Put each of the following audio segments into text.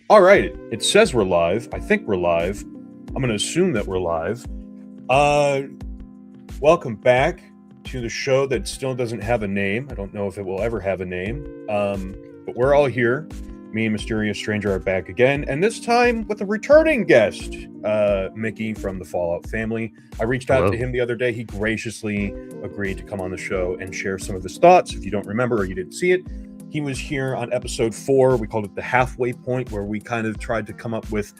All right, it says we're live. I think we're live. I'm going to assume that we're live. Welcome back to the show that still doesn't have a name. I don't know if it will ever have a name, but we're all here. Me and Mysterious Stranger are back again, and this time with a returning guest, Mickey from the Fallout family. I reached out to him the other day. He graciously agreed to come on the show and share some of his thoughts. If you don't remember or you didn't see it, he was here on episode 4. We called it the halfway point, where we kind of tried to come up with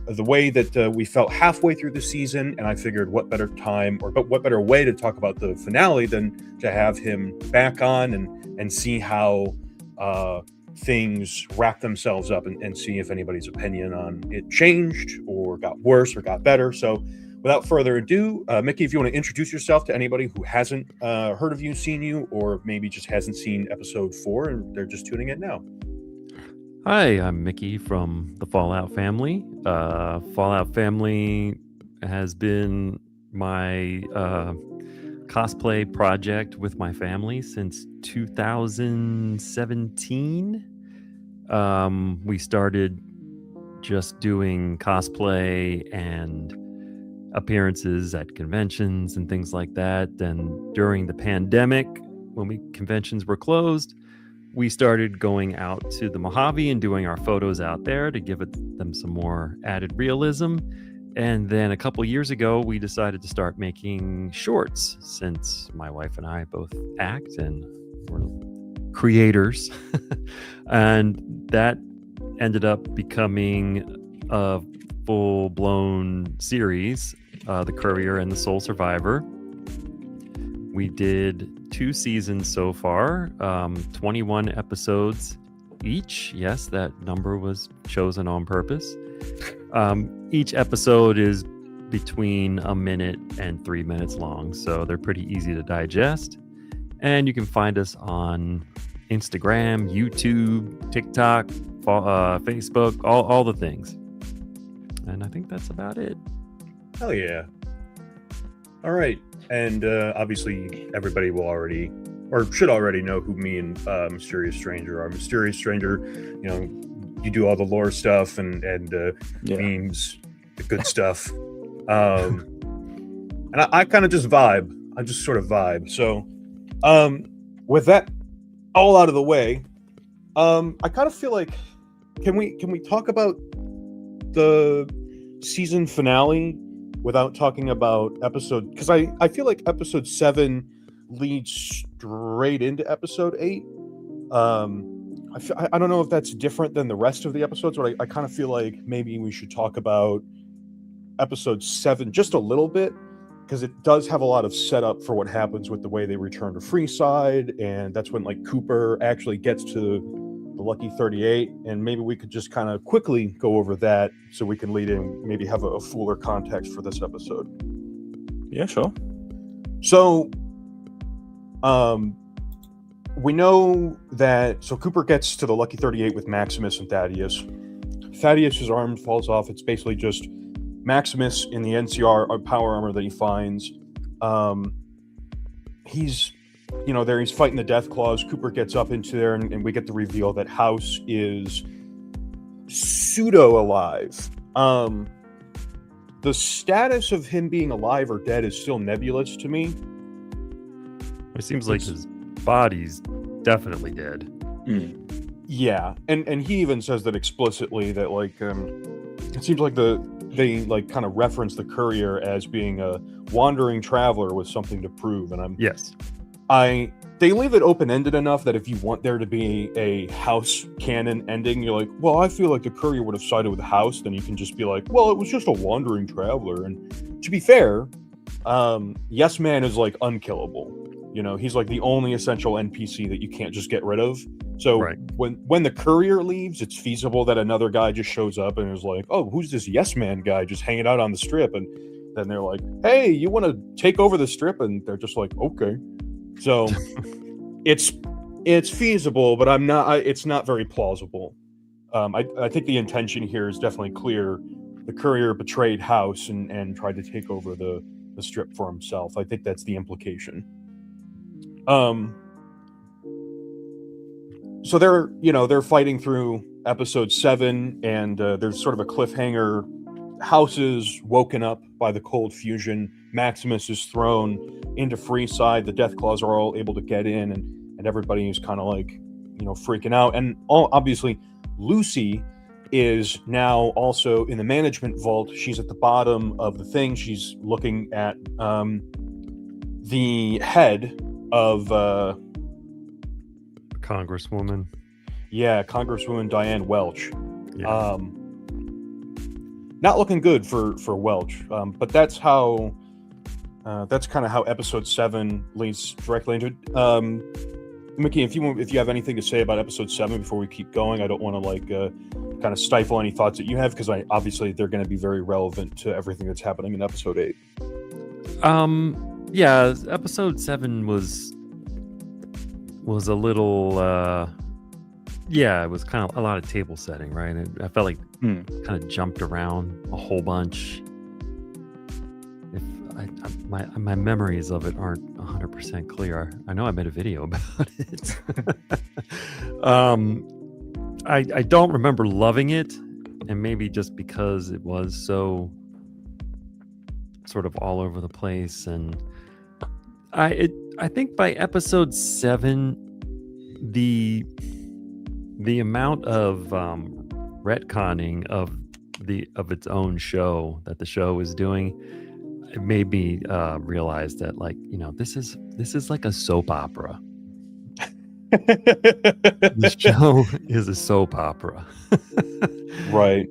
the way that we felt halfway through the season. And I figured what better time or what better way to talk about the finale than to have him back on and see how things wrap themselves up and see if anybody's opinion on it changed or got worse or got better. So without further ado, Mickey, if you want to introduce yourself to anybody who hasn't heard of you, seen you, or maybe just hasn't seen episode 4 and they're just tuning in now. Hi, I'm Mickey from the Fallout family. Fallout family has been my cosplay project with my family since 2017. We started just doing cosplay and appearances at conventions and things like that. And during the pandemic, when conventions were closed, we started going out to the Mojave and doing our photos out there to give them some more added realism. And then a couple years ago, we decided to start making shorts, since my wife and I both act and we're creators. And that ended up becoming a full-blown series, The Courier and the Sole Survivor. We did 2 seasons so far, 21 episodes each. Yes, that number was chosen on purpose. Each episode is between a minute and 3 minutes long, so they're pretty easy to digest. And you can find us on Instagram, YouTube, TikTok, Facebook, all the things. And I think that's about it. Hell yeah. All right. And obviously everybody will already or should already know who me and Mysterious Stranger are. Mysterious Stranger, you know, you do all the lore stuff and memes, the good stuff. And I kind of just vibe. I just sort of vibe. So with that all out of the way, I kind of feel like can we talk about the season finale without talking about episode, because I feel like episode 7 leads straight into episode 8. I don't know if that's different than the rest of the episodes, but I kind of feel like maybe we should talk about episode 7 just a little bit, because it does have a lot of setup for what happens with the way they return to Freeside, and that's when like Cooper actually gets to the Lucky 38, and maybe we could just kind of quickly go over that so we can lead in, maybe have a fuller context for this episode. Yeah, sure. So, we know that, so Cooper gets to the Lucky 38 with Maximus and Thaddeus. Thaddeus's arm falls off. It's basically just Maximus in the NCR power armor that he finds. He's there he's fighting the death claws. Cooper gets up into there and we get the reveal that House is pseudo alive. The status of him being alive or dead is still nebulous to me. It seems like his body's definitely dead. Yeah, and he even says that explicitly, that like it seems like they like kind of reference the Courier as being a wandering traveler with something to prove, and they leave it open-ended enough that if you want there to be a House canon ending, you're like, well, I feel like the Courier would have sided with House, then you can just be like, well, it was just a wandering traveler. And to be fair, Yes Man is like unkillable. He's like the only essential NPC that you can't just get rid of. So when the Courier leaves, it's feasible that another guy just shows up and is like, oh, who's this Yes Man guy just hanging out on the strip? And then they're like, hey, you want to take over the strip? And they're just like, okay. So it's feasible, but it's not very plausible. I think the intention here is definitely clear. The Courier betrayed House and tried to take over the strip for himself. I think that's the implication. So they're fighting through episode 7, and there's sort of a cliffhanger. House is woken up by the cold fusion. Maximus is thrown into Freeside. The Death Claws are all able to get in, and everybody is kind of like, freaking out. And obviously, Lucy is now also in the management vault. She's at the bottom of the thing. She's looking at the head of Congresswoman. Yeah, Congresswoman Diane Welch. Yeah. Not looking good for Welch, but that's how that's kind of how episode 7 leads directly into it. Mickey, if you have anything to say about episode 7 before we keep going, I don't want to kind of stifle any thoughts that you have, because obviously they're going to be very relevant to everything that's happening in episode 8. Yeah, episode 7 was a little it was kind of a lot of table setting, right? I felt like kind of jumped around a whole bunch. My memories of it aren't 100% clear. I know I made a video about it. I don't remember loving it, and maybe just because it was so sort of all over the place. And I think by episode 7, the amount of retconning of its own show that the show was doing, it made me realize that, like, this is like a soap opera. The show is a soap opera. Right.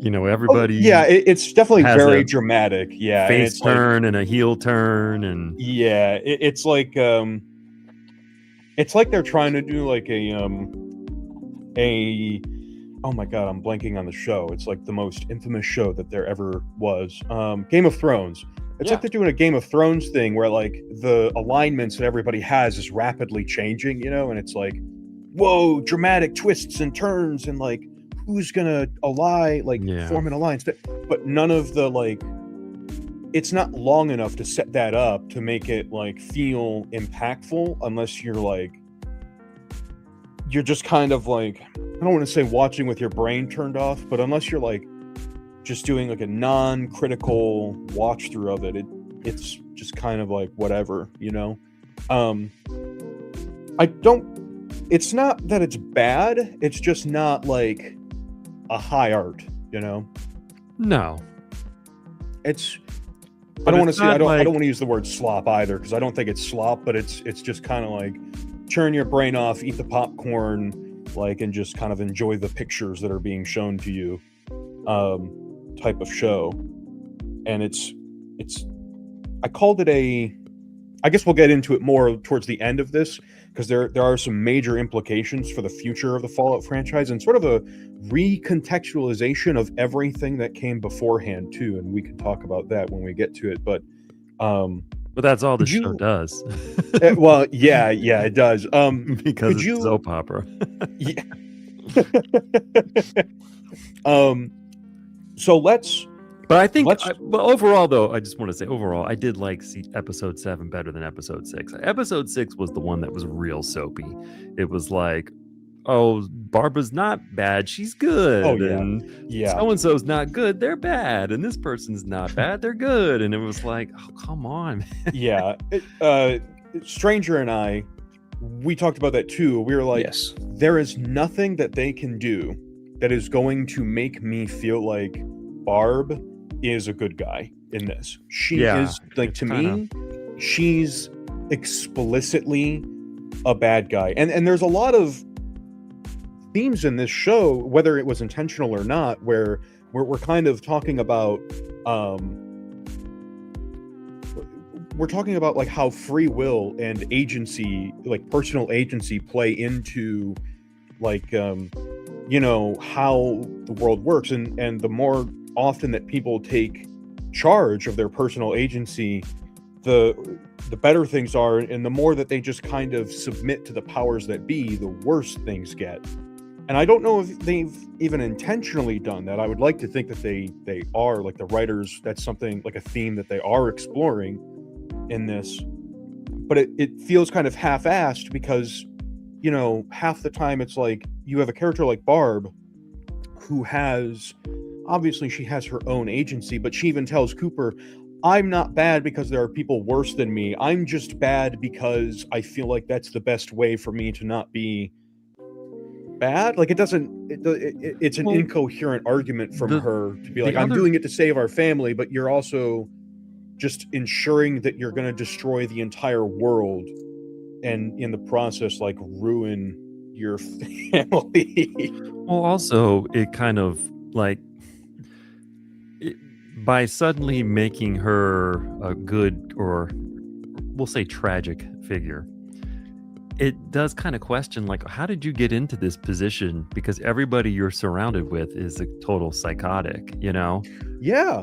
Everybody. It's definitely very dramatic. Yeah, face turn and a heel turn, and it's like they're trying to do like a oh my god, I'm blanking on the show. It's like the most infamous show that there ever was. Game of Thrones. It's like they're doing a Game of Thrones thing where like the alignments that everybody has is rapidly changing, and it's like, whoa, dramatic twists and turns, and like who's gonna form an alliance. But none of the it's not long enough to set that up to make it like feel impactful, unless you're just kind of like, I don't want to say watching with your brain turned off, but unless you're like just doing like a non-critical watch through of it, it's just kind of like whatever, it's not that it's bad, it's just not like a high art, No. It's I don't want to use the word slop either, because I don't think it's slop, but it's just kind of like turn your brain off, eat the popcorn, and just kind of enjoy the pictures that are being shown to you, type of show. And it's I called it I guess we'll get into it more towards the end of this, because there are some major implications for the future of the Fallout franchise, and sort of a recontextualization of everything that came beforehand too, and we can talk about that when we get to it. But that's all the show does. Well, yeah, it does. Because it's a soap opera. Yeah. So let's. But I think, overall, though, I just want to say, overall, I did like episode 7 better than episode 6. Episode 6 was the one that was real soapy. It was like, oh, Barbara's not bad, she's good. Oh, yeah. And yeah. So-and-so's not good, they're bad. And this person's not bad, they're good. And it was like, oh, come on, man. Yeah. Stranger and I, we talked about that too. We were like, yes, there is nothing that they can do that is going to make me feel like Barb is a good guy in this. She is, like, to me, she's explicitly a bad guy. And there's a lot of themes in this show, whether it was intentional or not, where we're kind of talking about we're talking about like how free will and agency, like personal agency, play into like how the world works, and the more often that people take charge of their personal agency, the better things are, and the more that they just kind of submit to the powers that be, the worse things get. And I don't know if they've even intentionally done that. I would like to think that they are, like the writers, that's something like a theme that they are exploring in this, but it feels kind of half-assed, because half the time it's like you have a character like Barb who has, obviously she has her own agency, but she even tells Cooper, I'm not bad because there are people worse than me. I'm just bad because I feel like that's the best way for me to not be bad. Like, it's an Well, incoherent argument from the her to be the like, I'm other doing it to save our family, but you're also just ensuring that you're going to destroy the entire world and in the process like ruin your family. well, also it kind of like it, by suddenly making her a good, or we'll say tragic figure, it does kind of question, like, how did you get into this position? Because everybody you're surrounded with is a total psychotic, Yeah,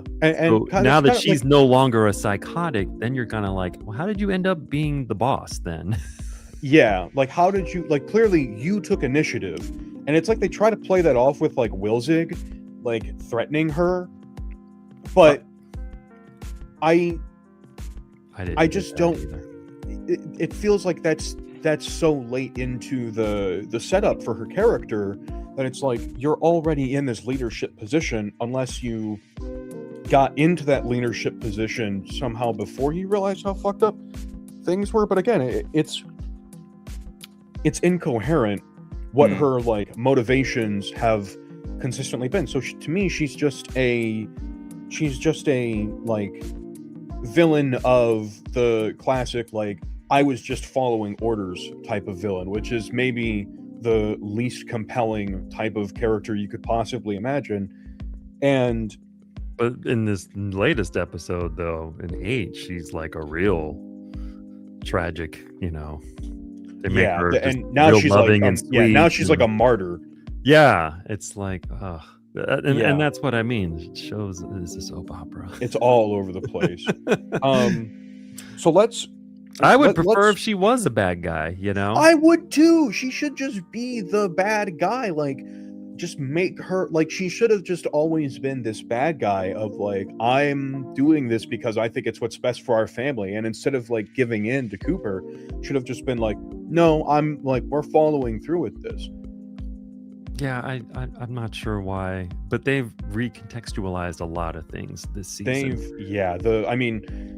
So and kind now of that kind of like, she's no longer a psychotic, then you're kind of like, well, how did you end up being the boss then? yeah, like, how did you, like, clearly you took initiative, and it's like they try to play that off with like Wilzig, like threatening her, Uh, but I I didn't I get just that don't. either. It feels like that's so late into the setup for her character that it's like you're already in this leadership position unless you got into that leadership position somehow before you realized how fucked up things were. But again, it's incoherent what Hmm. her like motivations have consistently been. So to me, she's just a like villain of the classic like I was just following orders type of villain, which is maybe the least compelling type of character you could possibly imagine. And But in this latest episode, though, in 8, she's like a real tragic, They make yeah, her just and now real she's like loving and yeah, now sweet, she's like and a martyr. yeah, it's like, ugh. And Yeah, that's what I mean. It shows it's a soap opera. it's all over the place. Um so let's I would prefer let's if she was a bad guy. I would too. She should just be the bad guy. Like, just make her like she should have just always been this bad guy of like, I'm doing this because I think it's what's best for our family. And instead of like giving in to Cooper, should have just been like, no, I'm like, we're following through with this. Yeah, I'm not sure why, but they've recontextualized a lot of things this season. I mean,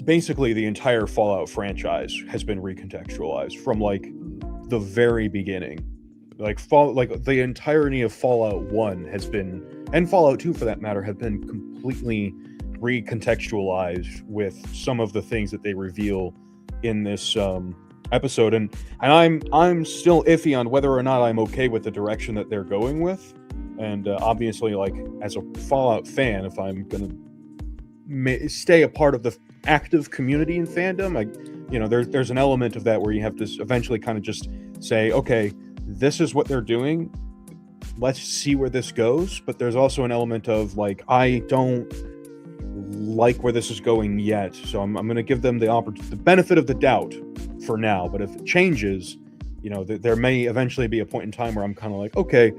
basically the entire Fallout franchise has been recontextualized from like the very beginning. Like the entirety of Fallout 1 has been, and Fallout 2 for that matter, have been completely recontextualized with some of the things that they reveal in this episode. And I'm still iffy on whether or not I'm okay with the direction that they're going with. And obviously, like, as a Fallout fan, if I'm gonna stay a part of the active community in fandom, there's an element of that where you have to eventually kind of just say, okay, this is what they're doing, let's see where this goes. But there's also an element of like, I don't like where this is going yet, so I'm going to give them the benefit of the doubt for now. But if it changes, there may eventually be a point in time where I'm kind of like, okay,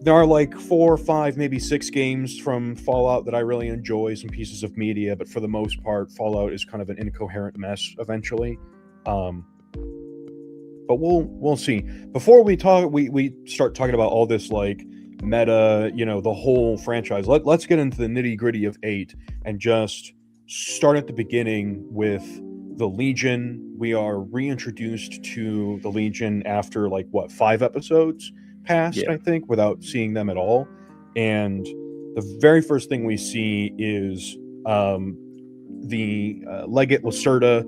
there are like 4 or 5, maybe 6 games from Fallout that I really enjoy, some pieces of media, but for the most part, Fallout is kind of an incoherent mess eventually. But we'll see. Before we start talking about all this like meta, the whole franchise, let's get into the nitty-gritty of 8 and just start at the beginning with the Legion. We are reintroduced to the Legion after like 5 episodes passed, Yeah. I think, without seeing them at all. And the very first thing we see is the Legate Lacerda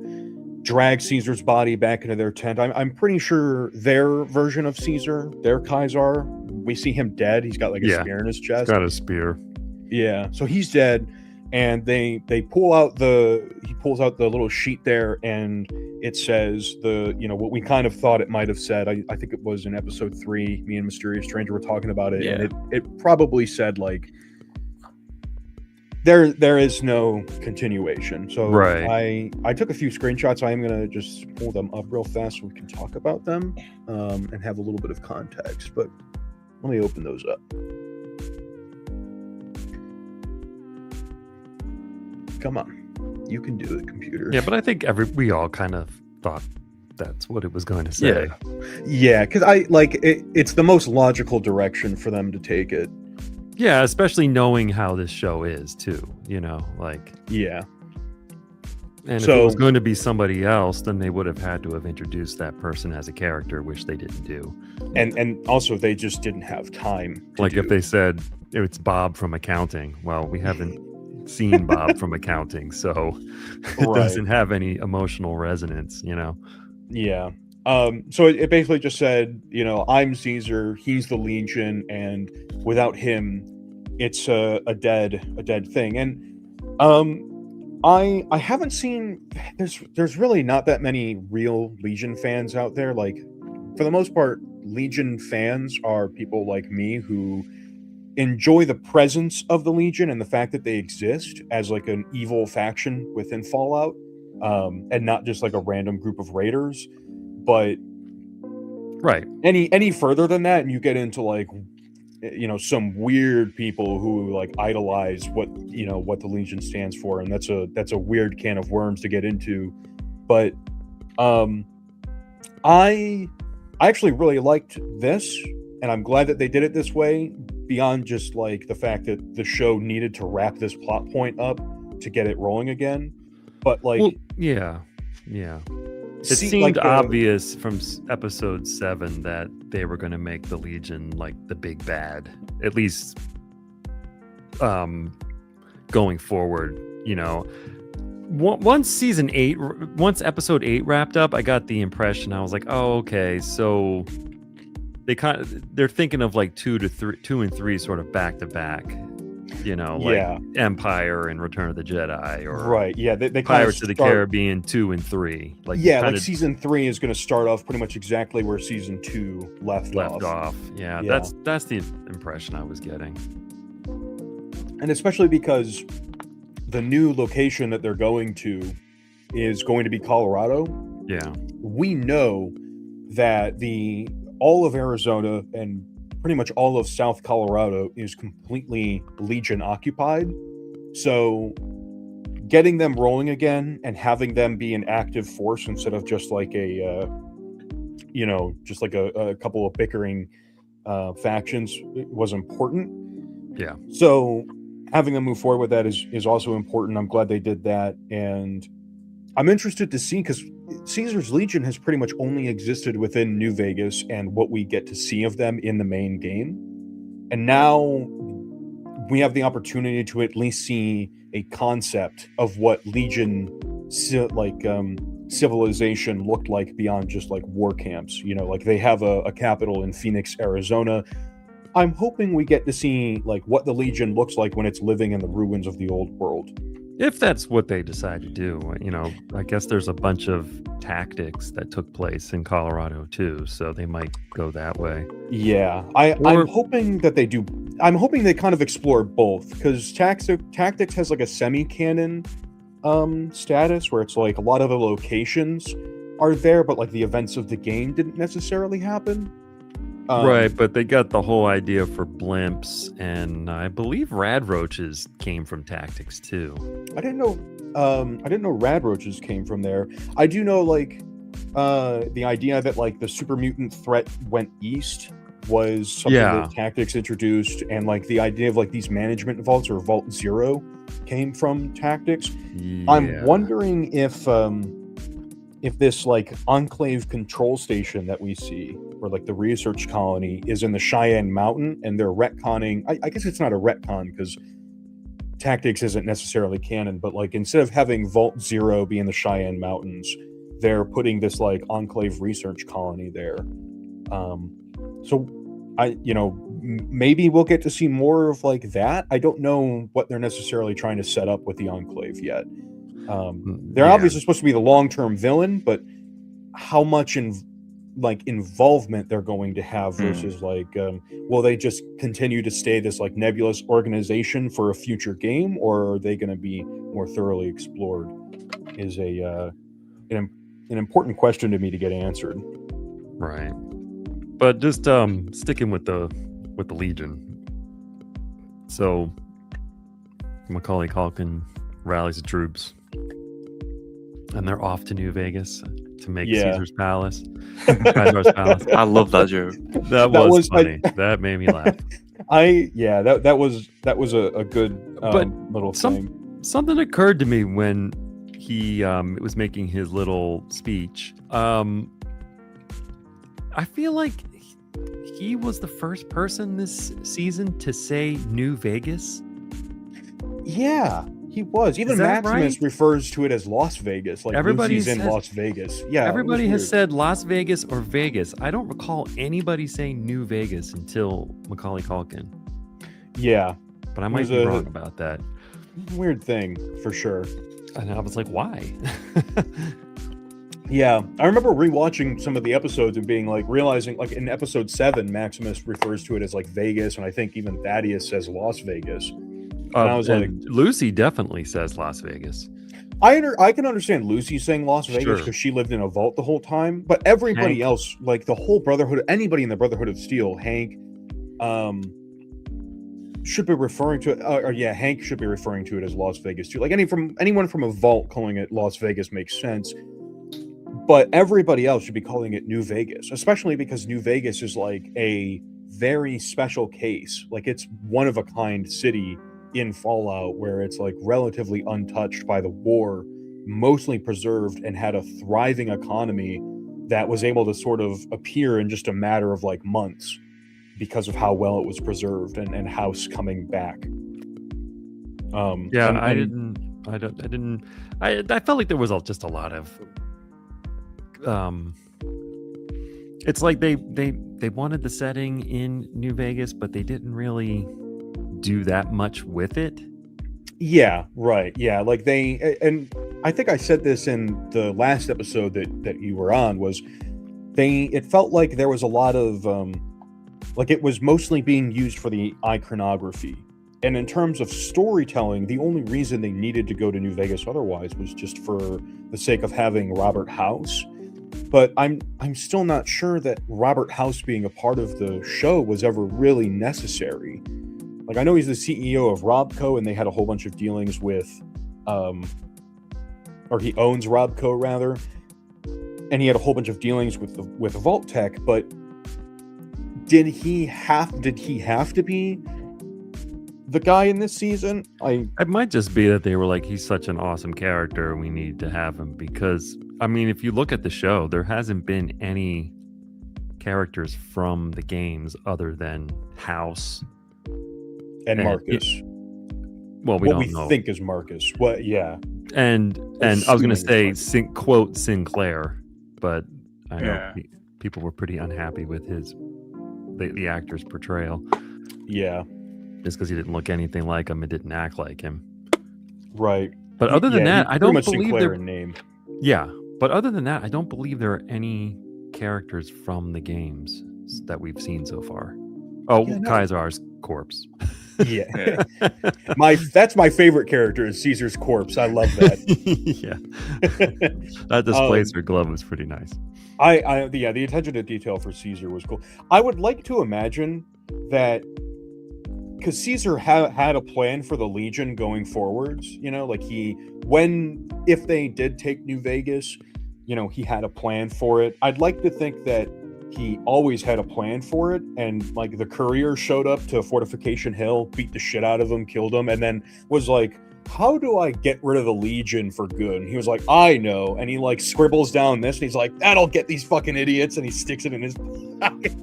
drag Caesar's body back into their tent. I'm pretty sure their version of Caesar, their Kaisar, we see him dead. He's got like a spear in his He's chest. got a spear. Yeah, so he's dead, and he pulls out the little sheet there, and it says what we kind of thought it might have said. I think it was in episode 3. Me and Mysterious Stranger were talking about it, and it probably said like, there is no continuation. So right. I took a few screenshots. I am gonna just pull them up real fast so we can talk about them and have a little bit of context. But let me open those up. Come on, you can do it, computer. Yeah, but I think we all kind of thought that's what it was going to say. Yeah, because I like it's the most logical direction for them to take it. Yeah, especially knowing how this show is too, like, Yeah. and if it was So going to be somebody else, then they would have had to have introduced that person as a character, which they didn't do. and also they just didn't have time to Like do. if they said it's Bob from accounting, well, we haven't seen Bob from accounting, so it Right. doesn't have any emotional resonance, Yeah. So it basically just said, I'm Caesar, he's the Legion, and without him, it's a dead thing. And I haven't seen there's really not that many real Legion fans out there. Like, for the most part, Legion fans are people like me who enjoy the presence of the Legion and the fact that they exist as like an evil faction within Fallout, and not just like a random group of raiders. But right. any further than that, and you get into like some weird people who like idolize what the Legion stands for, and that's a weird can of worms to get into. But I actually really liked this, and I'm glad that they did it this way, beyond just like the fact that the show needed to wrap this plot point up to get it rolling again. But like, Well, yeah. It seemed obvious from episode 7 that they were going to make the Legion like the big bad, at least going forward. Once episode 8 wrapped up, I got the impression, I was like, oh, okay, so they're thinking of like 2 and 3 sort of back to back. Like Empire and Return of the Jedi, or right, yeah, they Pirates of the Caribbean 2 and 3. Like, like season 3 is going to start off pretty much exactly where season 2 left off. Yeah, that's the impression I was getting. And especially because the new location that they're going to is going to be Colorado. Yeah, we know that all of Arizona and pretty much all of South Colorado is completely Legion occupied. So getting them rolling again and having them be an active force instead of just like a couple of bickering factions was important. Yeah. So having them move forward with that is also important. I'm glad they did that, and I'm interested to see, because Caesar's Legion has pretty much only existed within New Vegas and what we get to see of them in the main game. And now we have the opportunity to at least see a concept of what Legion civilization looked like beyond just like war camps. Like they have a capital in Phoenix, Arizona. I'm hoping we get to see like what the Legion looks like when it's living in the ruins of the old world. If that's what they decide to do, I guess there's a bunch of tactics that took place in Colorado too, so they might go that way. Yeah, I'm hoping that they do. I'm hoping they kind of explore both, because tactics has like a semi-canon status where it's like a lot of the locations are there, but like the events of the game didn't necessarily happen. Right, but they got the whole idea for blimps, and I believe rad roaches came from tactics too. I didn't know rad roaches came from there. I do know like the idea that like the super mutant threat went east was something that tactics introduced, and like the idea of like these management vaults or Vault Zero came from tactics. Yeah. I'm wondering if this like enclave control station that we see, or like the research colony, is in the Cheyenne Mountain, and they're retconning. I guess it's not a retcon because tactics isn't necessarily canon, but like instead of having Vault Zero be in the Cheyenne Mountains, they're putting this like enclave research colony there. So maybe we'll get to see more of like that. I don't know what they're necessarily trying to set up with the enclave yet. They're obviously supposed to be the long-term villain, but how much involvement they're going to have versus will they just continue to stay this like nebulous organization for a future game, or are they going to be more thoroughly explored, is an important question to me to get answered. Right. But just sticking with the Legion. So Macaulay Culkin rallies the troops, and they're off to New Vegas. to make Yeah. Caesar's Palace. Caesar's Palace. I love that joke. That was funny. That made me laugh. That was a good But little thing. Something occurred to me when he was making his little speech. I feel like he was the first person this season to say New Vegas. Yeah, he was. Even Is that Maximus right? refers to it as Las Vegas. Like Everybody Lucy's in says- Las Vegas. Yeah, it was Everybody has weird. said Las Vegas or Vegas. I don't recall anybody saying New Vegas until Macaulay Culkin. Yeah, But I It might was be a- wrong about that. weird thing for sure. And I was like, why? Yeah, I remember rewatching some of the episodes and being like, realizing like in episode 7, Maximus refers to it as like Vegas, and I think even Thaddeus says Las Vegas. I was like- Lucy definitely says Las Vegas. I can understand Lucy saying Las Vegas Sure. because she lived in a vault the whole time, but everybody Hank. else, like the whole Brotherhood, anybody in the Brotherhood of Steel, Hank, should be referring to it. Or yeah, Hank should be referring to it as Las Vegas too. Like anyone from a vault calling it Las Vegas makes sense, but everybody else should be calling it New Vegas, especially because New Vegas is like a very special case. Like it's one of a kind city in Fallout where it's like relatively untouched by the war, mostly preserved, and had a thriving economy that was able to sort of appear in just a matter of like months because of how well it was preserved and House coming back. Yeah, and- I felt like there was just a lot of it's like they wanted the setting in New Vegas, but they didn't really do that much with it. Yeah, right. Yeah, like and I think I said this in the last episode that you were on, was it felt like there was a lot of like it was mostly being used for the iconography. And in terms of storytelling, the only reason they needed to go to New Vegas otherwise was just for the sake of having Robert House. But I'm still not sure that Robert House being a part of the show was ever really necessary. Like, I know he's the CEO of Robco, and they had a whole bunch of dealings with, or he owns Robco rather, and he had a whole bunch of dealings with Vault Tech. But did he have to be the guy in this season? It might just be that they were like, he's such an awesome character, and we need to have him, because I mean, if you look at the show, there hasn't been any characters from the games other than House and And Marcus. well, we What don't we know. think is Marcus. What? Yeah. And I was going to say, Assuming it's quote Sinclair, but I know Yeah. people were pretty unhappy with the actor's portrayal, Yeah. just because he didn't look anything like him and didn't act like him. Right. But other than Yeah, that, he's I pretty don't much believe Sinclair there. in name. Yeah, but other than that, I don't believe there are any characters from the games that we've seen so far. Oh, Yeah, no. Kaisar's corpse. Yeah. Yeah. That's my favorite character is Caesar's corpse. I love that. Yeah, that displacer glove was pretty nice. The attention to detail for Caesar was cool. I would like to imagine that because Caesar had a plan for the Legion going forwards, you know, like if they did take New Vegas, you know, he had a plan for it. I'd like to think that he always had a plan for it, and like the courier showed up to Fortification Hill, beat the shit out of him, killed him, and then was like, how do I get rid of the Legion for good? And he was like, I know. And he like scribbles down this, and he's like, that'll get these fucking idiots, and he sticks it in his pocket.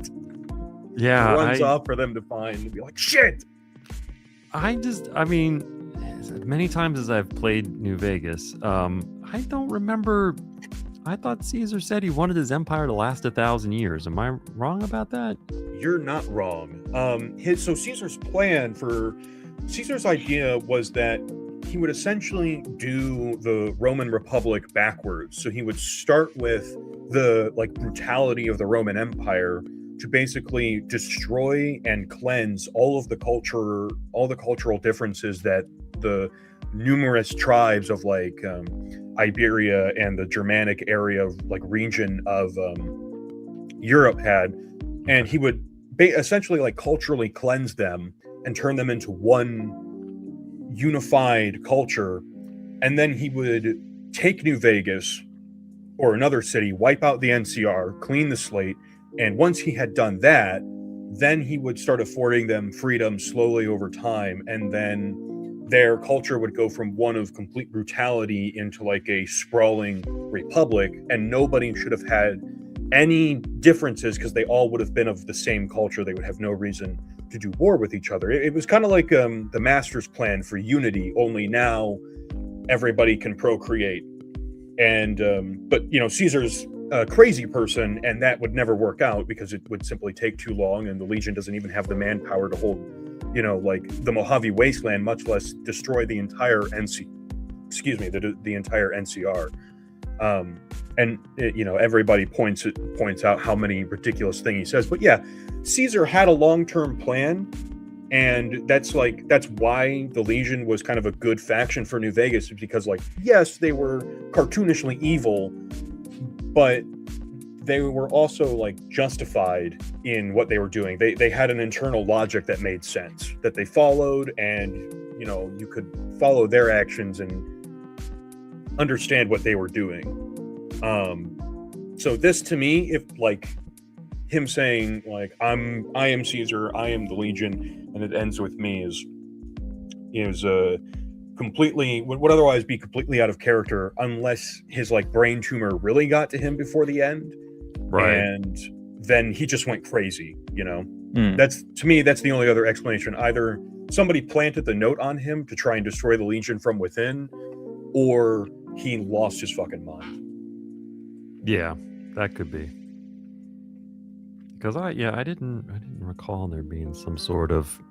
Yeah, Runs off for them to find and be like, shit. I mean, as many times as I've played New Vegas, I don't remember. I thought Caesar said he wanted his empire to last 1,000 years. Am I wrong about that? You're not wrong. So Caesar's idea was that he would essentially do the Roman Republic backwards. So he would start with the like brutality of the Roman Empire to basically destroy and cleanse all the cultural differences that the numerous tribes of like Iberia and the Germanic area of like region of Europe had, and he would essentially like culturally cleanse them and turn them into one unified culture. And then he would take New Vegas, or another city, wipe out the NCR, clean the slate, and once he had done that, then he would start affording them freedom slowly over time, and then their culture would go from one of complete brutality into like a sprawling republic, and nobody should have had any differences because they all would have been of the same culture. They would have no reason to do war with each other. It was kind of like the master's plan for unity, only now everybody can procreate. And but Caesar's a crazy person, and that would never work out because it would simply take too long, and the Legion doesn't even have the manpower to hold like the Mojave wasteland, much less destroy the entire the entire NCR. And everybody points out how many ridiculous things he says, but yeah, Caesar had a long-term plan, and that's why the Legion was kind of a good faction for New Vegas, because yes, they were cartoonishly evil, but they were also justified in what they were doing. They had an internal logic that made sense, that they followed, and you could follow their actions and understand what they were doing. So this, to me, if him saying I am Caesar, I am the Legion, and it ends with me, is completely would otherwise be completely out of character unless his brain tumor really got to him before the end, right? And then he just went crazy. That's, to me, that's the only other explanation. Either somebody planted the note on him to try and destroy the Legion from within, or he lost his fucking mind. Yeah, that could be. Because I didn't recall there being some sort of.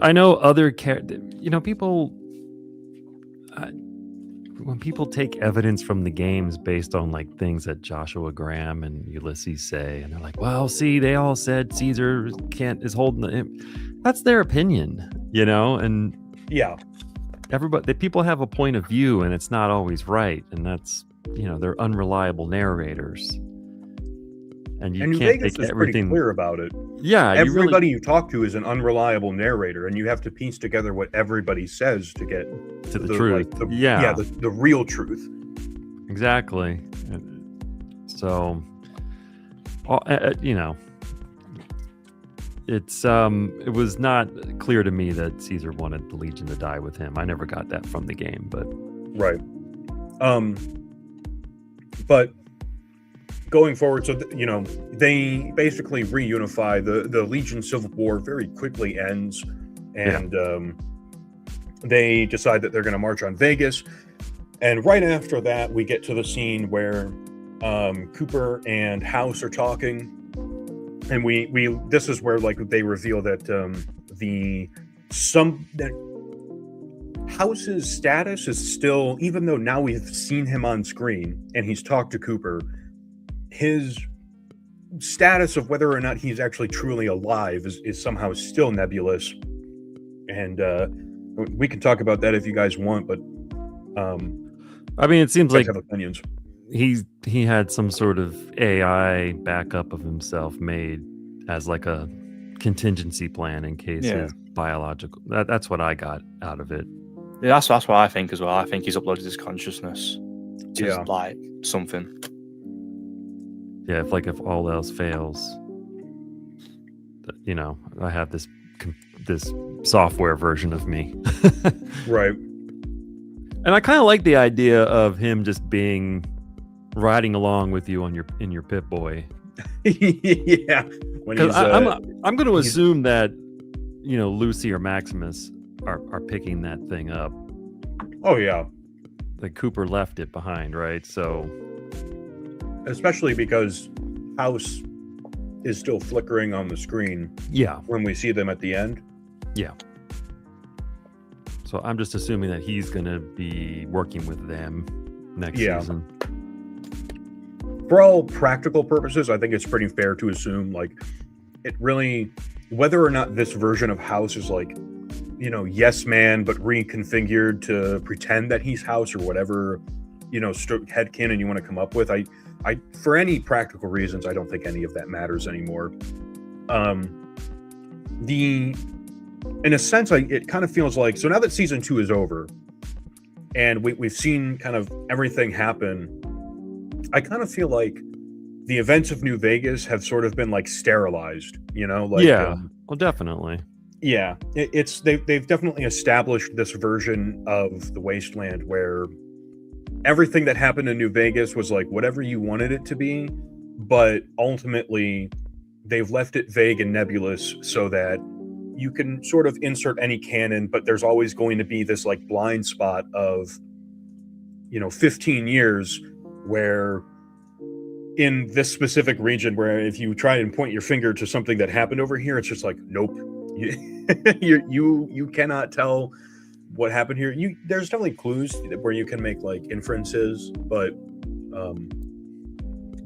I know other people. When people take evidence from the games based on things that Joshua Graham and Ulysses say, and they're like, "Well, see, they all said Caesar is holding the." That's their opinion, and yeah, people have a point of view, and it's not always right, and that's. They're unreliable narrators, and New can't Vegas take is everything pretty clear about it. Yeah, everybody you talk to is an unreliable narrator, and you have to piece together what everybody says to get to the truth. The real truth. Exactly. So, it was not clear to me that Caesar wanted the Legion to die with him. I never got that from the game, but right. But going forward, so they basically reunify. The Legion Civil War very quickly ends, and they decide that they're going to march on Vegas. And right after that, we get to the scene where Cooper and House are talking, and we this is where they reveal that House's status is still, even though now we've seen him on screen and he's talked to Cooper, his status of whether or not he's actually truly alive is somehow still nebulous. And we can talk about that if you guys want, but I mean, it seems like have opinions. He had some sort of AI backup of himself made as a contingency plan in case his biological. That's what I got out of it. Yeah, that's what I think as well. I think he's uploaded his consciousness to something. Yeah, if all else fails, I have this software version of me. Right. And I kind of like the idea of him just riding along with you in your Pip-Boy. Yeah. Because I'm going to assume that Lucy or Maximus are picking that thing up. Oh yeah. Cooper left it behind, right? So, especially because House is still flickering on the screen. Yeah. When we see them at the end. Yeah. So I'm just assuming that he's going to be working with them next season. For all practical purposes, I think it's pretty fair to assume it really, whether or not this version of House is yes man, but reconfigured to pretend that he's House or whatever, headcanon you want to come up with. I for any practical reasons, I don't think any of that matters anymore. In a sense, it kind of feels so now that season 2 is over and we've seen kind of everything happen, I kind of feel like the events of New Vegas have sort of been like sterilized, like Yeah, well, definitely. yeah, they've definitely established this version of the Wasteland where everything that happened in New Vegas was like whatever you wanted it to be, but ultimately they've left it vague and nebulous so that you can sort of insert any canon, but there's always going to be this like blind spot of 15 years where in this specific region where if you try and point your finger to something that happened over here, it's just like, nope. You cannot tell what happened here. There's definitely clues where you can make like inferences, but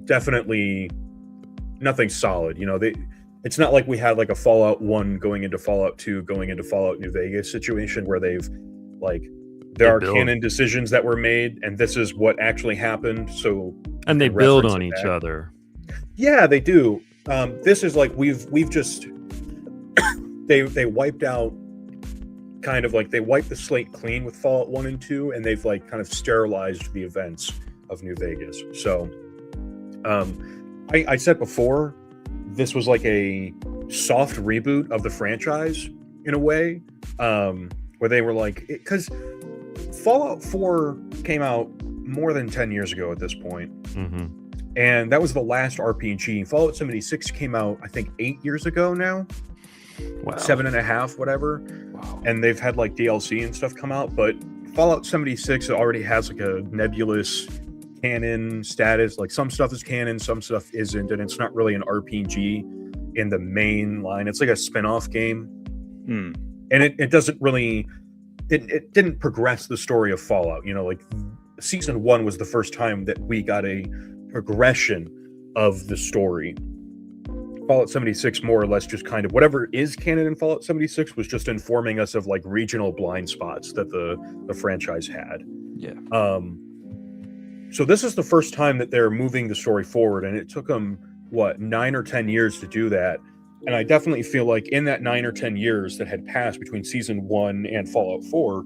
definitely nothing solid. It's not like we had like a Fallout 1 going into Fallout 2 going into Fallout New Vegas situation where they've like there are canon decisions that were made and this is what actually happened. So and they build on each other. Yeah, they do. This is like we've just they wiped out kind of like they wiped the slate clean with Fallout 1 and 2 and they've like kind of sterilized the events of New Vegas. So I said before this was like a soft reboot of the franchise in a way, where they were like, because Fallout 4 came out more than 10 years ago at this point. And that was the last RPG. Fallout 76 came out, I think, 8 years ago now. Wow. 7.5, whatever. Wow. And they've had like DLC and stuff come out, but Fallout 76 already has like a nebulous canon status. Like some stuff is canon, some stuff isn't, and it's not really an RPG in the main line. It's like a spin-off game. And it doesn't really it didn't progress the story of Fallout. Like season 1 was the first time that we got a progression of the story. Fallout 76 more or less just kind of whatever is canon in Fallout 76 was just informing us of like regional blind spots that the franchise had. Yeah. So this is the first time that they're moving the story forward, and it took them 9 or 10 years to do that. And I definitely feel like in that 9 or 10 years that had passed between season 1 and Fallout 4,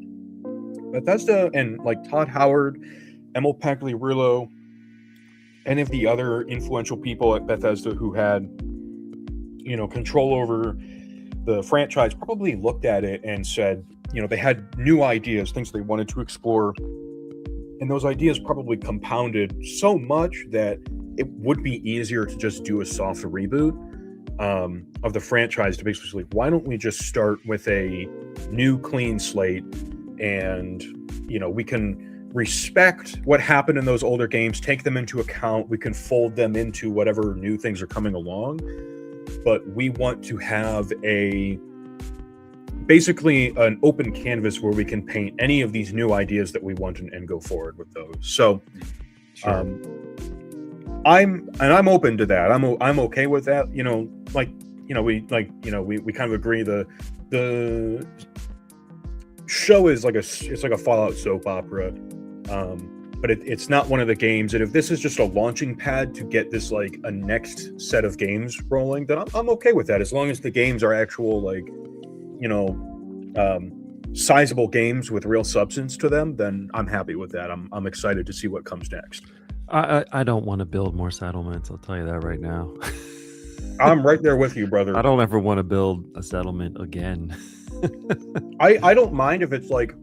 Bethesda and like Todd Howard, Emil Pagliarulo, any of the other influential people at Bethesda who had control over the franchise probably looked at it and said, they had new ideas, things they wanted to explore. And those ideas probably compounded so much that it would be easier to just do a soft reboot of the franchise to basically, why don't we just start with a new clean slate and, we can respect what happened in those older games, take them into account, we can fold them into whatever new things are coming along. But we want to have basically an open canvas where we can paint any of these new ideas that we want and go forward with those. So Sure. I'm open to that. I'm okay with that. We kind of agree the show is like a Fallout soap opera. But it's not one of the games. And if this is just a launching pad to get this like a next set of games rolling, then I'm okay with that. As long as the games are actual sizable games with real substance to them, then I'm happy with that. I'm excited to see what comes next. I don't want to build more settlements. I'll tell you that right now. I'm right there with you, brother. I don't ever want to build a settlement again. I don't mind if it's like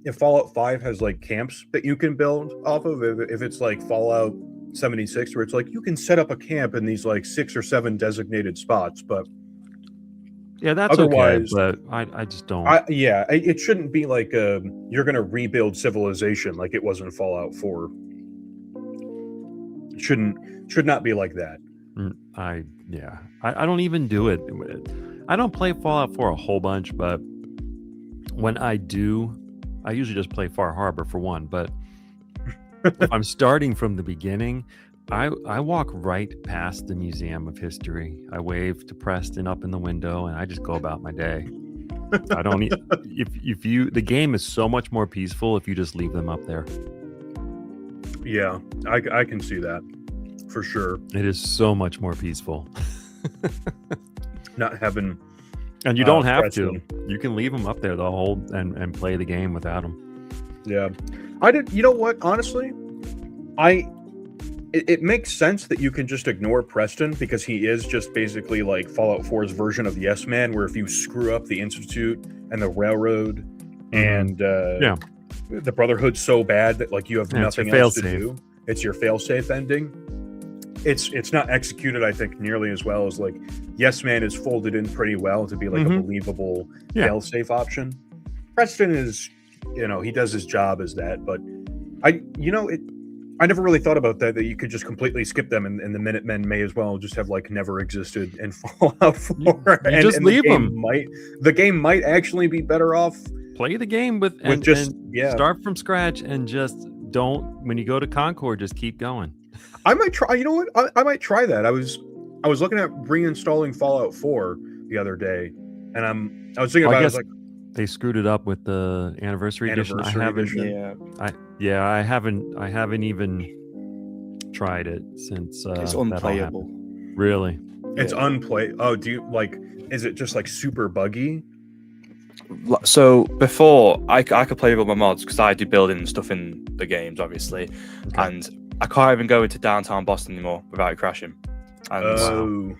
if Fallout 5 has like camps that you can build off of, if it's like Fallout 76 where it's like you can set up a camp in these like 6 or 7 designated spots, but yeah, that's otherwise, okay, but I just don't. It shouldn't be like you're going to rebuild civilization like it was in Fallout 4. It should not be like that. I don't even do it. I don't play Fallout 4 a whole bunch, but when I do, I usually just play Far Harbor for one, but if I'm starting from the beginning, I walk right past the Museum of History. I wave to Preston up in the window and I just go about my day. I don't the game is so much more peaceful if you just leave them up there. Yeah, I can see that for sure. It is so much more peaceful. Not having And you don't have Preston. to. You can leave them up there the whole and play the game without them. Yeah. I did. You know what? Honestly, it makes sense that you can just ignore Preston because he is just basically like Fallout 4's version of Yes Man, where if you screw up the Institute and the Railroad and the Brotherhood so bad that like you have nothing else to do, it's your failsafe ending. It's not executed, I think, nearly as well as like Yes Man is folded in pretty well to be like a believable failsafe option. Preston is, he does his job as that, but I never really thought about that you could just completely skip them, and the Minutemen may as well just have like never existed in Fallout 4. You just leave them. The game might actually be better off. Play the game and start from scratch, and just don't, when you go to Concord, just keep going. I might try. You know what? I might try that. I was looking at reinstalling Fallout 4 the other day, and I was thinking about. I was like, they screwed it up with the anniversary edition. I haven't even tried it since. It's unplayable. Really? It's unplayable. Oh, do you like? Is it just like super buggy? So before I could play with my mods because I do building stuff in the games, obviously, and I can't even go into downtown Boston anymore without it crashing. And,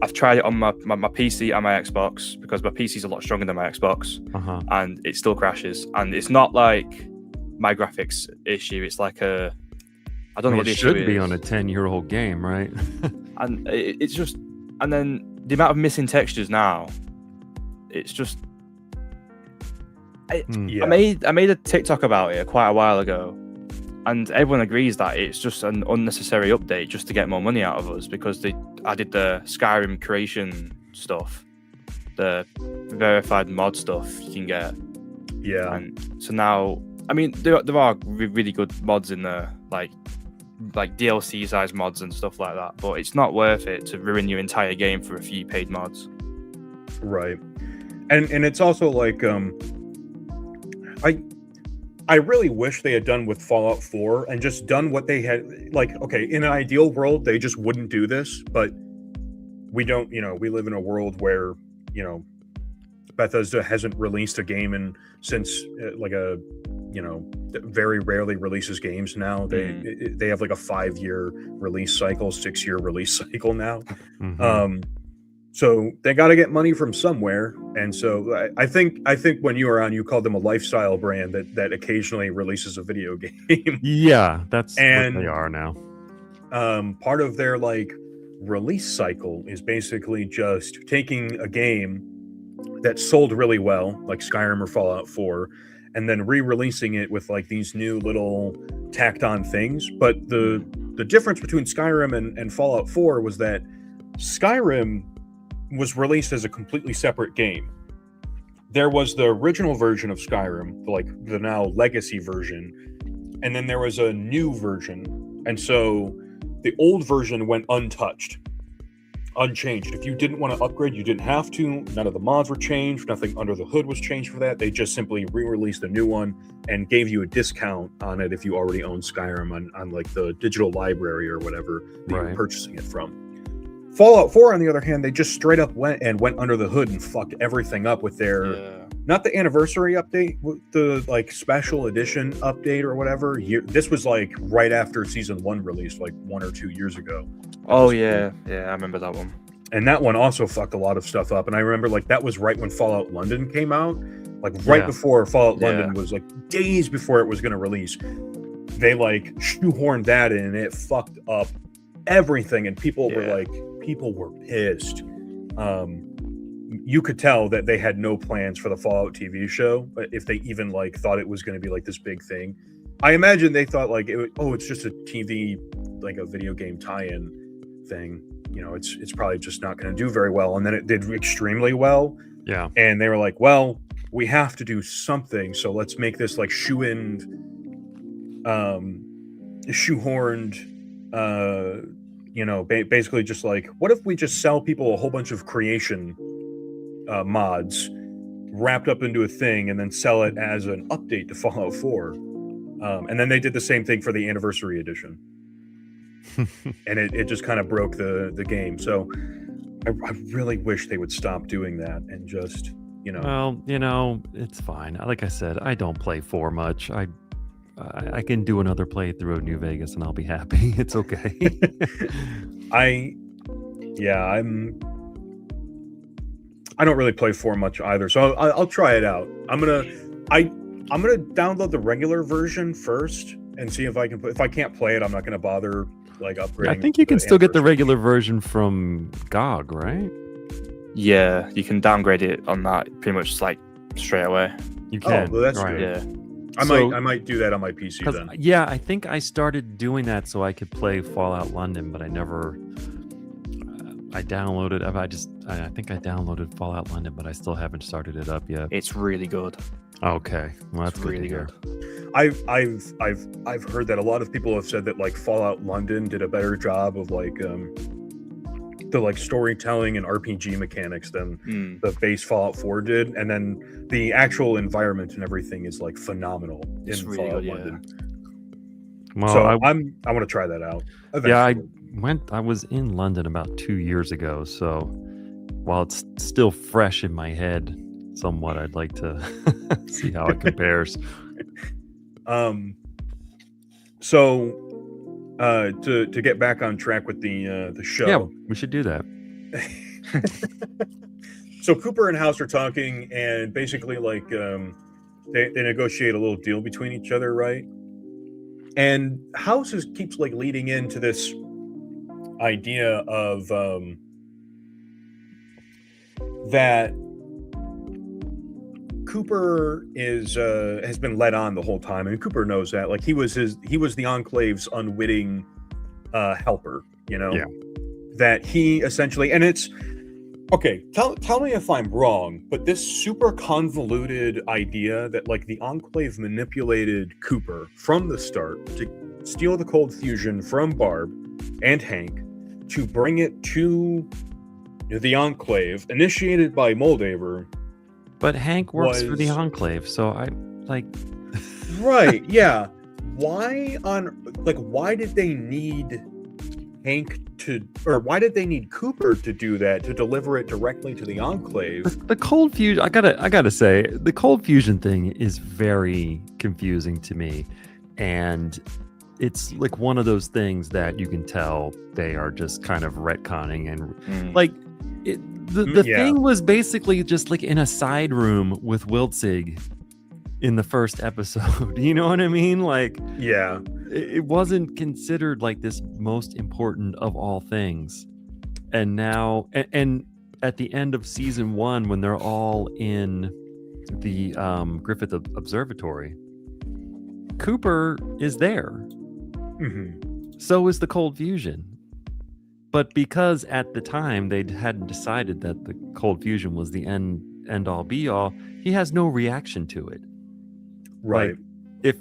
I've tried it on my PC and my Xbox because my PC is a lot stronger than my Xbox, and it still crashes. And it's not like my graphics issue; it's like I don't know what the issue is. It should be on a 10-year-old game, right? And it's just, and then the amount of missing textures now, it's just. I made a TikTok about it quite a while ago, and everyone agrees that it's just an unnecessary update just to get more money out of us because I did the Skyrim creation stuff, the verified mod stuff you can get. Yeah. And so now, I mean, there are really good mods in there, like DLC size mods and stuff like that, but it's not worth it to ruin your entire game for a few paid mods. Right. And it's also like, I really wish they had done with Fallout 4 and just done what they had. Like, okay, in an ideal world, they just wouldn't do this, but we don't, we live in a world where, Bethesda hasn't released a game since very rarely releases games now. They have like a 5-year release cycle, 6-year release cycle now. So they got to get money from somewhere, and so I think when you were on, you called them a lifestyle brand that occasionally releases a video game. Yeah, that's what they are now. Part of their like release cycle is basically just taking a game that sold really well, like Skyrim or Fallout 4, and then re-releasing it with like these new little tacked on things. But the difference between Skyrim and Fallout 4 was that Skyrim was released as a completely separate game. There was the original version of Skyrim, like the now legacy version, and then there was a new version. And so the old version went untouched, unchanged. If you didn't want to upgrade, you didn't have to. None of the mods were changed. Nothing under the hood was changed for that. They just simply re-released a new one and gave you a discount on it if you already owned Skyrim on like the digital library or whatever that you were purchasing it from. Fallout 4, on the other hand, they just straight up went under the hood and fucked everything up with their not the anniversary update, the like special edition update or whatever. This was like right after season 1 released, like 1 or 2 years ago. Oh yeah, I remember that one. And that one also fucked a lot of stuff up. And I remember like that was right when Fallout London came out, like right before Fallout London was like days before it was going to release. They like shoehorned that in and it fucked up everything, and people were pissed. You could tell that they had no plans for the Fallout TV show, if they even like thought it was going to be like this big thing. I imagine they thought like it's just a TV, like a video game tie-in thing. It's probably just not going to do very well. And then it did extremely well. Yeah. And they were like, well, we have to do something, so let's make this like shoehorned basically just like, what if we just sell people a whole bunch of creation mods wrapped up into a thing and then sell it as an update to Fallout 4. And then they did the same thing for the anniversary edition. And it just kind of broke the game. So I really wish they would stop doing that and just, Well, it's fine. Like I said, I don't play 4 much. I can do another playthrough of New Vegas and I'll be happy. It's okay. I don't really play 4 much either, so I'll try it out. I'm gonna download the regular version first and see if I can. If I can't play it, I'm not gonna bother like upgrading. I think you can still get the regular version from GOG, right? Yeah, you can downgrade it on that pretty much like straight away. You can. Oh, well, that's right. good. Yeah. I might do that on my PC then. Yeah, I think I started doing that so I could play Fallout London, but I never. I downloaded. I think I downloaded Fallout London, but I still haven't started it up yet. It's really good. Okay, well that's It's good really to hear. good. I've heard that a lot of people have said that like Fallout London did a better job of like the like storytelling and RPG mechanics than the base Fallout 4 did, and then the actual environment and everything is like phenomenal It's in really Fallout good, yeah. London. Well, So I I want to try that out. Yeah, Eventually. I was in London about 2 years ago, so while it's still fresh in my head somewhat, I'd like to see how it compares. So to get back on track with the show. Yeah, we should do that. So Cooper and House are talking, and basically like they negotiate a little deal between each other, right? And House keeps like leading into this idea of that Cooper has been led on the whole time, and Cooper knows that. Like he was the Enclave's unwitting helper, you know. Yeah. That he essentially, and it's okay. Tell me if I'm wrong, but this super convoluted idea that like the Enclave manipulated Cooper from the start to steal the cold fusion from Barb and Hank to bring it to the Enclave, initiated by Moldaver. But Hank works for the Enclave, so I like. Right? Yeah. Why did they need Hank to, or why did they need Cooper to do that, to deliver it directly to the Enclave? The cold fusion. I gotta say, the cold fusion thing is very confusing to me, and it's like one of those things that you can tell they are just kind of retconning and like. The thing was basically just like in a side room with Wiltzig in the first episode. You know what I mean? Like, yeah, it wasn't considered like this most important of all things. And now, and at the end of season 1, when they're all in the Griffith Observatory, Cooper is there. Mm-hmm. So is the cold fusion. But because at the time they hadn't decided that the cold fusion was the end all be all, he has no reaction to it. Right. Like,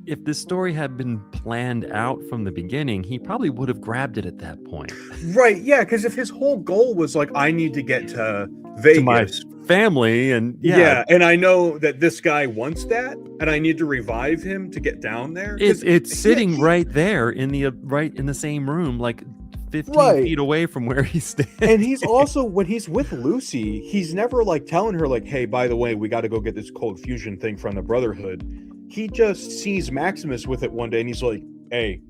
if this story had been planned out from the beginning, he probably would have grabbed it at that point. Right. Yeah. Because if his whole goal was like, I need to get to Vegas, to my family, and yeah, and I know that this guy wants that, and I need to revive him to get down there. It's sitting right there in the same room, like 15 feet away from where he's standing. And he's also, when he's with Lucy, he's never like telling her like, hey, by the way, we got to go get this cold fusion thing from the Brotherhood. He just sees Maximus with it one day and he's like, hey,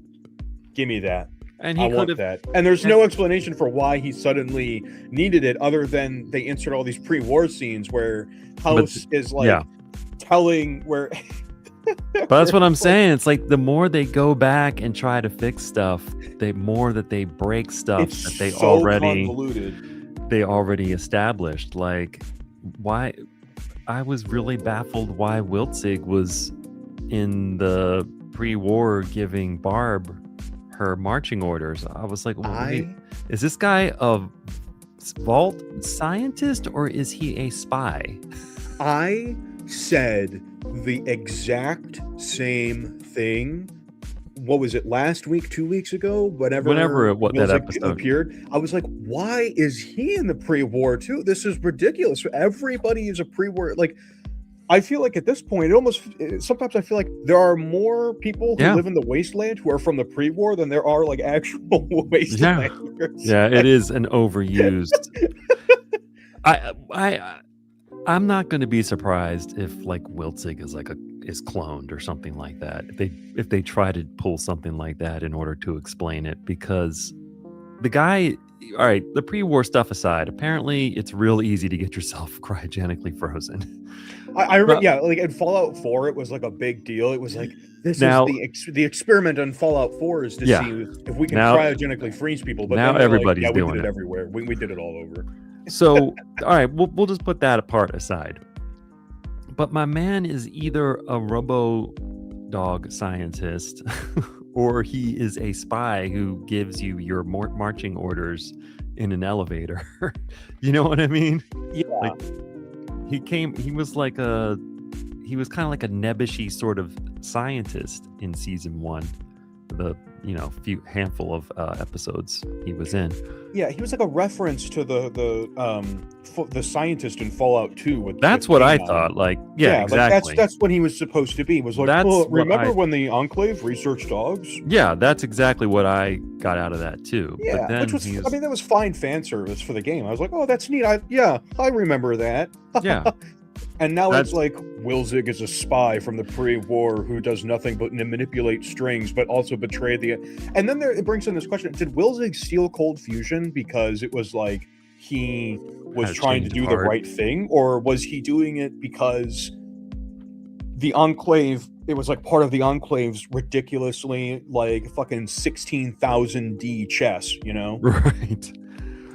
give me that. And I want that. And there's no explanation for why he suddenly needed it, other than they insert all these pre-war scenes where House is like telling where But that's what I'm saying. It's like the more they go back and try to fix stuff, the more that they break stuff that they already established. Like, why? I was really baffled why Wiltzig was in the pre-war giving Barb her marching orders. I was like, wait, is this guy a vault scientist or is he a spy? I said the exact same thing. What was it, last week, 2 weeks ago? Whenever that episode appeared, I was like, why is he in the pre-war too? This is ridiculous. Everybody is a pre-war. Like, I feel like at this point, sometimes I feel like there are more people who live in the wasteland who are from the pre-war than there are like actual wastelanders. Yeah, it is an overused. I'm not going to be surprised if like Wiltzig is like is cloned or something like that. If they try to pull something like that in order to explain it, because the guy, all right, the pre-war stuff aside, apparently it's real easy to get yourself cryogenically frozen. I remember, yeah, like in Fallout 4, it was like a big deal. It was like, this Now- is the experiment on Fallout 4 is to Yeah. see if we can Now- cryogenically freeze people. But now then they're everybody's like, yeah, we doing did it it. everywhere. We did it all over. So, all right, we'll just put that apart aside. But my man is either a robo dog scientist or he is a spy who gives you your marching orders in an elevator. You know what I mean? Yeah. Like, he was kind of like a nebbishy sort of scientist in season 1, the few handful of episodes he was in. Yeah, he was like a reference to the scientist in Fallout 2. That's what I thought. Like, yeah, exactly. Like that's what he was supposed to be. Was like, That's well, what remember when the Enclave researched dogs? Yeah, that's exactly what I got out of that too. Yeah, but then which was, I mean, that was fine fan service for the game. I was like, oh, that's neat. I remember that. Yeah. And now That's- it's like Wilzig is a spy from the pre-war who does nothing but manipulate strings, but also betray the. And then it brings in this question: did Wilzig steal Cold Fusion because it was like he was Had trying to changed do the heart. right thing, or was he doing it because the Enclave? It was like part of the Enclave's ridiculously like fucking 16,000 D chess, you know? Right.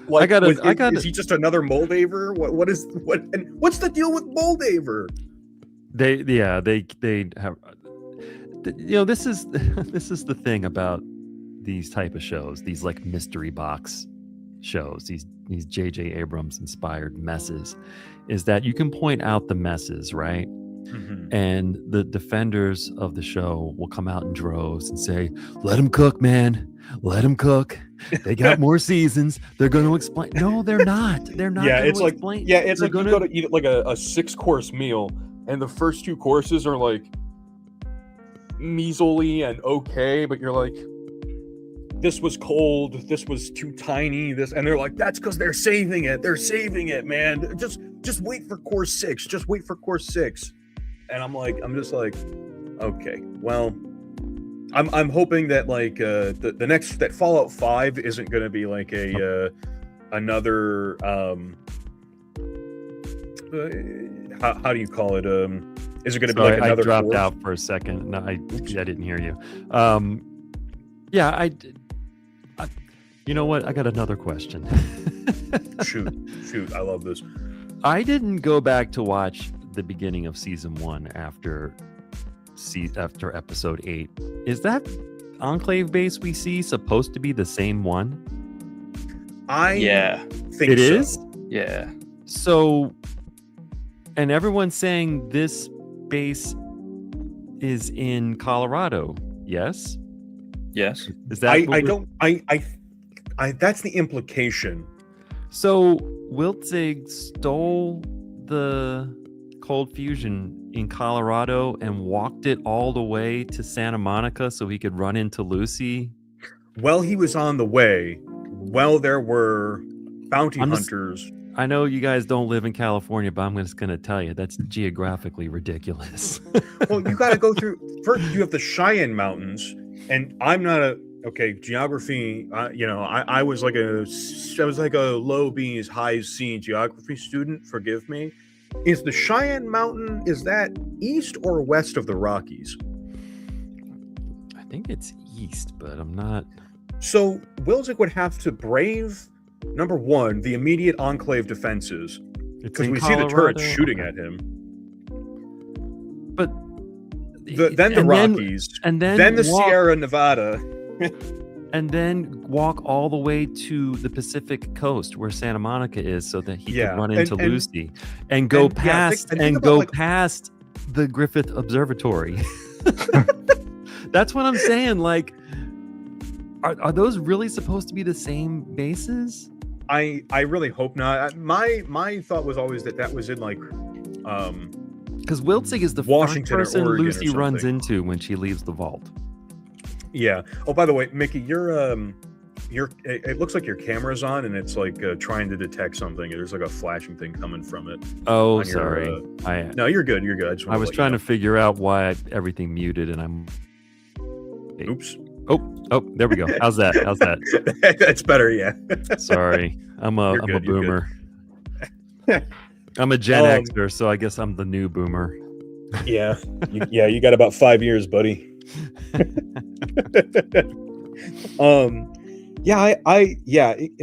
Like, is is he just another Moldaver? And what's the deal with Moldaver? They have, this is this is the thing about these type of shows, these like mystery box shows, these J.J. Abrams inspired messes, is that you can point out the messes, right? Mm-hmm. And the defenders of the show will come out in droves and say, let them cook, man. Let them cook. They got more seasons. They're going to explain. No, they're not. They're not. Yeah, gonna it's like explain. it's They're like you go to eat like a 6-course meal, and the first 2 courses are like measly and okay, but you're like, this was cold, this was too tiny, and they're like, that's because they're saving it. They're saving it, man. Just wait for course 6. Just wait for course 6. And I'm just like, okay, well, I'm hoping that like the next that Fallout 5 isn't going to be like another how do you call it? Is it going to be like another? I dropped course? out for a second. No, I didn't hear you. Yeah, I you know what? I got another question. shoot! I love this. I didn't go back to watch the beginning of season 1 after episode 8. Is that Enclave base we see supposed to be the same one? I think it so. is. Yeah. So, and everyone's saying this base is in Colorado. Yes. Yes. Is that? I that's the implication. So Wiltzig stole the Cold Fusion in Colorado and walked it all the way to Santa Monica so he could run into Lucy. Well, he was on the way. Well, there were bounty hunters. I know you guys don't live in California, but I'm just going to tell you that's geographically ridiculous. Well, you got to go through. First, you have the Cheyenne Mountains, and I'm not a geography. I was like a low B's, high C geography student. Forgive me. Is the Cheyenne Mountain, is that east or west of the Rockies? I think it's east, but I'm not. So Wilczek would have to brave, number one, the immediate Enclave defenses, because we see the turrets shooting at him. But then the Rockies, and then the Sierra Nevada. And then walk all the way to the Pacific coast where Santa Monica is so that he can run into Lucy and go past past the Griffith Observatory. That's what I'm saying. Like, are those really supposed to be the same bases? I really hope not. My thought was always that was in like because Wiltzig is the Washington first person or Oregon Lucy runs into when she leaves the vault. Yeah. Oh, by the way, Mickey, your it looks like your camera's on, and it's like trying to detect something. There's like a flashing thing coming from it. Oh, on your, sorry. No, you're good. You're good. I was trying to figure out why everything muted, and I'm. Oops. Oh, there we go. How's that? That's better. Yeah. Sorry, I'm a boomer. I'm a Gen Xer, so I guess I'm the new boomer. Yeah. You got about 5 years, buddy. It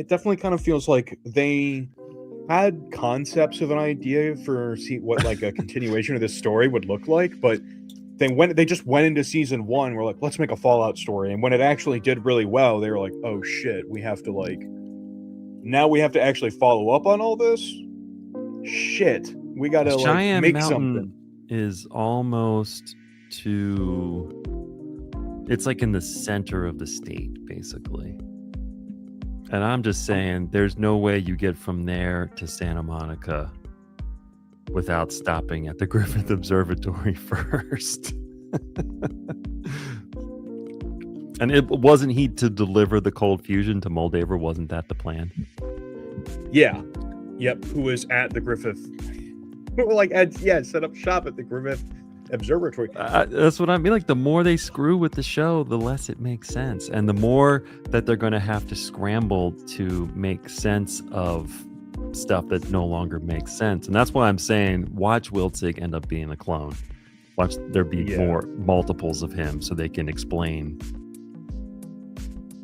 definitely kind of feels like they had concepts of an idea for what like a continuation of this story would look like, but they just went into season 1. We're like, let's make a Fallout story, and when it actually did really well, they were like, oh shit, we have to actually follow up on all this shit. We gotta Cheyenne make Mountain something. is almost it's like in the center of the state, basically. And I'm just saying, there's no way you get from there to Santa Monica without stopping at the Griffith Observatory first. And it wasn't he to deliver the cold fusion to Moldaver? Wasn't that the plan? Yeah. Yep. Who was at the Griffith? Set up shop at the Griffith Observatory. That's what I mean. Like, the more they screw with the show, the less it makes sense, and the more that they're going to have to scramble to make sense of stuff that no longer makes sense. And that's why I'm saying, watch Wiltzig end up being a clone. Watch there be more multiples of him, so they can explain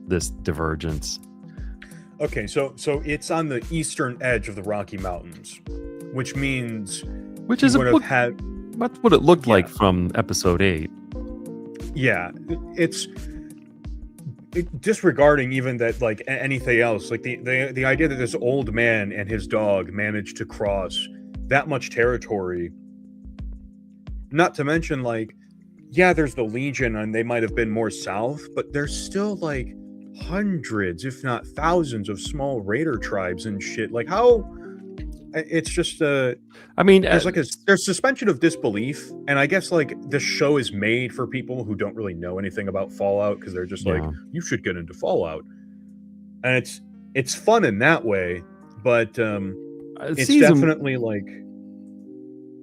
this divergence. Okay, so it's on the eastern edge of the Rocky Mountains, which is that's what it looked like from episode 8. Yeah, it's disregarding even that, like anything else, like the idea that this old man and his dog managed to cross that much territory. Not to mention, like, there's the Legion, and they might have been more south, but there's still like hundreds, if not thousands, of small raider tribes and shit. Like, how? It's just there's suspension of disbelief, and I guess like this show is made for people who don't really know anything about Fallout, because they're just like, you should get into Fallout, and it's fun in that way, but it's definitely like,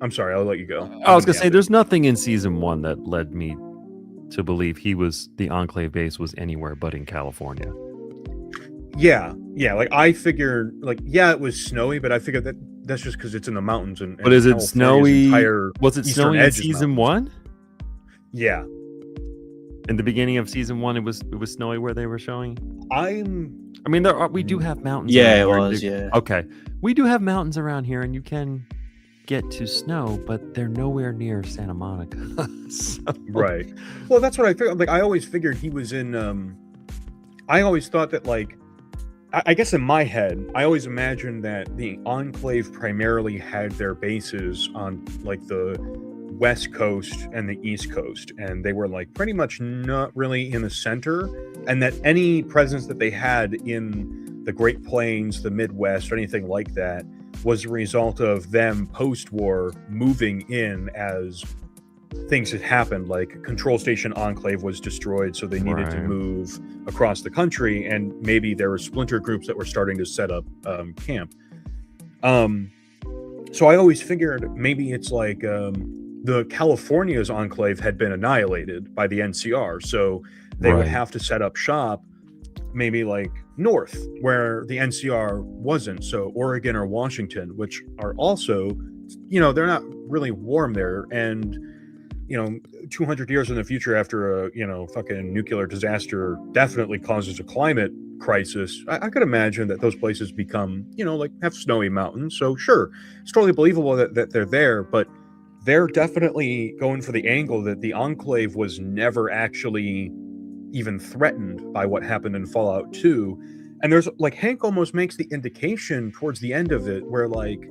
I'm sorry, I'll let you go. I was gonna say, there's nothing in season 1 that led me to believe the Enclave base was anywhere but in California. Yeah, like I figured, like, it was snowy, but I figured that's just because it's in the mountains. But is it snowy? Was it snowy in season 1? Yeah. In the beginning of season 1, it was snowy where they were showing. We do have mountains. Yeah, it was. Yeah. Okay, we do have mountains around here, and you can get to snow, but they're nowhere near Santa Monica. Right. Well, that's what I figured. Like, I always figured he was in. I always thought that, like, I guess in my head, I always imagined that the Enclave primarily had their bases on like the West Coast and the East Coast, and they were like pretty much not really in the center, and that any presence that they had in the Great Plains, the Midwest, or anything like that was a result of them post-war moving in as things had happened. Like, Control Station Enclave was destroyed, so they needed to move across the country, and maybe there were splinter groups that were starting to set up camp. So I always figured maybe it's like the California's Enclave had been annihilated by the NCR, so they would have to set up shop maybe like north where the NCR wasn't, so Oregon or Washington, which are also, they're not really warm there, and 200 years in the future, after a fucking nuclear disaster definitely causes a climate crisis, I could imagine that those places become, like, have snowy mountains. So sure, it's totally believable that they're there, but they're definitely going for the angle that the Enclave was never actually even threatened by what happened in Fallout 2. And there's like, Hank almost makes the indication towards the end of it where, like,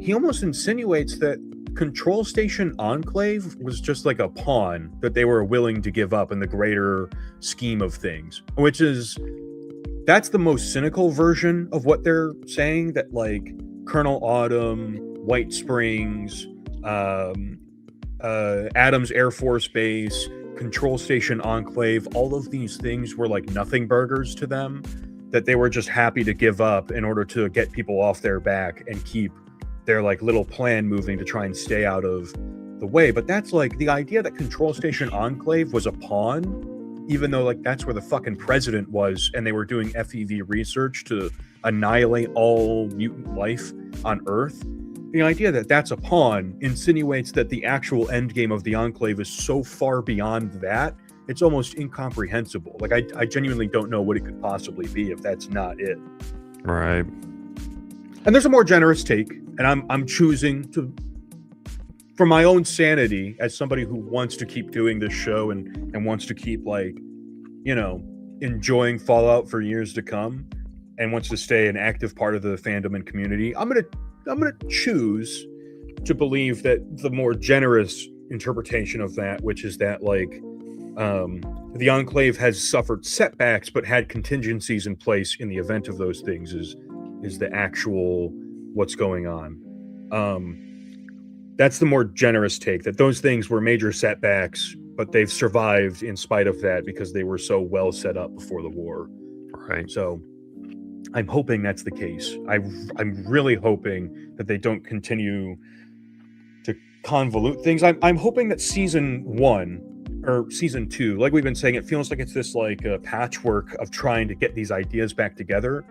he almost insinuates that Control Station Enclave was just like a pawn that they were willing to give up in the greater scheme of things, that's the most cynical version of what they're saying, that like Colonel Autumn, White Springs, Adams Air Force Base, Control Station Enclave, all of these things were like nothing burgers to them, that they were just happy to give up in order to get people off their back and keep their like little plan moving to try and stay out of the way. But that's like the idea that Control Station Enclave was a pawn, even though like that's where the fucking president was and they were doing FEV research to annihilate all mutant life on Earth. The idea that that's a pawn insinuates that the actual end game of the Enclave is so far beyond that, it's almost incomprehensible. Like I genuinely don't know what it could possibly be if that's not it. Right. And there's a more generous take, and I'm choosing to, for my own sanity, as somebody who wants to keep doing this show and wants to keep like, you know, enjoying Fallout for years to come, and wants to stay an active part of the fandom and community, I'm gonna choose to believe that the more generous interpretation of that, which is that like the Enclave has suffered setbacks but had contingencies in place in the event of those things, is the actual what's going on. That's the more generous take, that those things were major setbacks, but they've survived in spite of that because they were so well set up before the war. Right. So I'm hoping that's the case. I'm really hoping that they don't continue to convolute things. I'm hoping that season 1 or season 2, like we've been saying, it feels like it's this like a patchwork of trying to get these ideas back together.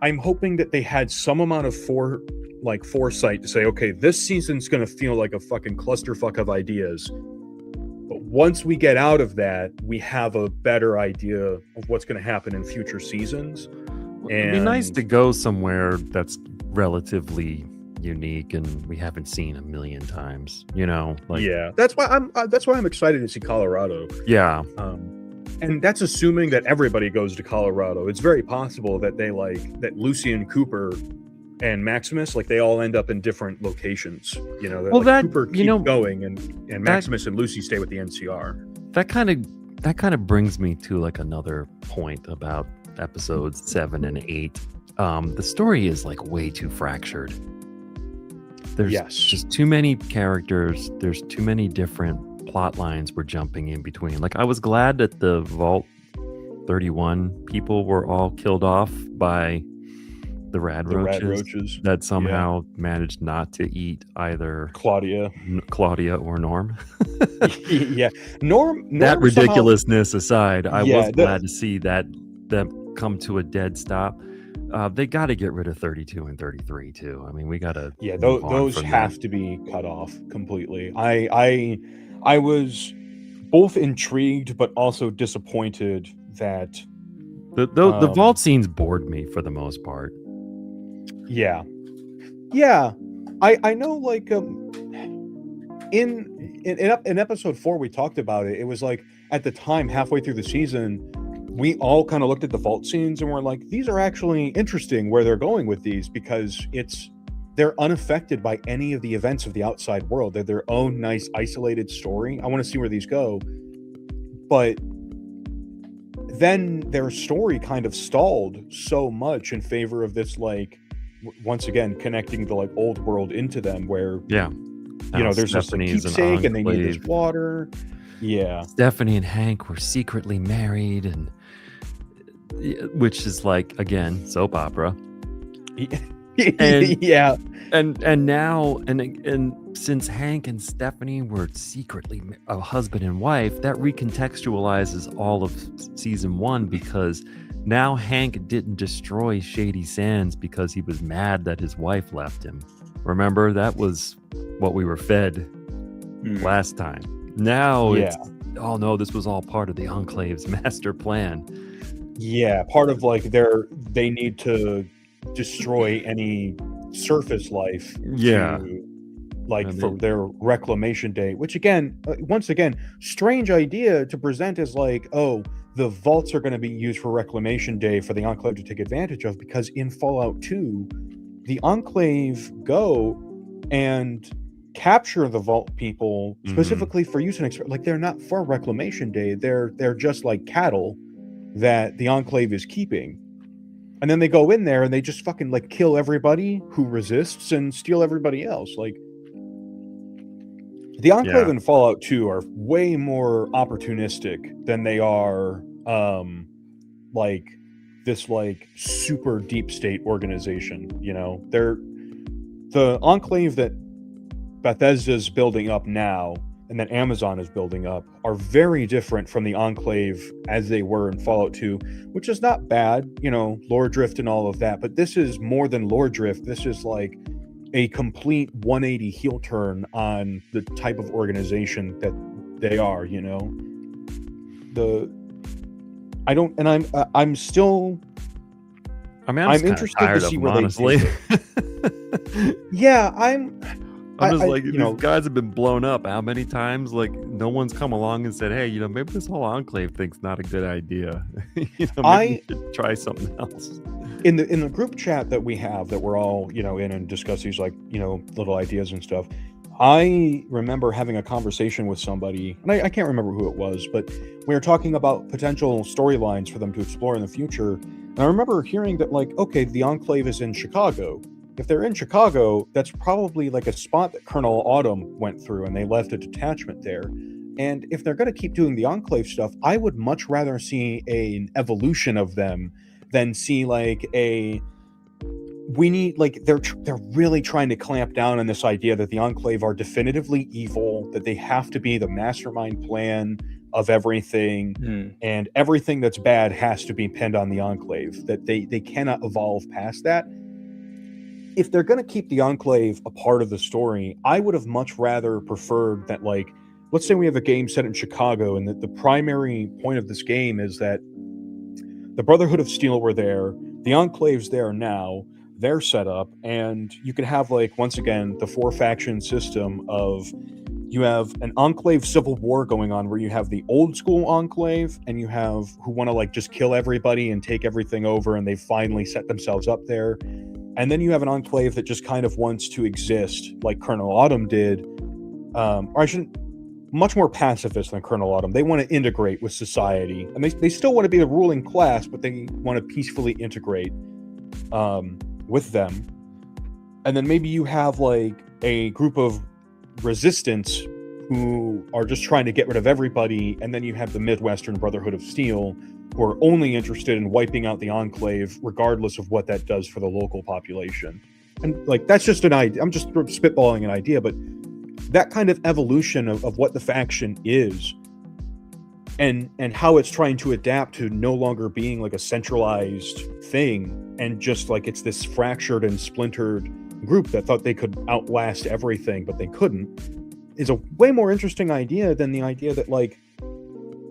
I'm hoping that they had some amount of foresight to say, okay, this season's going to feel like a fucking clusterfuck of ideas. But once we get out of that, we have a better idea of what's going to happen in future seasons. It'd be nice to go somewhere that's relatively unique and we haven't seen a million times, you know? Like, yeah, that's why I'm excited to see Colorado. Yeah. And that's assuming that everybody goes to Colorado. It's very possible that that Lucy and Cooper and Maximus, like they all end up in different locations. You know, that Cooper keeps going and Maximus and Lucy stay with the NCR. That kind of brings me to like another point about episodes 7 and 8. The story is like way too fractured. There's just too many characters. There's too many different plot lines we're jumping in between. Like I was glad that the Vault 31 people were all killed off by the rad roaches that somehow managed not to eat either Claudia or Norm. Yeah, Norm that ridiculousness aside, I was glad to see that them come to a dead stop. They got to get rid of 32 and 33 too. I mean, we got to those have to be cut off completely. I was both intrigued but also disappointed that the vault scenes bored me for the most part. Yeah. I know. Like in episode 4, we talked about it. It was like at the time, halfway through the season, we all kind of looked at the vault scenes and we're like, these are actually interesting where they're going with these, because they're unaffected by any of the events of the outside world. They're their own nice isolated story. I want to see where these go. But then their story kind of stalled so much in favor of this, like, once again, connecting the like old world into them, where there's just a keepsake and they need this water. Yeah. Stephanie and Hank were secretly married, and which is like, again, soap opera. And, yeah. And now, and since Hank and Stephanie were secretly a husband and wife, that recontextualizes all of season 1, because now Hank didn't destroy Shady Sands because he was mad that his wife left him. Remember, that was what we were fed last time. Now it's, oh no, this was all part of the Enclave's master plan. Yeah, part of like they need to destroy any surface life for their reclamation day, which again, once again, strange idea to present as like, oh, the vaults are going to be used for reclamation day for the Enclave to take advantage of, because in Fallout 2 the Enclave go and capture the vault people specifically for use in like, they're not for reclamation day, they're just like cattle that the Enclave is keeping. And then they go in there and they just fucking like kill everybody who resists and steal everybody else. Like, The Enclave Yeah. and Fallout 2 are way more opportunistic than they are like this like super deep state organization, you know. They're the Enclave that Bethesda's building up now and that Amazon is building up are very different from the Enclave as they were in Fallout 2, which is not bad, you know, lore drift and all of that, but this is more than lore drift. This is like a complete 180 heel turn on the type of organization that they are, you know. I'm still I mean, I'm interested to tired see of where them, honestly. Yeah, I'm just like, you these know, guys have been blown up how many times? Like, no one's come along and said, hey, you know, maybe this whole Enclave thing's not a good idea. You know, maybe you should try something else. in the group chat that we have that we're all, you know, in and discuss these like, you know, little ideas and stuff. I remember having a conversation with somebody, and I can't remember who it was, but we were talking about potential storylines for them to explore in the future. And I remember hearing that, like, okay, the Enclave is in Chicago. If they're in Chicago, that's probably like a spot that Colonel Autumn went through, and they left a detachment there. And if they're going to keep doing the Enclave stuff, I would much rather see an evolution of them than see like they're really trying to clamp down on this idea that the Enclave are definitively evil, that they have to be the mastermind plan of everything, and everything that's bad has to be pinned on the Enclave, that they cannot evolve past that. If they're going to keep the Enclave a part of the story, I would have much rather preferred that, like, let's say we have a game set in Chicago, and that the primary point of this game is that the Brotherhood of Steel were there, the Enclave's there now, they're set up, and you can have, like, once again, the 4-faction system of you have an Enclave civil war going on where you have the old school Enclave and you have who want to like just kill everybody and take everything over, and they finally set themselves up there. And then you have an Enclave that just kind of wants to exist like Colonel Autumn did. Or I shouldn't, much more pacifist than Colonel Autumn. They want to integrate with society, and they still want to be the ruling class, but they want to peacefully integrate with them. And then maybe you have like a group of resistance who are just trying to get rid of everybody, and then you have the Midwestern Brotherhood of Steel who are only interested in wiping out the Enclave regardless of what that does for the local population. And like that's just an idea, I'm just spitballing an idea, but that kind of evolution of what the faction is and how it's trying to adapt to no longer being like a centralized thing, and just like it's this fractured and splintered group that thought they could outlast everything but they couldn't, is a way more interesting idea than the idea that like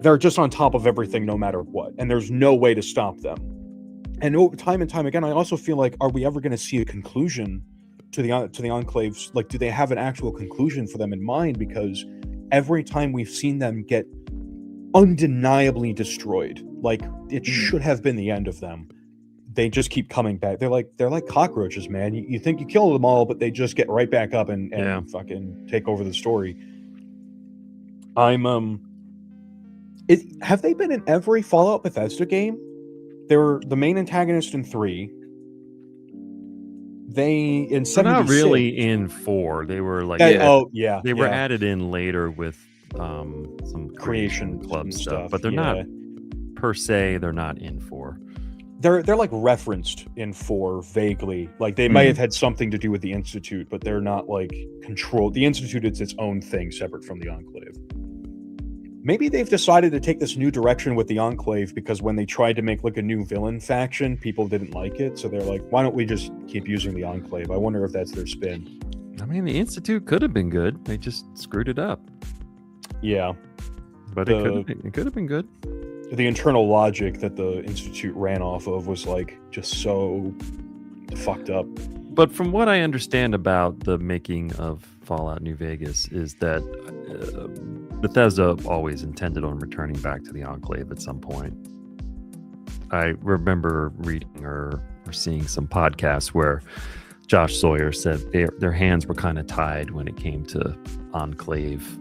they're just on top of everything no matter what and there's no way to stop them. And time and time again, I also feel like, are we ever going to see a conclusion to the Enclaves? Like, do they have an actual conclusion for them in mind? Because every time we've seen them get undeniably destroyed, like it should have been the end of them, they just keep coming back. They're like cockroaches, man. You think you kill them all, but they just get right back up and fucking take over the story. Have they been in every Fallout Bethesda game? They were the main antagonist in 3. They in 76. Not really in 4. They were like they were added in later with some creation club stuff, but they're not per se. They're not in 4. They're like referenced in 4 vaguely. Like they may have had something to do with the Institute, but they're not like controlled. The Institute is its own thing separate from the Enclave. Maybe they've decided to take this new direction with the Enclave because when they tried to make like a new villain faction, people didn't like it. So they're like, why don't we just keep using the Enclave? I wonder if that's their spin. I mean, the Institute could have been good. They just screwed it up. Yeah. But it could have been good. The internal logic that the Institute ran off of was like just so fucked up. But from what I understand about the making of Fallout New Vegas is that Bethesda always intended on returning back to the Enclave at some point. I remember reading or seeing some podcasts where Josh Sawyer said their hands were kind of tied when it came to Enclave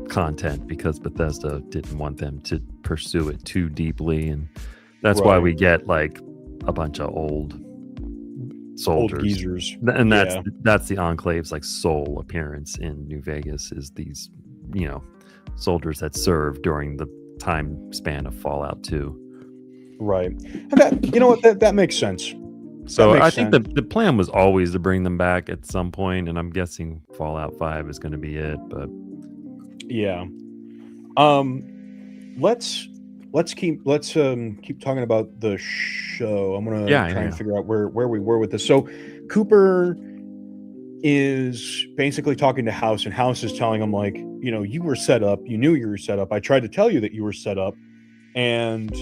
content because Bethesda didn't want them to pursue it too deeply, and that's why we get like a bunch of old soldiers. geezers. And Yeah. that's the Enclave's like sole appearance in New Vegas is these, soldiers that served during the time span of Fallout 2. Right. And that, you know what, that makes sense. So makes I think sense. the plan was always to bring them back at some point, and I'm guessing Fallout 5 is going to be it. But Yeah. Let's keep talking about the show. I'm gonna try and figure out where we were with this. So Cooper is basically talking to House, and House is telling him, like, you were set up, you knew you were set up. I tried to tell you that you were set up, and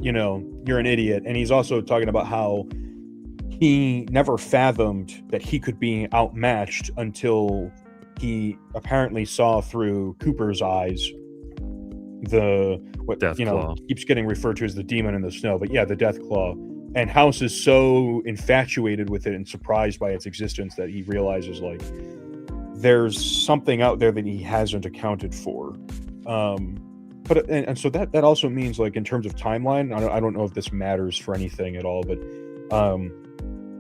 you're an idiot. And he's also talking about how he never fathomed that he could be outmatched until he apparently saw through Cooper's eyes what Deathclaw keeps getting referred to as the demon in the snow, but yeah, the Deathclaw. And House is so infatuated with it and surprised by its existence that he realizes, like, there's something out there that he hasn't accounted for. But so that also means, like, in terms of timeline, I don't know if this matters for anything at all, but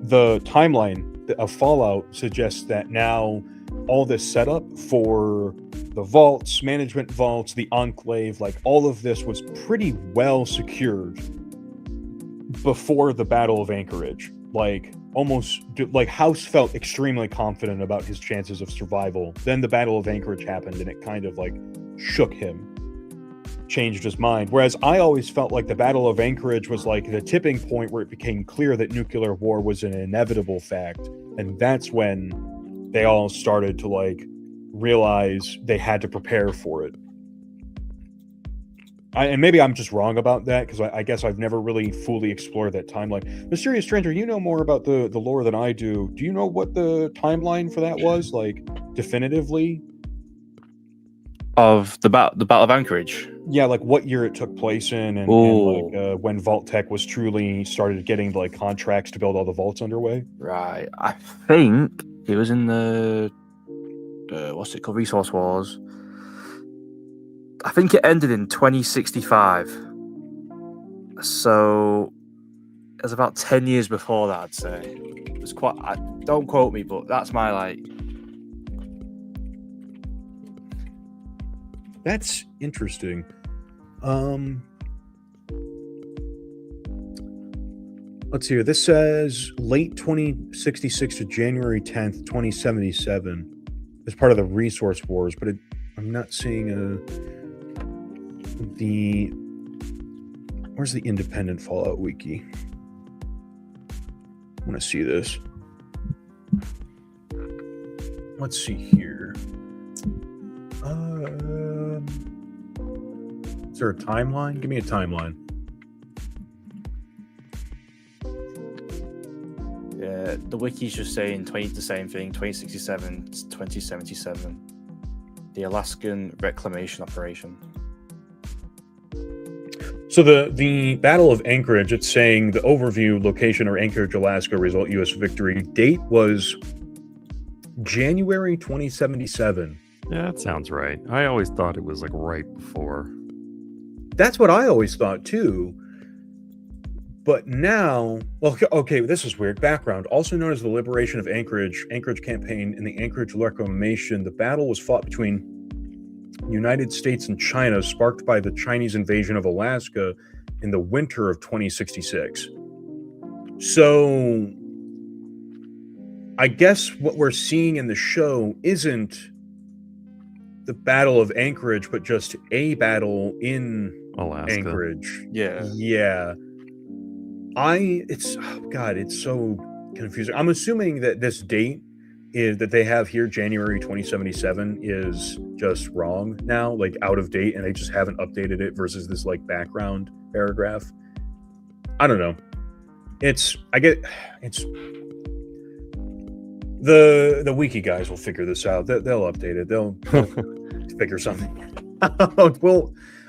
the timeline of Fallout suggests that now all this setup for the vaults, management vaults, the Enclave, like, all of this was pretty well secured before the Battle of Anchorage. Like, almost like House felt extremely confident about his chances of survival. Then the Battle of Anchorage happened, and it kind of like shook him, changed his mind. Whereas I always felt like the Battle of Anchorage was like the tipping point where it became clear that nuclear war was an inevitable fact, and that's when they all started to like realize they had to prepare for it. And maybe I'm just wrong about that, because I guess I've never really fully explored that timeline. Mysterious Stranger, you know more about the lore than I do. Do you know what the timeline for that was, like, definitively? Of the Battle of Anchorage? Yeah, like what year it took place in, and like when Vault Tech was truly started getting like contracts to build all the vaults underway. Right. I think it was in the what's it called? Resource Wars. I think it ended in 2065. So it was about 10 years before that, I'd say. It was quite... don't quote me, but that's my, like... That's interesting. Let's see here. This says late 2066 to January 10th, 2077 as part of the Resource Wars, but I'm not seeing where's the independent Fallout wiki? I want to see this. Let's see here. Is there a timeline? Give me a timeline. Yeah, the wiki's just saying the same thing, 2067 to 2077. The Alaskan Reclamation Operation. So the Battle of Anchorage, it's saying the overview, location, or Anchorage, Alaska, result U.S. victory. Date was January 2077. Yeah, that sounds right. I always thought it was like right before. That's what I always thought too. But now, well, okay, this is weird. Background, also known as the Liberation of Anchorage Campaign and the Anchorage Reclamation, the battle was fought between United States and China, sparked by the Chinese invasion of Alaska in the winter of 2066. So I guess what we're seeing in the show isn't the Battle of Anchorage, but just a battle in Alaska. Anchorage. Yeah. It's so confusing. I'm assuming that this date that they have here, January 2077, is just wrong now, like out of date, and they just haven't updated it versus this like background paragraph. I don't know. It's the wiki guys will figure this out. They'll update it. They'll figure something out.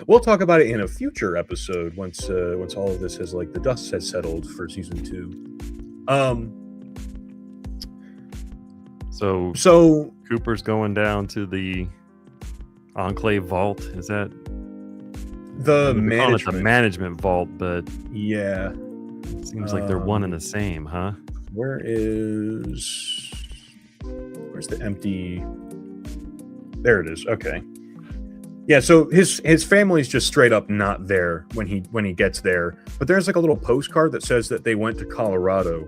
We'll talk about it in a future episode once all of this has, like, the dust has settled for season 2. So Cooper's going down to the Enclave Vault. Is that the management vault? But yeah, it seems like they're one and the same, huh? Where's the empty? There it is. Okay. Yeah, so his family's just straight up not there when he gets there. But there's like a little postcard that says that they went to Colorado.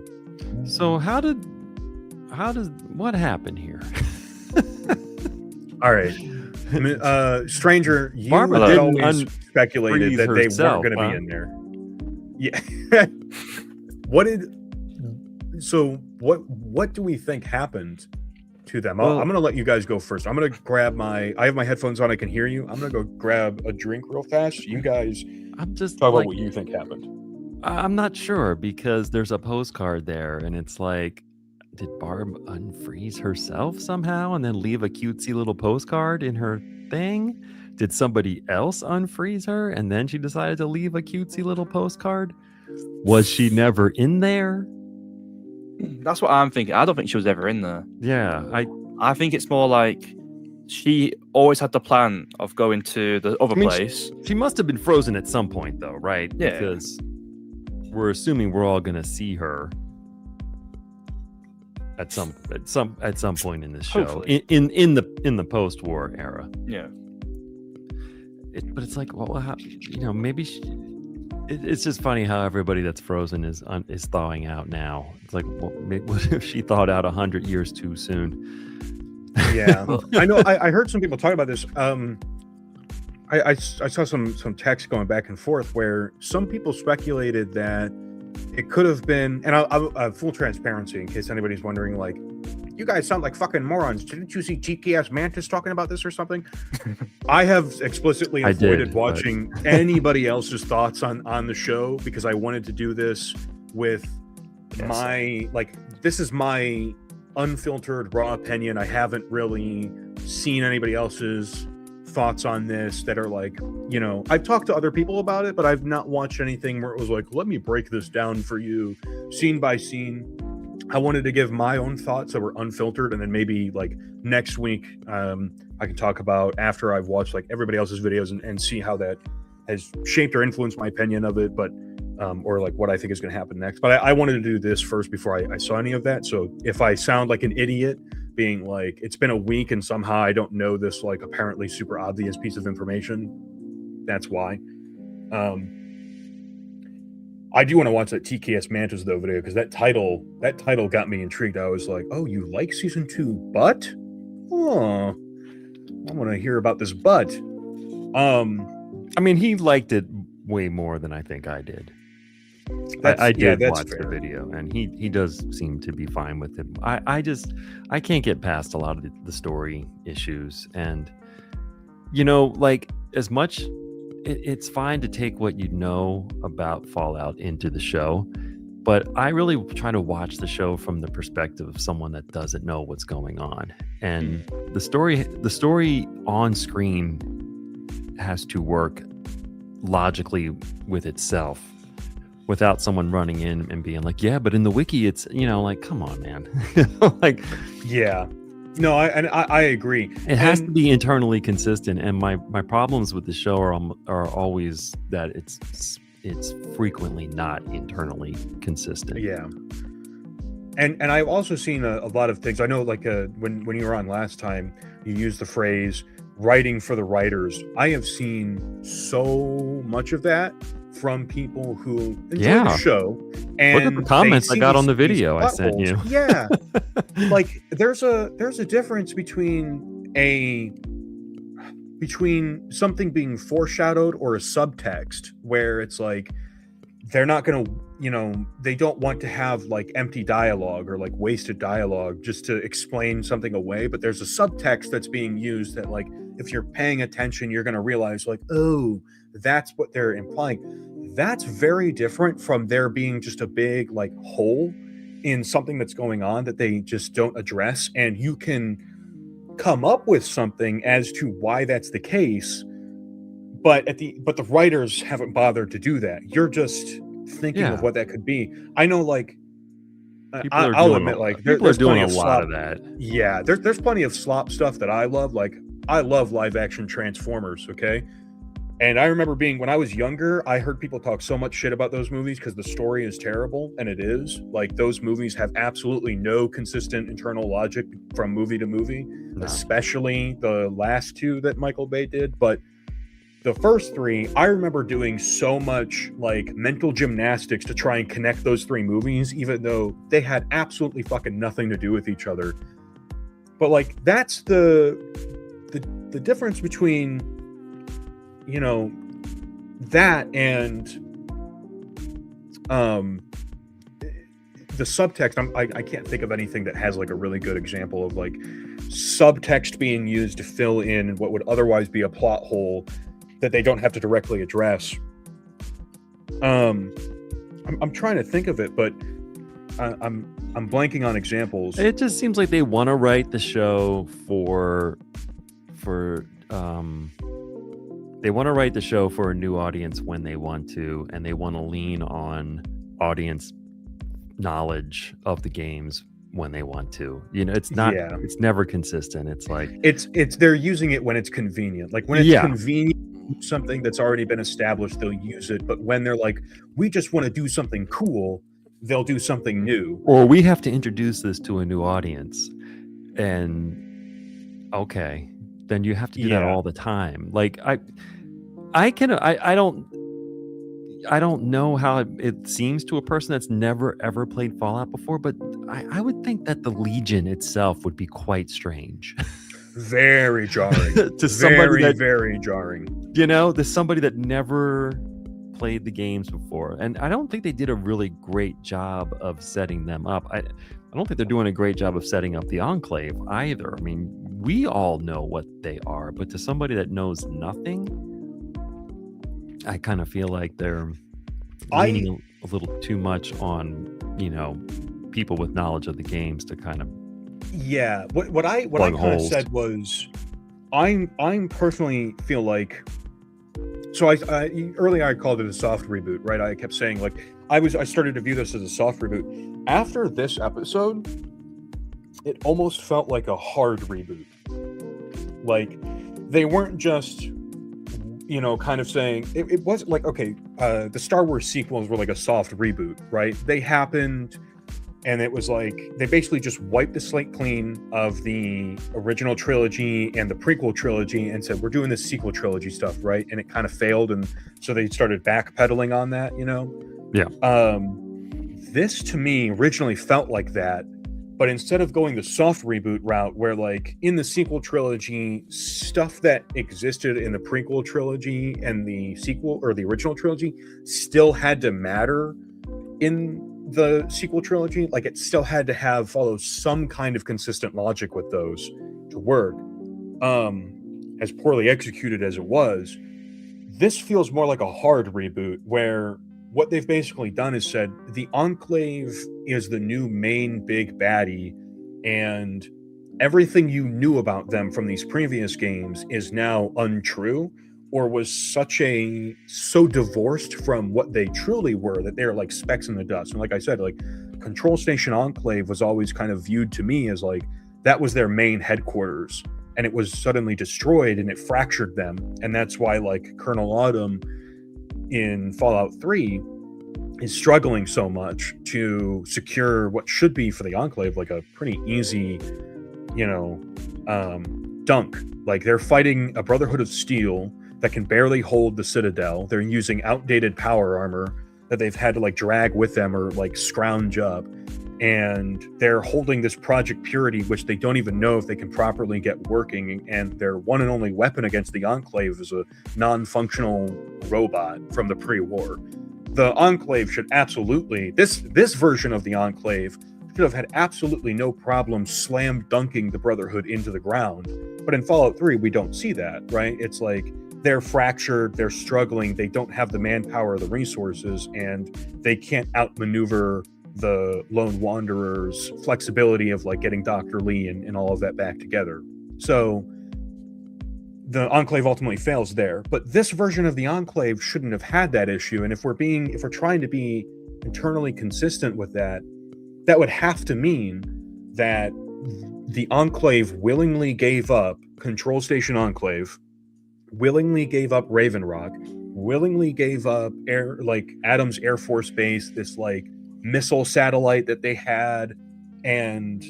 So what happened here? All right. Stranger, you Barbara had didn't always speculated that they herself, weren't going to be in there. Yeah. What do we think happened to them? I'm going to let you guys go first. I'm going to grab I have my headphones on. I can hear you. I'm going to go grab a drink real fast. You guys I'm just talk about what you think happened. I'm not sure because there's a postcard there and it's like, did Barb unfreeze herself somehow and then leave a cutesy little postcard in her thing? Did somebody else unfreeze her and then she decided to leave a cutesy little postcard? Was she never in there? That's what I'm thinking. I don't think she was ever in there. Yeah, I think it's more like she always had the plan of going to the other place. She must have been frozen at some point though, right? Yeah. Because we're assuming we're all gonna see her at some point in this show. Hopefully. In the post-war era. Yeah. But it's like, well, how, maybe it's just funny how everybody that's frozen is thawing out now. It's like, what if she thawed out 100 years too soon? Yeah, I know. I heard some people talk about this. I saw some text going back and forth where some people speculated that it could have been, and I'll full transparency in case anybody's wondering, like, you guys sound like fucking morons. Didn't you see Cheeky Ass Mantis talking about this or something? I have explicitly avoided watching anybody else's thoughts on the show because I wanted to do this with this is my unfiltered raw opinion. I haven't really seen anybody else's thoughts on this that are like, I've talked to other people about it, but I've not watched anything where it was like, let me break this down for you scene by scene. I wanted to give my own thoughts that were unfiltered, and then maybe like next week I can talk about after I've watched like everybody else's videos and see how that has shaped or influenced my opinion of it, but or like what I think is going to happen next. But I wanted to do this first before I saw any of that. So if I sound like an idiot being like, it's been a week and somehow I don't know this like apparently super obvious piece of information, that's why. I do want to watch that TKS Mantis though video because that title got me intrigued. I was like, oh, you like season 2, but I want to hear about this but. I mean, he liked it way more than I think I did. I did watch the video, and he does seem to be fine with it. I can't get past a lot of the story issues, and like as much. It's fine to take what you know about Fallout into the show, but I really try to watch the show from the perspective of someone that doesn't know what's going on. And the story on screen has to work logically with itself without someone running in and being like, yeah, but in the wiki, it's, like, come on, man. Like, yeah. No, I agree. It has to be internally consistent, and my problems with the show are always that it's frequently not internally consistent. Yeah, and I've also seen a lot of things. I know, like when you were on last time, you used the phrase "writing for the writers." I have seen so much of that from people who enjoy the show. And look at the comments I got on the video I sent you. Yeah. Like there's a difference between something being foreshadowed or a subtext where it's like they're not going to, they don't want to have like empty dialogue or like wasted dialogue just to explain something away, but there's a subtext that's being used that like if you're paying attention you're going to realize like, oh, that's what they're implying. That's very different from there being just a big like hole in something that's going on that they just don't address, and you can come up with something as to why that's the case, but the writers haven't bothered to do that. You're just thinking of what that could be. I know, like I'll admit, like people are doing a lot of that. Yeah, there's plenty of slop stuff that I love. Like I love live action Transformers. Okay, And I remember when I was younger, I heard people talk so much shit about those movies because the story is terrible, and it is. Like, those movies have absolutely no consistent internal logic from movie to movie, especially the last two that Michael Bay did. But the first three, I remember doing so much like mental gymnastics to try and connect those three movies, even though they had absolutely fucking nothing to do with each other. But like, that's the difference between, you know, that and the subtext. I can't think of anything that has like a really good example of like subtext being used to fill in what would otherwise be a plot hole that they don't have to directly address. I'm trying to think of it, but I'm blanking on examples. It just seems like they want to write the show for they want to write the show for a new audience when they want to, and they want to lean on audience knowledge of the games when they want to. You know, it's it's never consistent. It's like it's they're using it when it's convenient. Like when it's convenient, something that's already been established, they'll use it. But when they're like, we just want to do something cool, they'll do something new. Or we have to introduce this to a new audience. And okay, then you have to do that all the time. Like I don't know how it seems to a person that's never ever played Fallout before, but I would think that the Legion itself would be quite strange. Very jarring. To somebody very jarring. You know, there's somebody that never played the games before, and I don't think they did a really great job of setting them up. I don't think they're doing a great job of setting up the Enclave either. I mean, we all know what they are, but to somebody that knows nothing, I kind of feel like they're leaning a little too much on, you know, people with knowledge of the games to kind of what I kind of said was I'm personally feel like, so I earlier I called it a soft reboot, right? I kept saying like I started to view this as a soft reboot. After this episode, it almost felt like a hard reboot. Like they weren't just, you know, kind of saying it wasn't like, okay, the Star Wars sequels were like a soft reboot, right? They happened, and it was like they basically just wiped the slate clean of the original trilogy and the prequel trilogy and said, we're doing this sequel trilogy stuff, right? And it kind of failed, and so they started backpedaling on that, you know? Yeah. This to me originally felt like that, but instead of going the soft reboot route where like in the sequel trilogy, stuff that existed in the prequel trilogy and the sequel or the original trilogy still had to matter in the sequel trilogy, like it still had to follow some kind of consistent logic with those to work. As poorly executed as it was, this feels more like a hard reboot where what they've basically done is said the Enclave is the new main big baddie, and everything you knew about them from these previous games is now untrue, or was so divorced from what they truly were that they're like specks in the dust. And like I said, like Control Station Enclave was always kind of viewed to me as like that was their main headquarters, and it was suddenly destroyed and it fractured them. And that's why like Colonel Autumn in Fallout 3 is struggling so much to secure what should be for the Enclave like a pretty easy, you know, dunk. Like they're fighting a Brotherhood of Steel that can barely hold the Citadel. They're using outdated power armor that they've had to like drag with them or like scrounge up, and they're holding this Project Purity, which they don't even know if they can properly get working, and their one and only weapon against the Enclave is a non-functional robot from the pre-war. The Enclave should absolutely, this version of the Enclave should have had absolutely no problem slam dunking the Brotherhood into the ground. But in Fallout 3, we don't see that, right? It's like they're fractured, they're struggling, they don't have the manpower or the resources, and they can't outmaneuver the Lone Wanderer's flexibility of like getting Dr. Lee and all of that back together. So the Enclave ultimately fails there. But this version of the Enclave shouldn't have had that issue. And if we're trying to be internally consistent with that, that would have to mean that the Enclave willingly gave up Control Station Enclave, willingly gave up Raven Rock, willingly gave up Adams Air Force Base, this like missile satellite that they had. And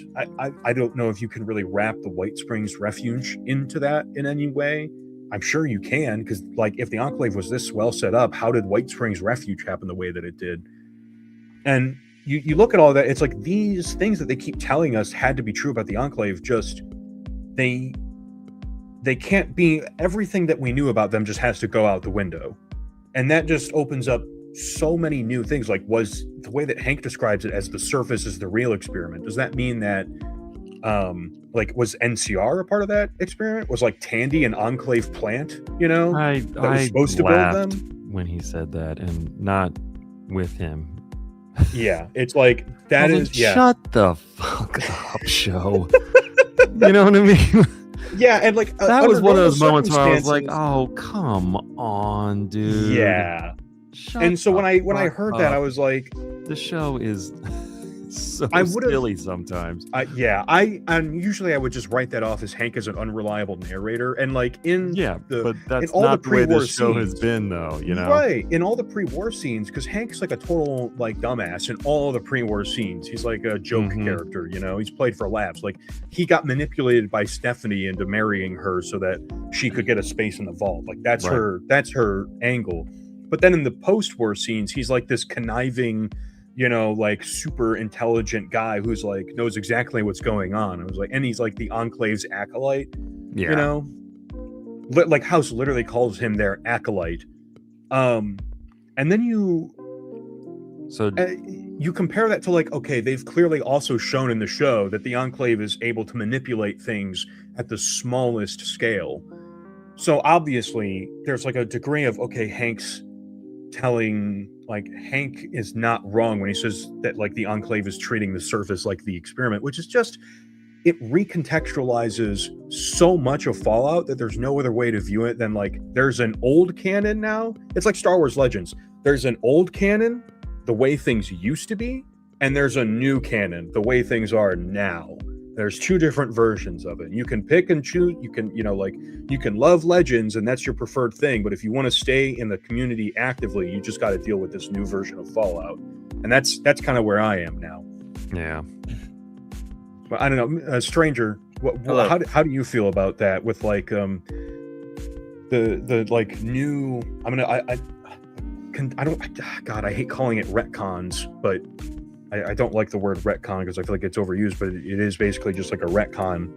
I don't know if you can really wrap the White Springs Refuge into that in any way. I'm sure you can, because like if the Enclave was this well set up, how did White Springs Refuge happen the way that it did? And you look at all that, it's like these things that they keep telling us had to be true about the Enclave, just they can't be. Everything that we knew about them just has to go out the window. And that just opens up so many new things. Like, was the way that Hank describes it as the surface is the real experiment, does that mean that was NCR a part of that experiment? Was like Tandy an Enclave plant, I was supposed to build them? When he said that, and not with him. Yeah, it's like that is like, shut the fuck up, show. You know what I mean? Yeah, and like that was one of those moments where I was like, "Oh, come on, dude." Yeah. And so when I heard that, I was like, "The show is so silly sometimes." Usually I would just write that off as Hank as an unreliable narrator, and like but that's not the way the show has been, though. Right, in all the pre-war scenes, because Hank's like a total like dumbass in all the pre-war scenes. He's like a joke character, he's played for laughs. Like he got manipulated by Stephanie into marrying her so that she could get a space in the vault. Like that's her angle. But then in the post-war scenes, he's like this conniving, like super intelligent guy who's like knows exactly what's going on. I was like, and he's like the Enclave's acolyte, like House literally calls him their acolyte. And then you compare that to like, okay, they've clearly also shown in the show that the Enclave is able to manipulate things at the smallest scale. So obviously there's like a degree of, okay, Hank is not wrong when he says that like the Enclave is treating the surface like the experiment, which is just, it recontextualizes so much of Fallout that there's no other way to view it than like there's an old canon now. It's like Star Wars Legends. There's an old canon, the way things used to be, and there's a new canon, the way things are now. There's two different versions of it. You can pick and choose. You can, you can love Legends and that's your preferred thing. But if you want to stay in the community actively, you just got to deal with this new version of Fallout. And that's kind of where I am now. Yeah. But I don't know, Stranger, how do you feel about that with like the like new, I hate calling it retcons, but I don't like the word retcon because I feel like it's overused, but it is basically just like a retcon.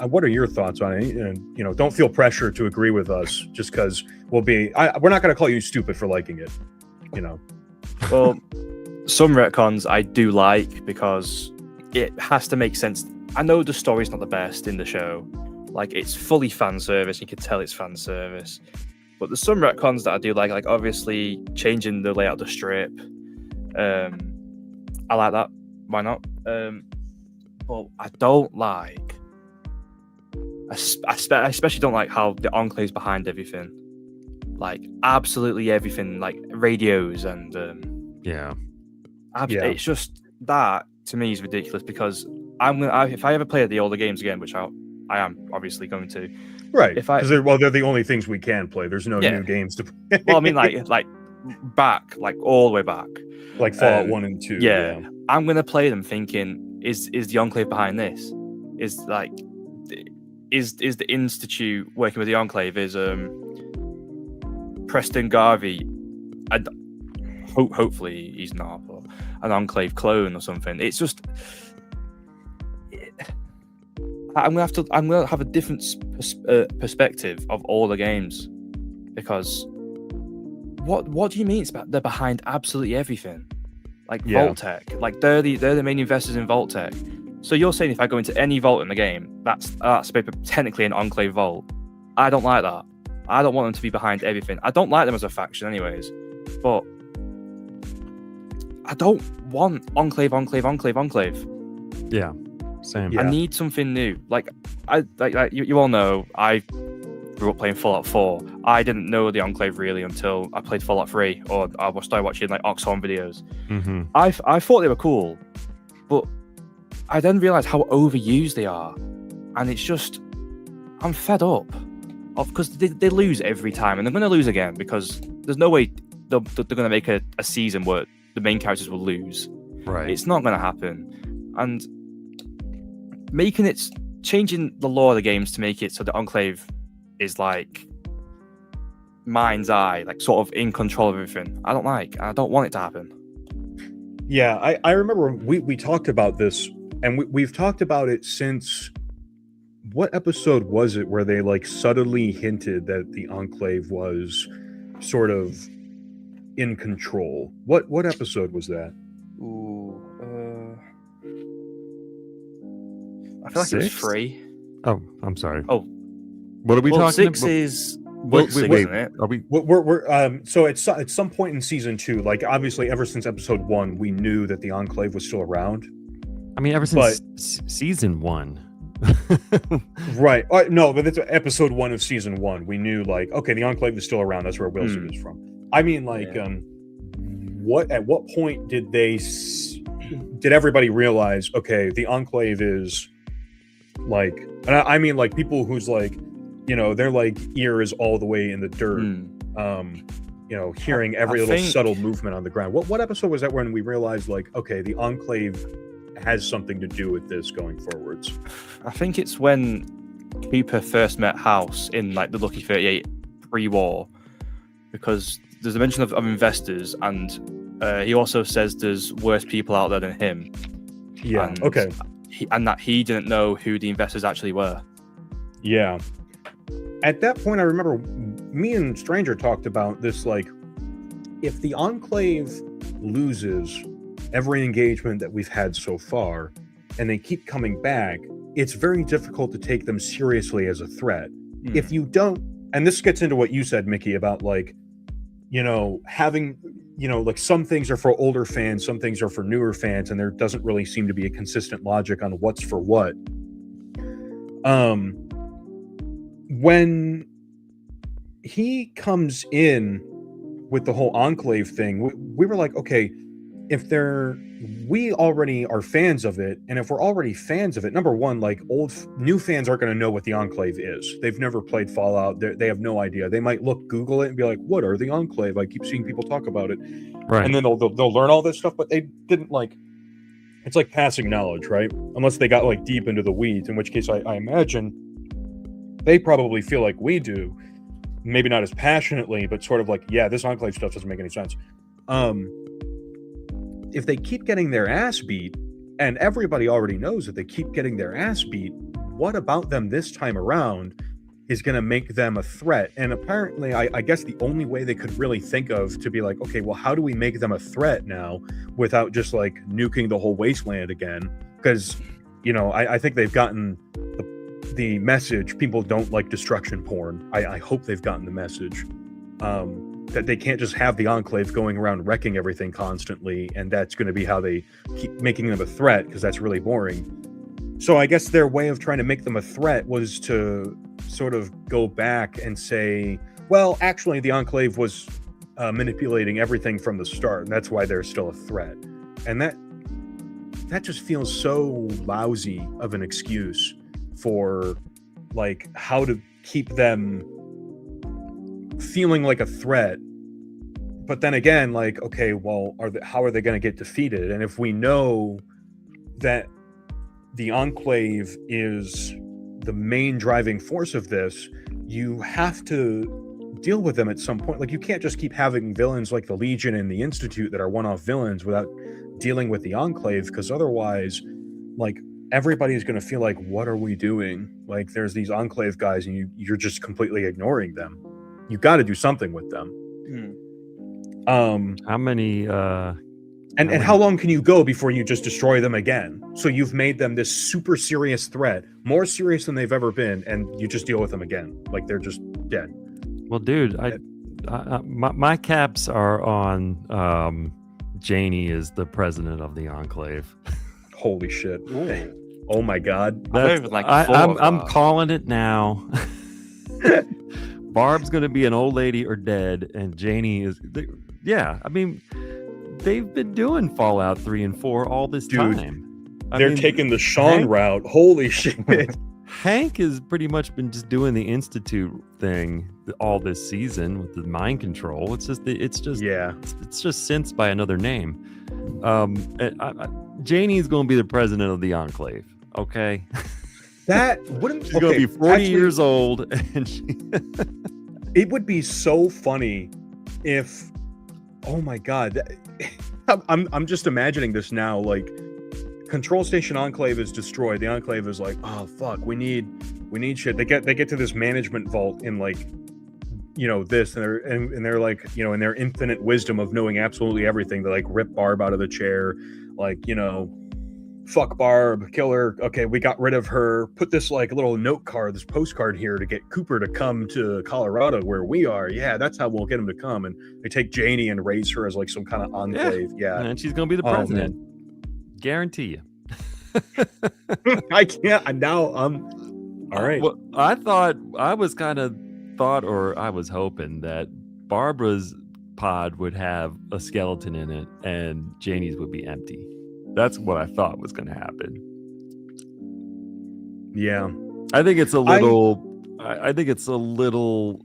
What are your thoughts on it? And don't feel pressure to agree with us just because we're not going to call you stupid for liking it. Well, some retcons I do like because it has to make sense. I know the story's not the best in the show, like it's fully fan service. You can tell it's fan service, but there's some retcons that I do like obviously changing the layout of the strip. I like that. Why not? But I don't like. I especially don't like how the Enclave's behind everything. Like absolutely everything, like radios and it's just that to me is ridiculous because if I ever play the older games again, which I am obviously going to. Right. Because they're the only things we can play. There's no new games to play. Well, I mean, like back, like all the way back. Like Fallout 1 and 2. Yeah. I'm going to play them thinking, is the Enclave behind this? Is the Institute working with the Enclave? Is Preston Garvey, hopefully he's not, but an Enclave clone or something. It's just... I'm gonna have a different perspective of all the games because what do you mean they're behind absolutely everything? Like Vault-Tec, like they're the main investors in Vault-Tec. So you're saying if I go into any vault in the game, that's technically an Enclave vault. I don't like that. I don't want them to be behind everything. I don't like them as a faction, anyways. But I don't want Enclave. Yeah. Same. Yeah. I need something new. Like you all know, I grew up playing Fallout 4. I didn't know the Enclave really until I played Fallout 3, or I started watching like Oxhorn videos. Mm-hmm. I thought they were cool, but I then realized how overused they are, and it's just I'm fed up. because they lose every time, and they're going to lose again because there's no way they're going to make a season where the main characters will lose. Right. It's not going to happen. And changing the law of the games to make it so the Enclave is like mind's eye, like sort of in control of everything. I don't want it to happen. Yeah, I remember we talked about this, and we've talked about it since. What episode was it where they like subtly hinted that the Enclave was sort of in control? What episode was that? Ooh, I feel like it was 3. Oh, I'm sorry. Oh, what are we talking 6 about? is Wait, isn't it? Are we? We're so at some point in season 2, like obviously ever since episode 1, we knew that the Enclave was still around. I mean, ever since season 1. Right. No, but that's episode 1 of season 1. We knew like, okay, the Enclave is still around. That's where Wilson is from. I mean, like, at what point did everybody realize, okay, the Enclave is like, and I mean like people who's like, you know, their like ear is all the way in the dirt, you know, hearing every little subtle movement on the ground. What episode was that when we realized like, okay, the Enclave has something to do with this going forwards? I think it's when Cooper first met House in like the Lucky 38 pre-war, because there's a mention of investors, and he also says there's worse people out there than him. Yeah. And okay. And that he didn't know who the investors actually were. Yeah. At that point, I remember me and Stranger talked about this, like, if the Enclave loses every engagement that we've had so far, and they keep coming back, it's very difficult to take them seriously as a threat. If you don't, and this gets into what you said, Mickey, about like, you know, having, you know, like some things are for older fans, some things are for newer fans, and there doesn't really seem to be a consistent logic on what's for what. When he comes in with the whole Enclave thing, we were like, okay, if we already are fans of it, and if we're already fans of it, number one, like new fans aren't going to know what the Enclave is. They've never played Fallout. They have no idea. They might Google it and be like, what are the Enclave? I keep seeing people talk about it. Right. And then they'll learn all this stuff, but they didn't like, it's like passing knowledge, right? Unless they got like deep into the weeds, in which case I imagine they probably feel like we do. Maybe not as passionately, but sort of like, yeah, this Enclave stuff doesn't make any sense. If they keep getting their ass beat, and everybody already knows that they keep getting their ass beat, what about them this time around is going to make them a threat? And apparently, I guess the only way they could really think of to be like, okay, well, how do we make them a threat now without just like nuking the whole wasteland again? Because, you know, I think they've gotten the message. People don't like destruction porn. I hope they've gotten the message. That they can't just have the Enclave going around wrecking everything constantly, and that's going to be how they keep making them a threat, because that's really boring. So I guess their way of trying to make them a threat was to sort of go back and say, well, actually, the Enclave was manipulating everything from the start, and that's why they're still a threat. And that just feels so lousy of an excuse for like how to keep them feeling like a threat. But then again, like, okay, well, how are they going to get defeated? And if we know that the Enclave is the main driving force of this, you have to deal with them at some point. Like, you can't just keep having villains like the Legion and the Institute that are one-off villains without dealing with the Enclave, because otherwise, like, everybody's going to feel like, what are we doing? Like, there's these Enclave guys and you're just completely ignoring them. You got to do something with them. How many and how long can you go before you just destroy them again? So you've made them this super serious threat, more serious than they've ever been, and you just deal with them again like they're just dead. Well, dude, my caps are on Janie is the president of the Enclave. Holy shit. Oh my god. I'm calling it now. Barb's gonna be an old lady or dead, and Janie is. Yeah, I mean, they've been doing Fallout 3 and 4 all this time. They're taking the Sean route. Holy shit. Hank has pretty much been just doing the Institute thing all this season with the mind control. It's just synths by another name. Janie's going to be the president of the Enclave. Okay, that wouldn't. She's going to be 40 years old, and it would be so funny if. Oh my God, I'm just imagining this now. Like, Control Station Enclave is destroyed. The Enclave is like, oh fuck, we need shit. They get to this management vault in like, this, and they're like, in their infinite wisdom of knowing absolutely everything, they like rip Barb out of the chair, like, fuck Barb, kill her. Okay, we got rid of her. Put this like little note card, this postcard here to get Cooper to come to Colorado where we are. Yeah, that's how we'll get him to come. And they take Janie and raise her as like some kind of enclave. Yeah. And she's gonna be the president. Guarantee you. I can't. Now all right. Well, I was hoping that Barbara's pod would have a skeleton in it and Janie's would be empty. That's what I thought was going to happen. Yeah, I think it's a little. I think it's a little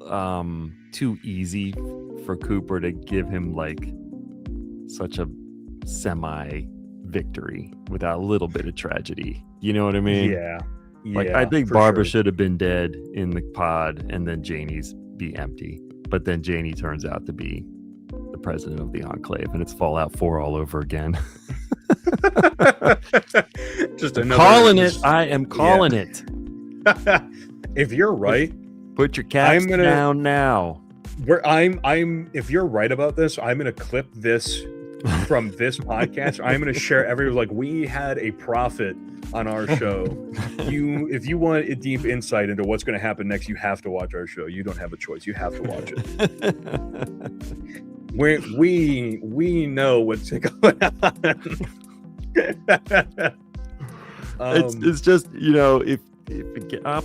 too easy for Cooper to give him like such a semi victory without a little bit of tragedy. You know what I mean? Yeah. Like I think Barbara should have been dead in the pod, and then Janie's be empty. But then Janie turns out to be the president of the Enclave, and it's Fallout 4 all over again. Just another calling it. I am calling it. If you're right, put your caps down now. If you're right about this, I'm gonna clip this from this podcast. I'm gonna share we had a prophet on our show. If you want a deep insight into what's gonna happen next, you have to watch our show. You don't have a choice. You have to watch it. We know what's going on. It's just, if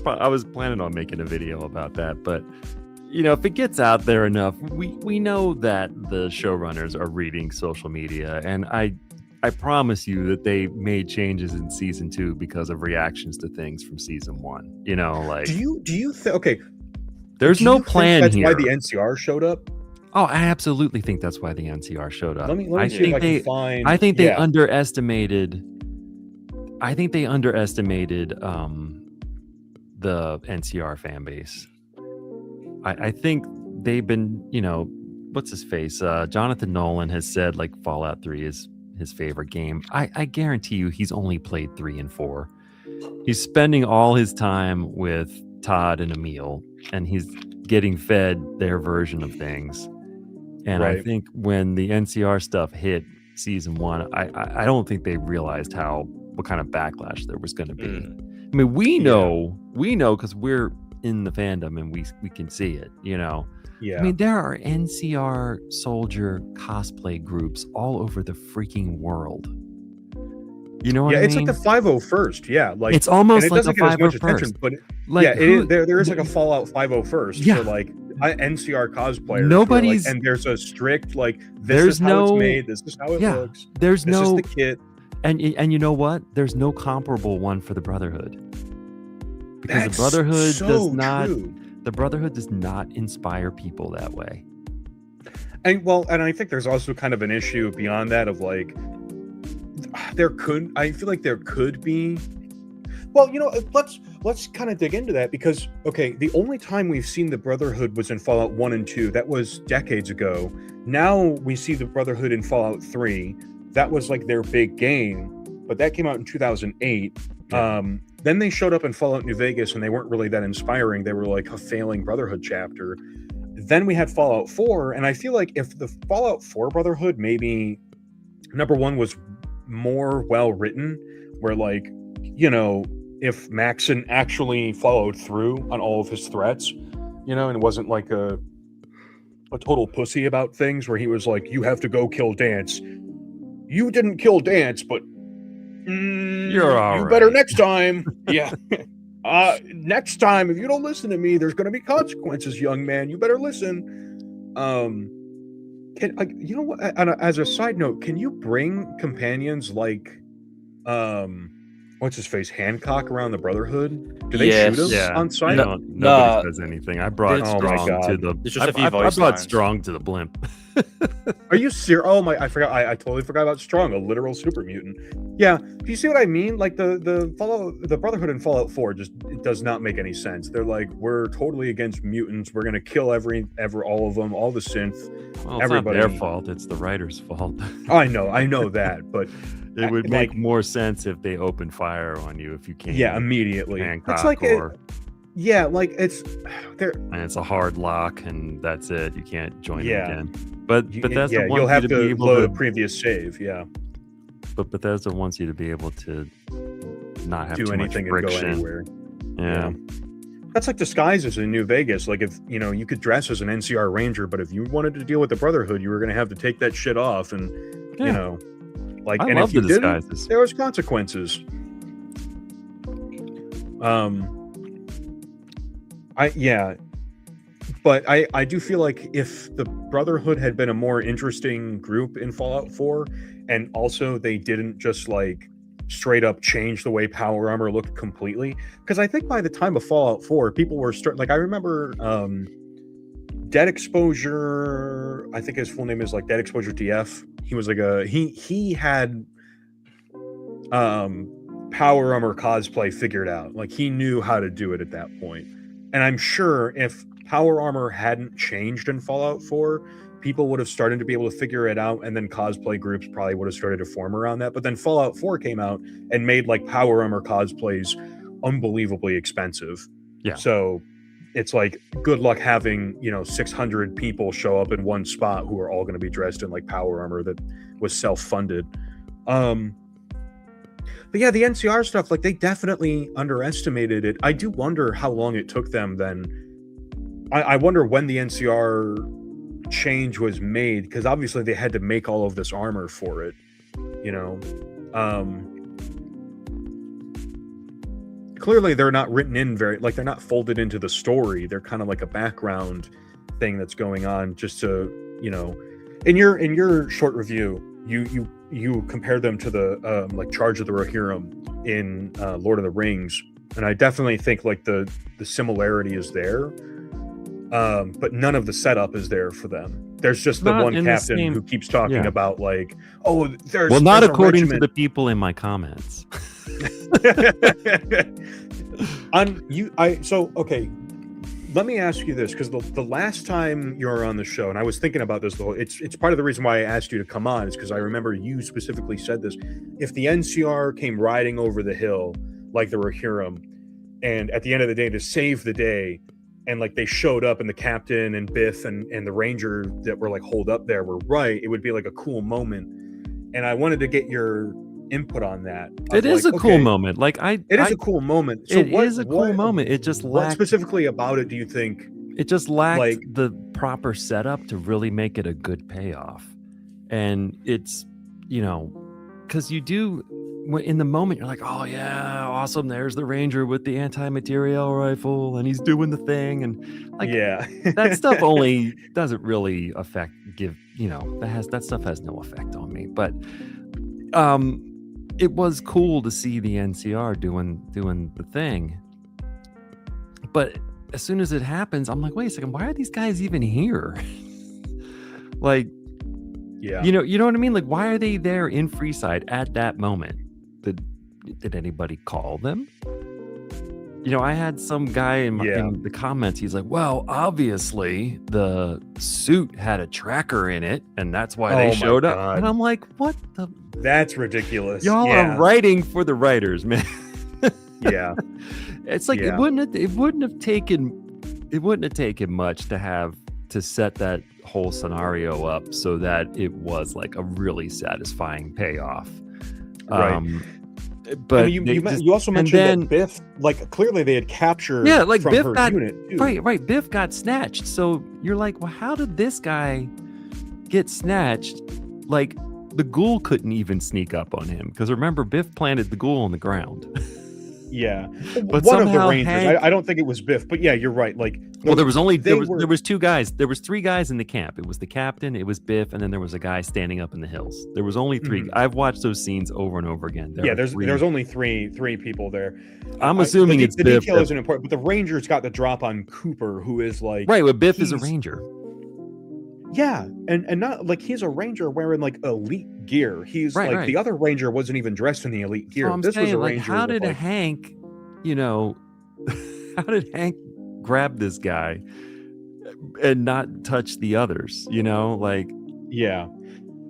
I was planning on making a video about that, but if it gets out there enough, we know that the showrunners are reading social media, and I promise you that they made changes in season 2 because of reactions to things from season 1. Do you think? Okay, there's no plan that's here. Why the NCR showed up? Oh, I absolutely think that's why the NCR showed up. Let me see if I can find. I think they underestimated. I think they underestimated the NCR fan base. I think they've been, what's his face? Jonathan Nolan has said like Fallout 3 is his favorite game. I guarantee you he's only played 3 and 4. He's spending all his time with Todd and Emil, and he's getting fed their version of things. And right. I think when the NCR stuff hit season 1, I don't think they realized what kind of backlash there was going to be. I mean, we know because we're in the fandom and we can see it, Yeah. I mean, there are NCR soldier cosplay groups all over the freaking world. You know what I mean? It's like the 501st. Yeah, like it's almost like doesn't a get as much 501st. attention, but there is like a Fallout 501st for like NCR cosplayers. Nobody's and there's a strict this is how it's made. This is how it looks. This is the kit. And you know what? There's no comparable one for the Brotherhood. Because the Brotherhood does not inspire people that way. And I think there's also kind of an issue beyond that of like I feel like there could be. Well, let's kind of dig into that because the only time we've seen the Brotherhood was in Fallout 1 and 2. That was decades ago. Now we see the Brotherhood in Fallout 3. That was like their big game, but that came out in 2008. Then they showed up in Fallout New Vegas and they weren't really that inspiring. They were like a failing Brotherhood chapter. Then we had Fallout 4, and I feel like if the Fallout 4 Brotherhood maybe number 1 was more well written, where if Maxon actually followed through on all of his threats, and wasn't like a total pussy about things where he was like, you have to go kill Dance. You didn't kill Dance, but you're all right. Better next time. Yeah. Next time, if you don't listen to me, there's going to be consequences, young man. You better listen. You know what? As a side note, can you bring companions like what's his face, Hancock around the Brotherhood? Do they Yes. shoot him Yeah. on sight? Nobody No. says anything. I brought It's- Oh my Strong to God. the. It's just a few I voice brought lines. Strong to the blimp. Are you serious? Oh my! I forgot. I totally forgot about Strong, a literal super mutant. Yeah. Do you see what I mean? Like the Brotherhood in Fallout 4 just it does not make any sense. They're like, we're totally against mutants. We're gonna kill all of them, all the synth. Well, it's Everybody- not their fault. It's the writer's fault. I know that, but It would like- make more sense if they opened fire on you if you came. yeah, immediately. Hancock It's like or yeah, like it's there. and it's a hard lock and that's it. You can't join Yeah. them again. But Bethesda yeah, wants you'll have you to be able load a to. previous save. Yeah, But Bethesda wants you to be able to not have do too anything much and go friction. anywhere. Yeah. That's like disguises in New Vegas. Like if you could dress as an NCR Ranger, but if you wanted to deal with the Brotherhood, you were going to have to take that shit off, and Yeah. like I and love if you the didn't, disguises. there was consequences. But I do feel like if the Brotherhood had been a more interesting group in Fallout 4, and also they didn't just like straight up change the way power armor looked completely, because I think by the time of Fallout 4, people were like I remember Dead Exposure, I think his full name is like Dead Exposure DF. He was like he had power armor cosplay figured out. Like he knew how to do it at that point. And I'm sure if power armor hadn't changed in Fallout 4, people would have started to be able to figure it out, and then cosplay groups probably would have started to form around that. But then Fallout 4 came out and made like power armor cosplays unbelievably expensive. Yeah. So it's like good luck having 600 people show up in one spot who are all going to be dressed in like power armor that was self-funded. But yeah, the NCR stuff, like they definitely underestimated it. I do wonder how long it took them then. I wonder when the NCR change was made, because obviously they had to make all of this armor for it, clearly they're not written in they're not folded into the story. They're kind of like a background thing that's going on just to, in your short review, you compare them to the like Charge of the Rohirrim in Lord of the Rings, and I definitely think like the similarity is there, but none of the setup is there for them. There's just the Not one in the captain same- who keeps talking yeah. about like, oh, there's Well, not there's a according to regiment. the people in my comments. Okay, let me ask you this, because the last time you were on the show, and I was thinking about this it's part of the reason why I asked you to come on, is because I remember you specifically said this. If the NCR came riding over the hill like the Rohirrim, and at the end of the day to save the day, and like they showed up and the captain and Biff and the ranger that were like holed up there were right, it would be like a cool moment. And I wanted to get your input on that. It is a cool moment. Like it is a cool moment. So it is a cool moment. It just what lacks specifically about it do you think? It just lacked like- the proper setup to really make it a good payoff. And it's, because you do, in the moment, you're like, oh, yeah, awesome. There's the ranger with the anti-material rifle, and he's doing the thing. And like, Yeah. that stuff only doesn't really that stuff has no effect on me. But it was cool to see the NCR doing the thing. But as soon as it happens, I'm like, wait a second, why are these guys even here? Like, Yeah. you know what I mean? Like, why are they there in Freeside at that moment? Did anybody call them? I had some guy in the comments. He's like, well, obviously the suit had a tracker in it, and that's why Oh they my showed up. God. And I'm like, what the? That's ridiculous. Y'all are writing for the writers, man. Yeah. It's like Yeah. it wouldn't have taken much to set that whole scenario up so that it was like a really satisfying payoff. Right. But you also mentioned that Biff, like clearly they had captured like from Biff her got unit too. right. Biff got snatched. So you're like, well, how did this guy get snatched? Like the ghoul couldn't even sneak up on him, because remember, Biff planted the ghoul on the ground. Yeah, But one of the somehow Rangers. Hank- I don't think it was Biff, but yeah, you're right. Like, Well, there was only they there was two guys. There was three guys in the camp. It was the captain, it was Biff, and then there was a guy standing up in the hills. There was only three. I've watched those scenes over and over again. There's only three people there. I'm assuming it's the Biff. detail isn't important, but the Rangers got the drop on Cooper, who is like Right, but Biff is a ranger. Yeah, and not like he's a ranger wearing like elite gear. He's Right. The other ranger wasn't even dressed in the elite gear. So I'm This saying, was a like, ranger. how did with, Hank, how did Hank grab this guy and not touch the others? Like, yeah,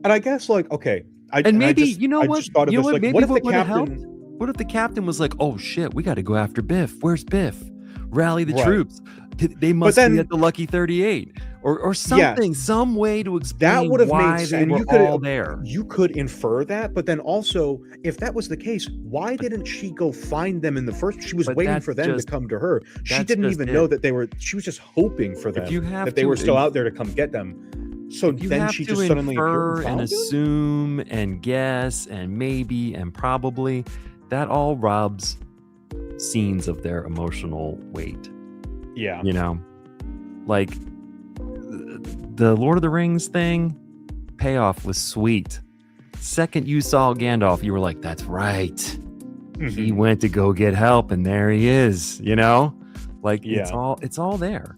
and I guess like okay, maybe I just thought of this, like, maybe what if the would've helped? captain? What if the captain was like, "Oh shit, we got to go after Biff. Where's Biff? Rally the Right. troops. They must be at the Lucky 38 or something, some way to explain That would have why made they sense. were all there." You could infer that, but then also, if that was the case, why didn't she go find them in the first? She was waiting for them to come to her. She didn't even know that they were. She was just hoping for them that they were still out there to come get them. So then she just suddenly infer appeared and assume and guess and maybe and probably. That all robs scenes of their emotional weight. Yeah. Like the Lord of the Rings thing, payoff was sweet. Second you saw Gandalf, you were like, that's right. He went to go get help and there he is, Like it's all there.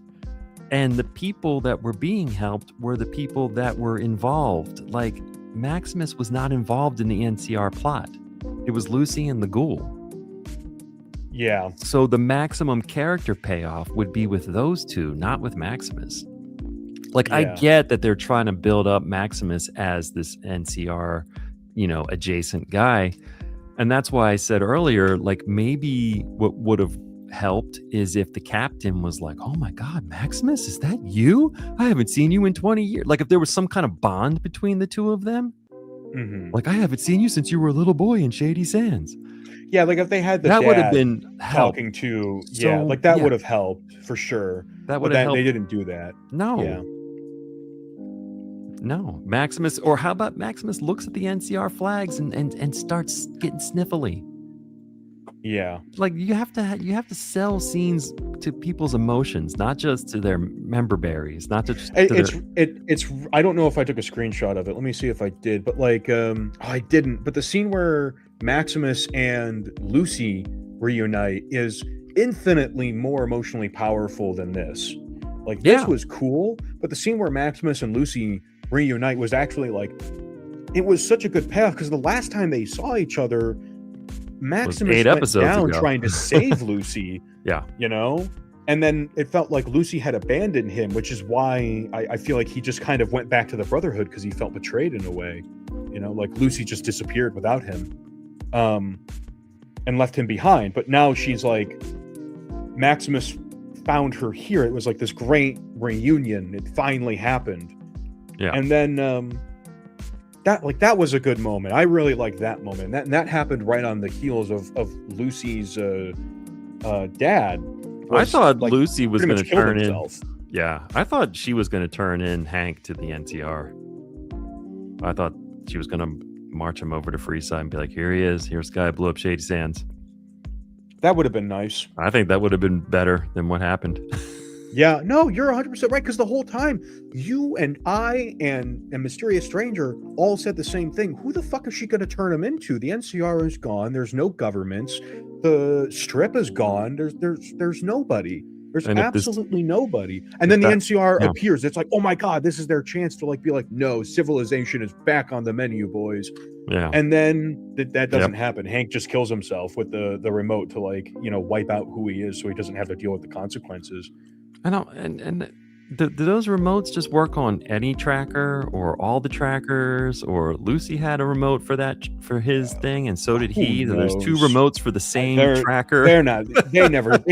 And the people that were being helped were the people that were involved. Like Maximus was not involved in the NCR plot. It was Lucy and the ghoul. Yeah. So the maximum character payoff would be with those two, not with Maximus. Like, I get that they're trying to build up Maximus as this NCR, adjacent guy. And that's why I said earlier, like, maybe what would have helped is if the captain was like, "Oh my God, Maximus, is that you? I haven't seen you in 20 years." Like, if there was some kind of bond between the two of them. Like, "I haven't seen you since you were a little boy in Shady Sands." Yeah, like if they had that would have been talking to, that would have helped for sure. That would have helped. They didn't do that. No. Yeah. No, Maximus, or how about Maximus looks at the NCR flags and starts getting sniffly. Yeah. Like you have to sell scenes to people's emotions, not just to their member berries, not just it's I don't know if I took a screenshot of it. Let me see if I did, but like I didn't. But the scene where Maximus and Lucy reunite is infinitely more emotionally powerful than this. Like this was cool, but the scene where Maximus and Lucy reunite was actually like, it was such a good payoff because the last time they saw each other, Maximus went down trying to save Lucy. Yeah. And then it felt like Lucy had abandoned him, which is why I feel like he just kind of went back to the Brotherhood because he felt betrayed in a way. Like Lucy just disappeared without him, and left him behind. But now she's like, Maximus found her here. It was like this great reunion. It finally happened. Yeah. And then that was a good moment. I really liked that moment. That happened right on the heels of Lucy's dad. I thought Lucy was going to turn himself. Yeah, I thought she was going to turn in Hank to the NCR. I thought she was going to march him over to Freeside and be like, "Here he is. Here's guy who blew up Shady Sands." That would have been nice. I think that would have been better than what happened. Yeah, no, you're 100% right, because the whole time, you and I and a mysterious stranger all said the same thing. Who the fuck is she going to turn him into? The NCR is gone. There's no governments. The strip is gone. There's nobody. There's absolutely nobody. And then the NCR appears. It's like, oh my God, this is their chance to be like, no, civilization is back on the menu, boys. Yeah. And then that doesn't happen. Hank just kills himself with the remote to wipe out who he is so he doesn't have to deal with the consequences. I know, and do those remotes just work on any tracker or all the trackers? Or Lucy had a remote for his thing, and so did he. There's two remotes for the same tracker. They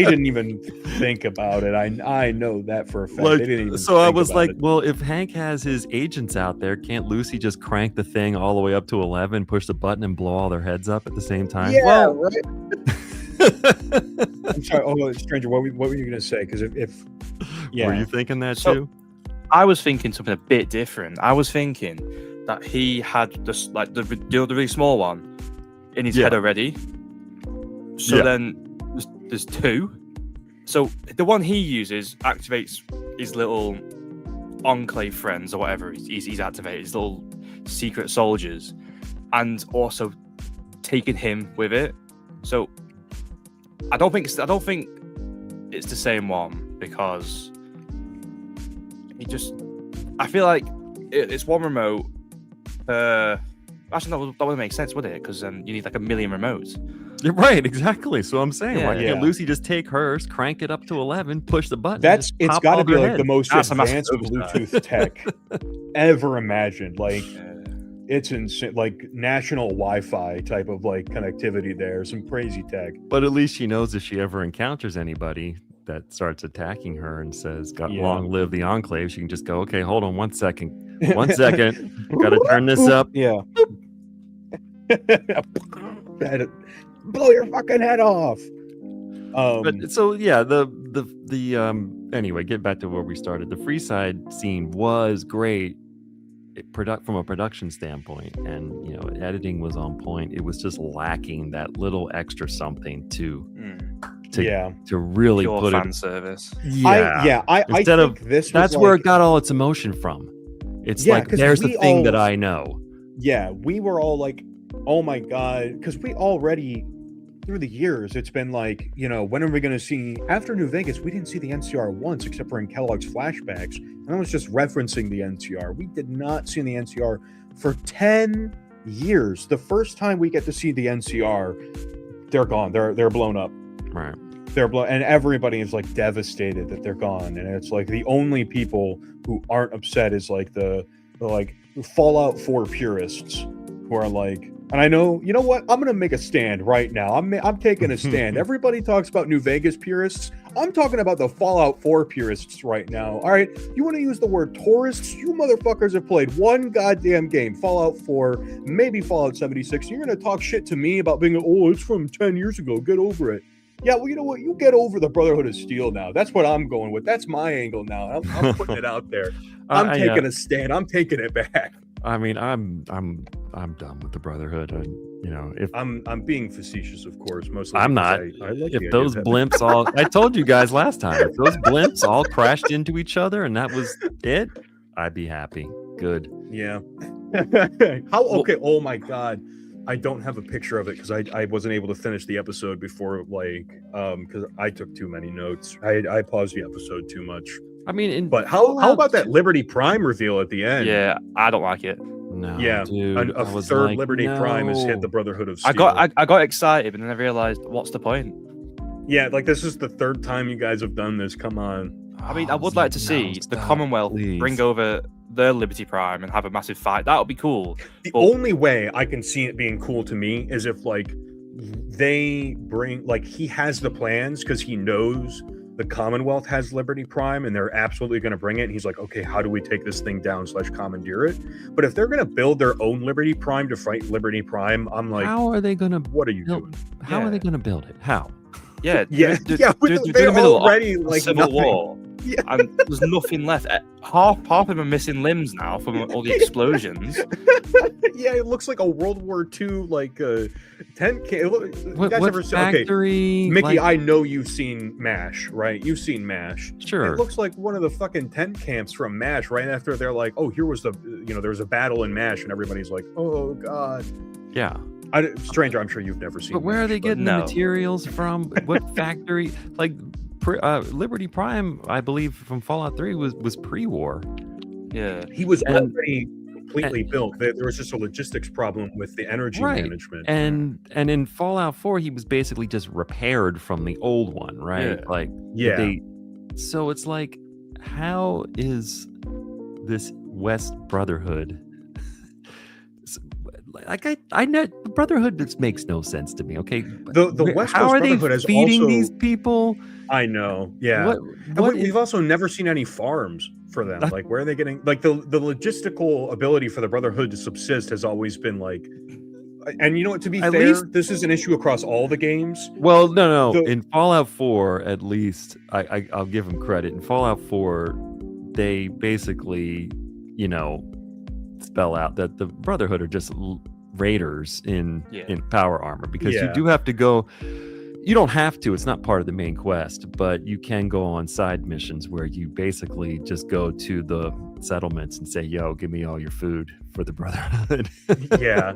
didn't even think about it. I know that for a fact. They didn't even so I was like, well, if Hank has his agents out there, can't Lucy just crank the thing all the way up to 11, push the button, and blow all their heads up at the same time? Yeah, right. I'm sorry, stranger. What were you going to say? Because if were you thinking that too? I was thinking something a bit different. I was thinking that he had the really small one in his head already, So Yeah. then there's 2. So the one he uses activates his little enclave friends or whatever he's activated, his little secret soldiers, and also taking him with it. So I don't think it's the same one, because I feel like it's one remote. Actually, that wouldn't make sense, would it? Because you need like a million remotes. You're right, exactly. So I'm saying, why Yeah. can't Lucy just take hers, crank it up to 11, push the button? It's got to be like the most That's a massive advanced oversight. Bluetooth tech ever imagined. Like, it's insane, like national Wi-Fi type of like connectivity there. Some crazy tech. But at least she knows if she ever encounters anybody that starts attacking her and says, long live the Enclave, she can just go, okay, hold on 1 second. 1 second. Gotta turn this up. Yeah. Blow your fucking head off. But so yeah, the anyway, get back to where we started. The Freeside scene was great from a production standpoint, and editing was on point. It was just lacking that little extra something to really Pure put fan it. service. I Instead think this was that's where it got all its emotion from. It's like, 'cause there's the we thing all- that I know. Yeah, we were all like, oh my god, because we already, through the years, it's been like, when are we going to see, after New Vegas, we didn't see the NCR once, except for in Kellogg's flashbacks, and I was just referencing the NCR. We did not see the NCR for 10 years. The first time we get to see the NCR, they're gone. They're blown up. Right. They're blown, and everybody is like devastated that they're gone. And it's like the only people who aren't upset is like the like Fallout 4 purists who are like, and I know, you know what? I'm gonna make a stand right now. I'm taking a stand. Everybody talks about New Vegas purists. I'm talking about the Fallout 4 purists right now. All right, you want to use the word tourists? You motherfuckers have played one goddamn game, Fallout 4, maybe Fallout 76. You're gonna talk shit to me about being, oh, it's from 10 years ago. Get over it. Yeah, well, you know what? You get over the Brotherhood of Steel now. That's what I'm going with. That's my angle now. I'm putting it out there. I'm taking a stand. I'm taking it back. I mean, I'm done with the Brotherhood. If I'm being facetious, of course. Mostly. I'm not. I like If those blimps all, I told you guys last time, if those blimps all crashed into each other and that was it, I'd be happy. Good. Yeah. How? Okay. Oh my God. I don't have a picture of it because I wasn't able to finish the episode before, because I took too many notes. I paused the episode too much. I mean, but how about that Liberty Prime reveal at the end? Yeah, I don't like it. No, yeah, dude, a third Liberty Prime has hit the Brotherhood of Steel. I got excited, but then I realized, what's the point? Yeah, like this is the third time you guys have done this. Come on. I mean, I would like to see the Commonwealth bring over their Liberty Prime and have a massive fight. That would be cool. The only way I can see it being cool to me is if they bring, he has the plans because he knows the Commonwealth has Liberty Prime and they're absolutely going to bring it. And he's like, okay, how do we take this thing down / commandeer it? But if they're going to build their own Liberty Prime to fight Liberty Prime, I'm like, how are they going to? What are you doing? How are they going to build it? How? Yeah, they're already like Civil nothing. War, and there's nothing left. Half of them are missing limbs now from all the explosions. Yeah, it looks like a World War II tent camp. What factory? Okay, Mickey, I know you've seen MASH, right? You've seen MASH. Sure. It looks like one of the fucking tent camps from MASH. Right after they're like, oh, here was there was a battle in MASH, and everybody's like, oh god. Yeah. Stranger, I'm sure you've never seen. But where are they getting the materials from? What factory? Liberty Prime, I believe, from Fallout 3 was pre-war. Yeah, he was already completely built. There was just a logistics problem with the energy management. And in Fallout 4, he was basically just repaired from the old one, right? So it's like, how is this West Brotherhood? I know the Brotherhood just makes no sense to me. Okay, the West how Coast are they Brotherhood has feeding also, these people? I know, yeah. We've also never seen any farms for them. Like, where are they getting? Like the logistical ability for the Brotherhood to subsist has always been like. And you know what? To be fair, this is an issue across all the games. Well, no. In Fallout 4, at least, I'll give them credit. In Fallout 4, they basically, spell out that the Brotherhood are just raiders in power armor, because you do have to go you don't have to. It's not part of the main quest, but you can go on side missions where you basically just go to the settlements and say, "Yo, give me all your food for the Brotherhood." Yeah.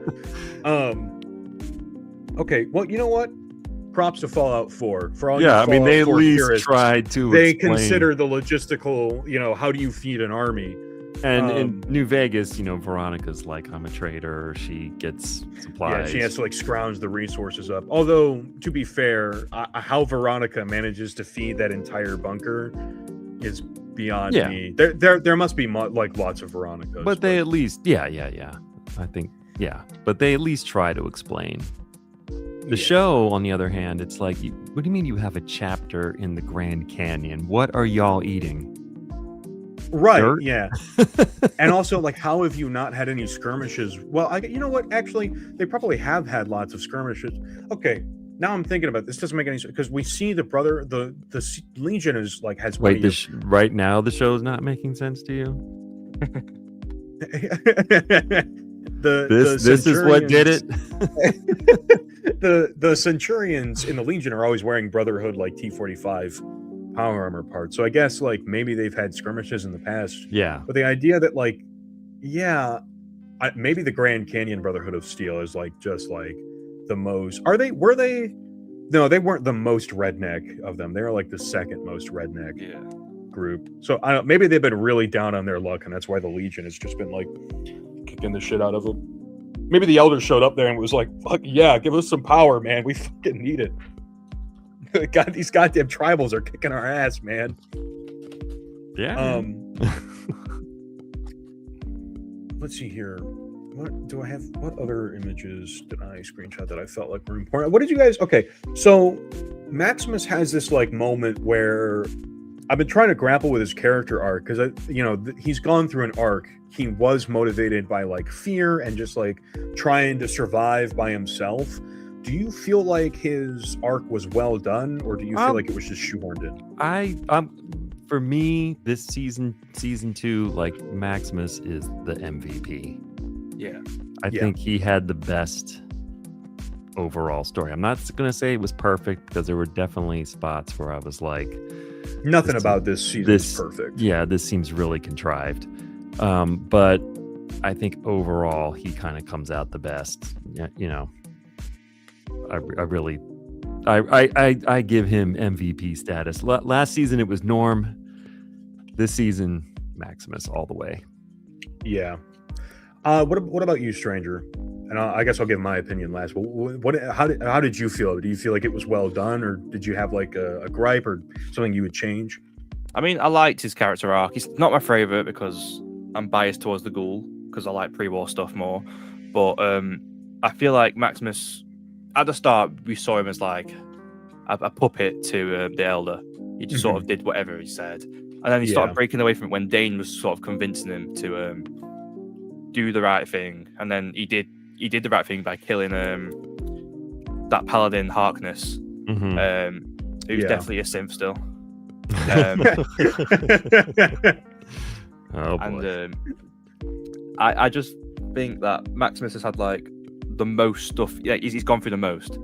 Okay. Well, you know what? Props to Fallout 4 for all. Yeah, you I mean, they at Fallout 4 least purists. tried to. They explain. consider the logistical. How do you feed an army? And in New Vegas, Veronica's like, I'm a trader. She gets supplies. Yeah, she has to scrounge the resources up. Although, to be fair, how Veronica manages to feed that entire bunker is beyond me. There must be lots of Veronicas. But they at least, yeah. I think, yeah. But they at least try to explain. The show, on the other hand, it's like, what do you mean you have a chapter in the Grand Canyon? What are y'all eating? Right, dirt? Yeah. And also, how have you not had any skirmishes? Well, you know what? Actually, they probably have had lots of skirmishes. Okay, now I'm thinking about this. Doesn't make any sense because we see the Legion is has. Wait, right now the show's not making sense to you? This is what did it. The Centurions in the Legion are always wearing Brotherhood T-45 power armor parts, so I guess maybe they've had skirmishes in the past. Yeah, but the idea that maybe the Grand Canyon Brotherhood of Steel is just the most. Were they? No, they weren't the most redneck of them. They were the second most redneck group. So maybe they've been really down on their luck, and that's why the Legion has just been kicking the shit out of them. Maybe the Elders showed up there and was like, "Fuck yeah, give us some power, man. We fucking need it." God, these goddamn tribals are kicking our ass, man. Yeah. Let's see here. What do I have? What other images did I screenshot that I felt were important? What did you guys? Okay, so Maximus has this moment where I've been trying to grapple with his character arc because he's gone through an arc. He was motivated by fear and just trying to survive by himself. Do you feel like his arc was well done, or do you feel like it was just shoehorned in? For me, this season 2, Maximus is the MVP. Yeah, I think he had the best overall story. I'm not gonna say it was perfect because there were definitely spots where I was like, nothing about this season is perfect. Yeah, this seems really contrived. But I think overall he kind of comes out the best. I give him MVP status. Last season it was Norm. This season, Maximus all the way. Yeah. What about you, Stranger? And I guess I'll give my opinion last. But how did you feel? Do you feel like it was well done, or did you have a gripe or something you would change? I mean, I liked his character arc. He's not my favorite because I'm biased towards the Ghoul because I like pre-war stuff more. But I feel like Maximus, at the start, we saw him as a puppet to the Elder. He just sort of did whatever he said. And then he started breaking away from it when Dane was sort of convincing him to do the right thing. And then he did the right thing by killing that Paladin Harkness, who's definitely a simp still. Oh boy. And I just think that Maximus has had the most stuff. Yeah, he's gone through the most,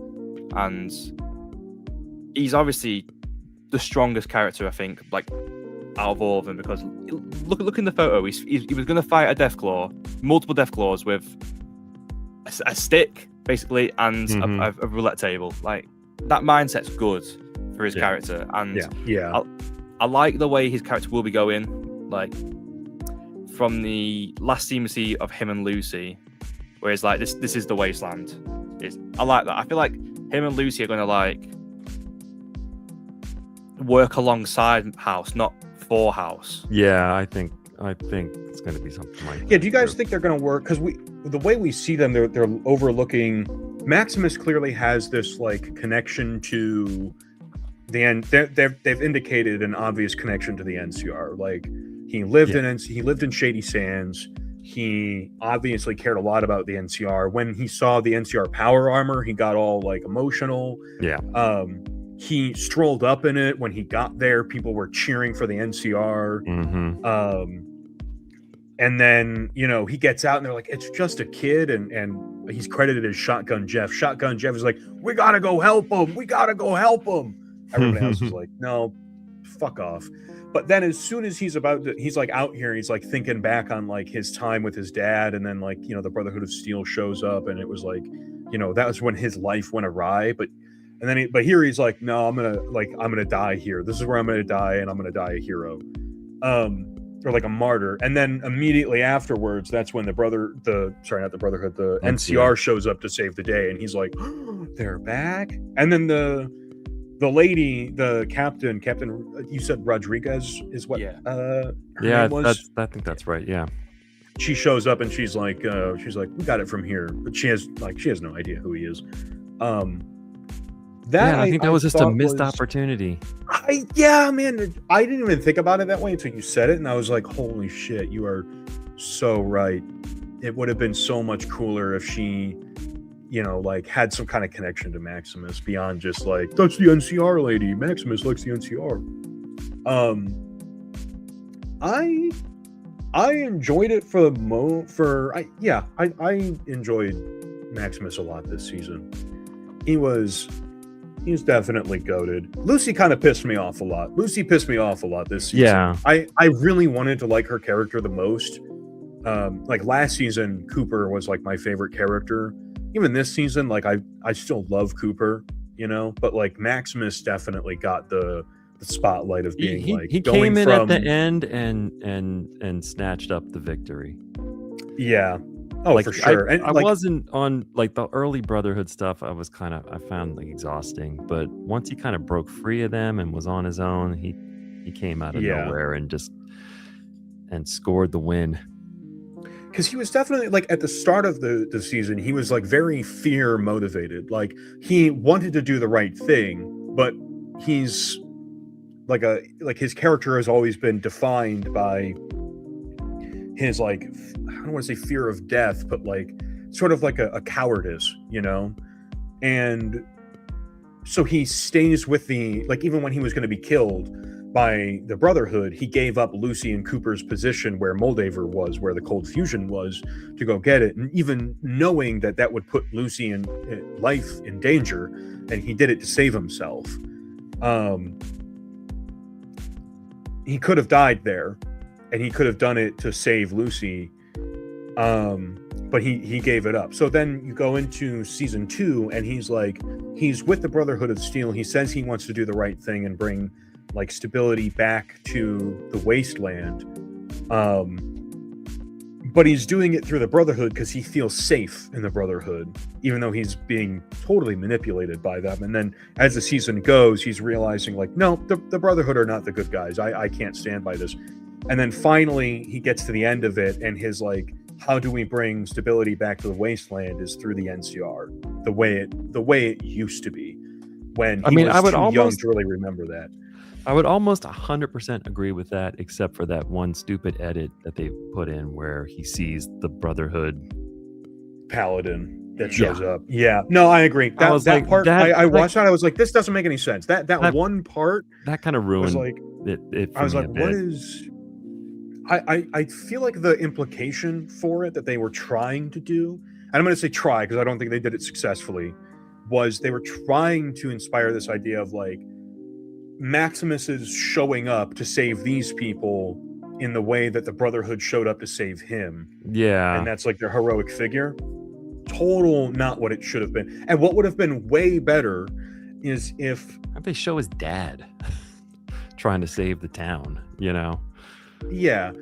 and he's obviously the strongest character, I think, out of all of them, because look in the photo. He was going to fight a Deathclaw, multiple Deathclaws with a stick, basically, and a roulette table. That mindset's good for his character, and I like the way his character will be going. From the last scene we see of him and Lucy, where it's this is the wasteland. I like that. I feel like him and Lucy are going to work alongside House, not for House. Yeah, I think it's going to be something like that. Yeah, do you guys think they're going to work? Because the way we see them, they're overlooking. Maximus clearly has this connection to the end. They've indicated an obvious connection to the NCR. He lived in Shady Sands. He obviously cared a lot about the NCR. When he saw the NCR power armor, he got all emotional. Yeah. He strolled up in it. When he got there, people were cheering for the NCR. And then, you know, he gets out and they're like, it's just a kid. And he's credited as Shotgun Jeff. Shotgun Jeff is like, we got to go help him. We got to go help him. Everybody else is like, no, fuck off. But then as soon as he's like out here, he's like thinking back on like his time with his dad. And then like, you know, the Brotherhood of Steel shows up and it was like, you know, that was when his life went awry. But here he's like, no, I'm going to die here. This is where I'm going to die. And I'm going to die a hero. Or like a martyr. And then immediately afterwards, that's when the NCR shows up to save the day. And he's like, oh, they're back. And then the lady, the captain, you said Rodriguez is what? Yeah. Her name was? I think that's right. Yeah. She shows up and she's like, we got it from here. But she has no idea who he is. I think that was just a missed opportunity. Man, I didn't even think about it that way until you said it, and I was like, holy shit, you are so right. It would have been so much cooler if she, you know, like had some kind of connection to Maximus beyond just like, that's the NCR lady. Maximus likes the NCR. I enjoyed it I enjoyed Maximus a lot this season. He was definitely goated. Lucy kind of pissed me off a lot. Lucy pissed me off a lot this season. Yeah. I really wanted to like her character the most. Like last season, Cooper was like my favorite character. Even this season, like I still love Cooper, you know, but like Maximus definitely got the spotlight of being he came in at the end and snatched up the victory. Yeah. Oh, like, for sure. I wasn't on like the early Brotherhood stuff. I found like exhausting, but once he kind of broke free of them and was on his own, he came out of nowhere and scored the win. Because he was definitely like at the start of the season, he was like very fear motivated. Like he wanted to do the right thing, but he's like his character has always been defined by his like, I don't want to say fear of death, but like sort of like a cowardice, you know? And so he stays with even when he was going to be killed by the Brotherhood, he gave up Lucy and Cooper's position where Moldaver was, where the Cold Fusion was, to go get it. And even knowing that would put Lucy and life in danger, and he did it to save himself. He could have died there, and he could have done it to save Lucy, but he gave it up. So then you go into season 2, and he's with the Brotherhood of Steel. He says he wants to do the right thing and bring like stability back to the wasteland, but he's doing it through the Brotherhood because he feels safe in the Brotherhood, even though he's being totally manipulated by them. And then as the season goes, he's realizing like, no, the Brotherhood are not the good guys. I can't stand by this. And then finally he gets to the end of it, and his like, how do we bring stability back to the wasteland is through the NCR, the way it used to be when he was too young to really remember that. I would almost 100% agree with that, except for that one stupid edit that they put in where he sees the Brotherhood paladin that shows up. Yeah, no, I agree. That part, I watched that. I was like, this doesn't make any sense. That one part that kind of ruined it. I was like, what is? I feel like the implication for it that they were trying to do, and I'm going to say try because I don't think they did it successfully, was they were trying to inspire this idea of like, Maximus is showing up to save these people in the way that the Brotherhood showed up to save him. Yeah. And that's like their heroic figure. Total not what it should have been. And what would have been way better is if they show his dad trying to save the town, you know? Yeah.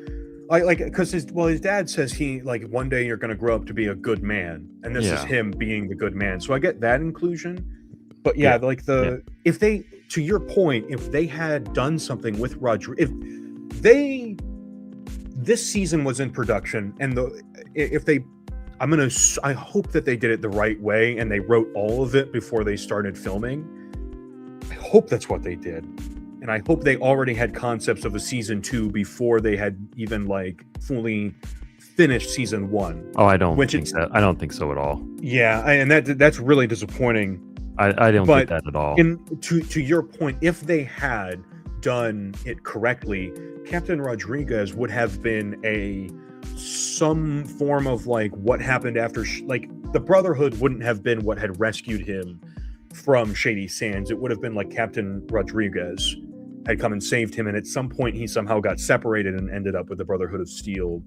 Because his dad says he like one day you're going to grow up to be a good man, and this is him being the good man. So I get that inclusion. But if they, to your point, if they had done something with Roger, this season was in production, and I hope that they did it the right way and they wrote all of it before they started filming. I hope that's what they did. And I hope they already had concepts of a season 2 before they had even like fully finished season 1. Oh, I don't think so. I don't think so at all. Yeah, and that's really disappointing. I don't get that at all. To your point, if they had done it correctly, Captain Rodriguez would have been a some form of like what happened after like the Brotherhood wouldn't have been what had rescued him from Shady Sands. It would have been like Captain Rodriguez had come and saved him, and at some point he somehow got separated and ended up with the Brotherhood of Steel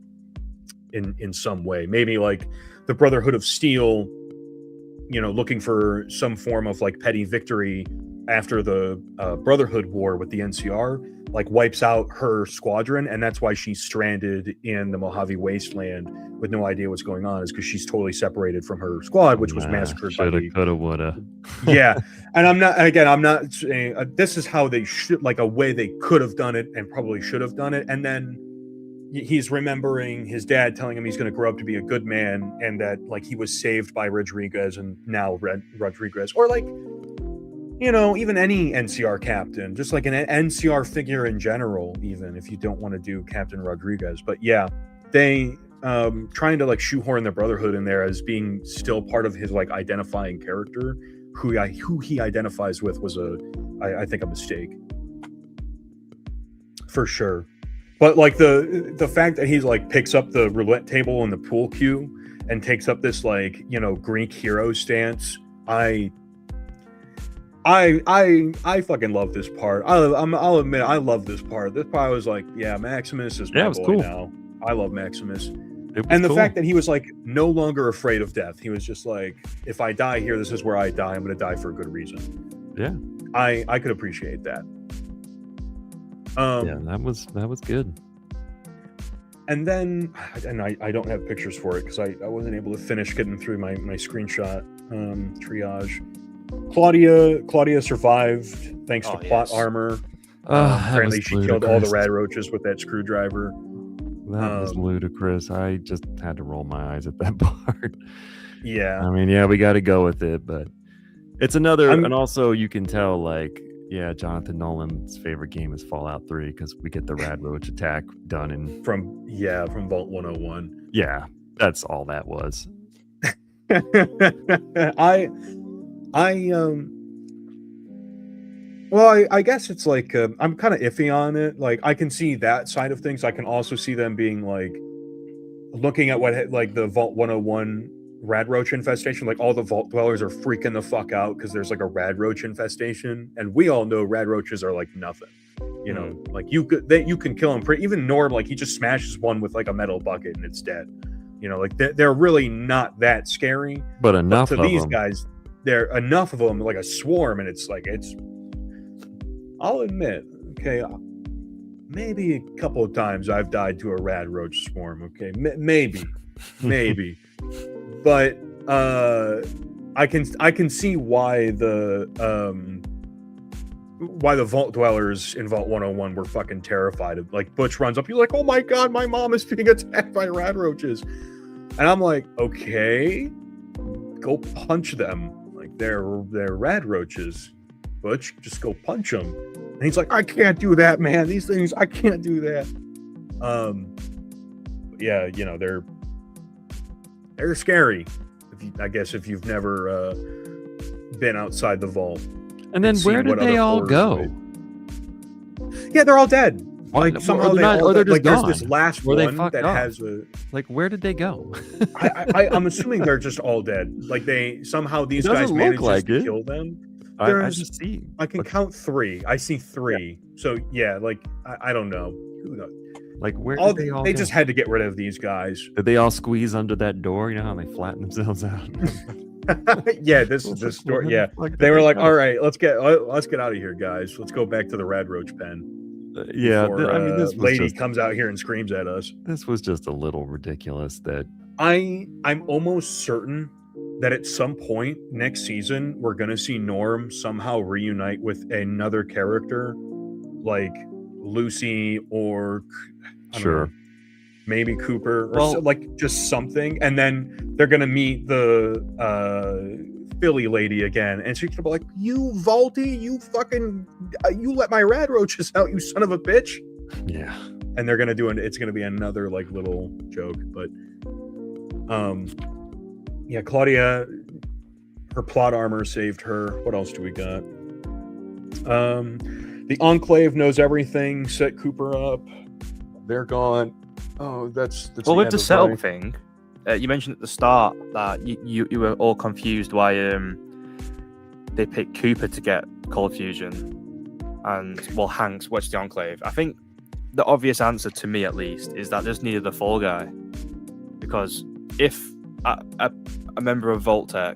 in some way. Maybe like the Brotherhood of Steel, you know, looking for some form of like petty victory after the Brotherhood war with the NCR, like wipes out her squadron, and that's why she's stranded in the Mojave wasteland with no idea what's going on, is because she's totally separated from her squad, which was massacred by the... Coulda, woulda. Yeah, and I'm not saying this is how they should, like a way they could have done it and probably should have done it, and then he's remembering his dad telling him he's going to grow up to be a good man, and that like he was saved by Rodriguez, and now Rodriguez, or like, you know, even any NCR captain, just like an NCR figure in general, even if you don't want to do Captain Rodriguez. But yeah, they trying to like shoehorn the Brotherhood in there as being still part of his like identifying character, who he identifies with, was I think a mistake for sure. But like the fact that he's like picks up the roulette table in the pool cue and takes up this like, you know, Greek hero stance, I fucking love this part. I'll admit I love this part. This part was like, yeah, Maximus is my boy cool. Now. I love Maximus. And the fact that he was like no longer afraid of death. He was just like, if I die here, this is where I die. I'm going to die for a good reason. Yeah, I could appreciate that. Yeah, that was good. And then, and I don't have pictures for it because I wasn't able to finish getting through my screenshot triage. Claudia survived thanks to plot armor. Apparently she killed all the rad roaches with that screwdriver. That was ludicrous. I just had to roll my eyes at that part. Yeah. I mean, yeah, we got to go with it, but it's another, and also you can tell, like, yeah, Jonathan Nolan's favorite game is Fallout 3 because we get the rad roach attack done in from Vault 101. Yeah, that's all that was. I guess it's like I'm kind of iffy on it. Like I can see that side of things. I can also see them being like looking at what like the Vault 101 rad roach infestation. Like all the vault dwellers are freaking the fuck out because there's like a rad roach infestation, and we all know rad roaches are like nothing. You know, like you can kill them. Even Norm, like he just smashes one with like a metal bucket and it's dead. You know, like they're really not that scary. But enough to these guys. There are enough of them, like a swarm, and it's like I'll admit, okay, maybe a couple of times I've died to a rad roach swarm. Okay, maybe, but I can see why the vault dwellers in Vault 101 were fucking terrified of. Like Butch runs up, you're like, oh my god, my mom is being attacked by rad roaches, and I'm like, okay, go punch them. They're rad roaches. Butch, just go punch them. And he's like, I can't do that, man. These things, I can't do that. Yeah, you know, they're scary. I guess if you've never been outside the vault. And then where did they all go? Yeah, they're all dead. Like somehow they're just gone. There's this last one that has a. Like, where did they go? I'm assuming they're just all dead. Like these guys managed to kill them. I can count 3. I see 3. So yeah, like I don't know. Who knows? Like where did they all they go? just had to get rid of these guys. Did they all squeeze under that door? You know how they flatten themselves out? Yeah, this door. Yeah, they were like, all right, let's get out of here, guys. Let's go back to the rad roach pen. Before, I mean, this lady comes out here and screams at us. This was just a little ridiculous. That I'm almost certain that at some point next season we're gonna see Norm somehow reunite with another character, like Lucy or maybe Cooper, or like just something, and then they're gonna meet the Philly lady again, and she's gonna be like, you Vaulty, you fucking you let my rad roaches out, you son of a bitch. Yeah. And they're gonna it's gonna be another like little joke. But yeah, Claudia, her plot armor saved her. What else do we got? The Enclave knows everything, set Cooper up. they're gone. Oh, that's Well, the with end the of setup my- thing, you mentioned at the start that you were all confused why they picked Cooper to get Cold Fusion and Hanks watched the Enclave. I think the obvious answer to me, at least, is that they just needed a fall guy, because if a member of Voltec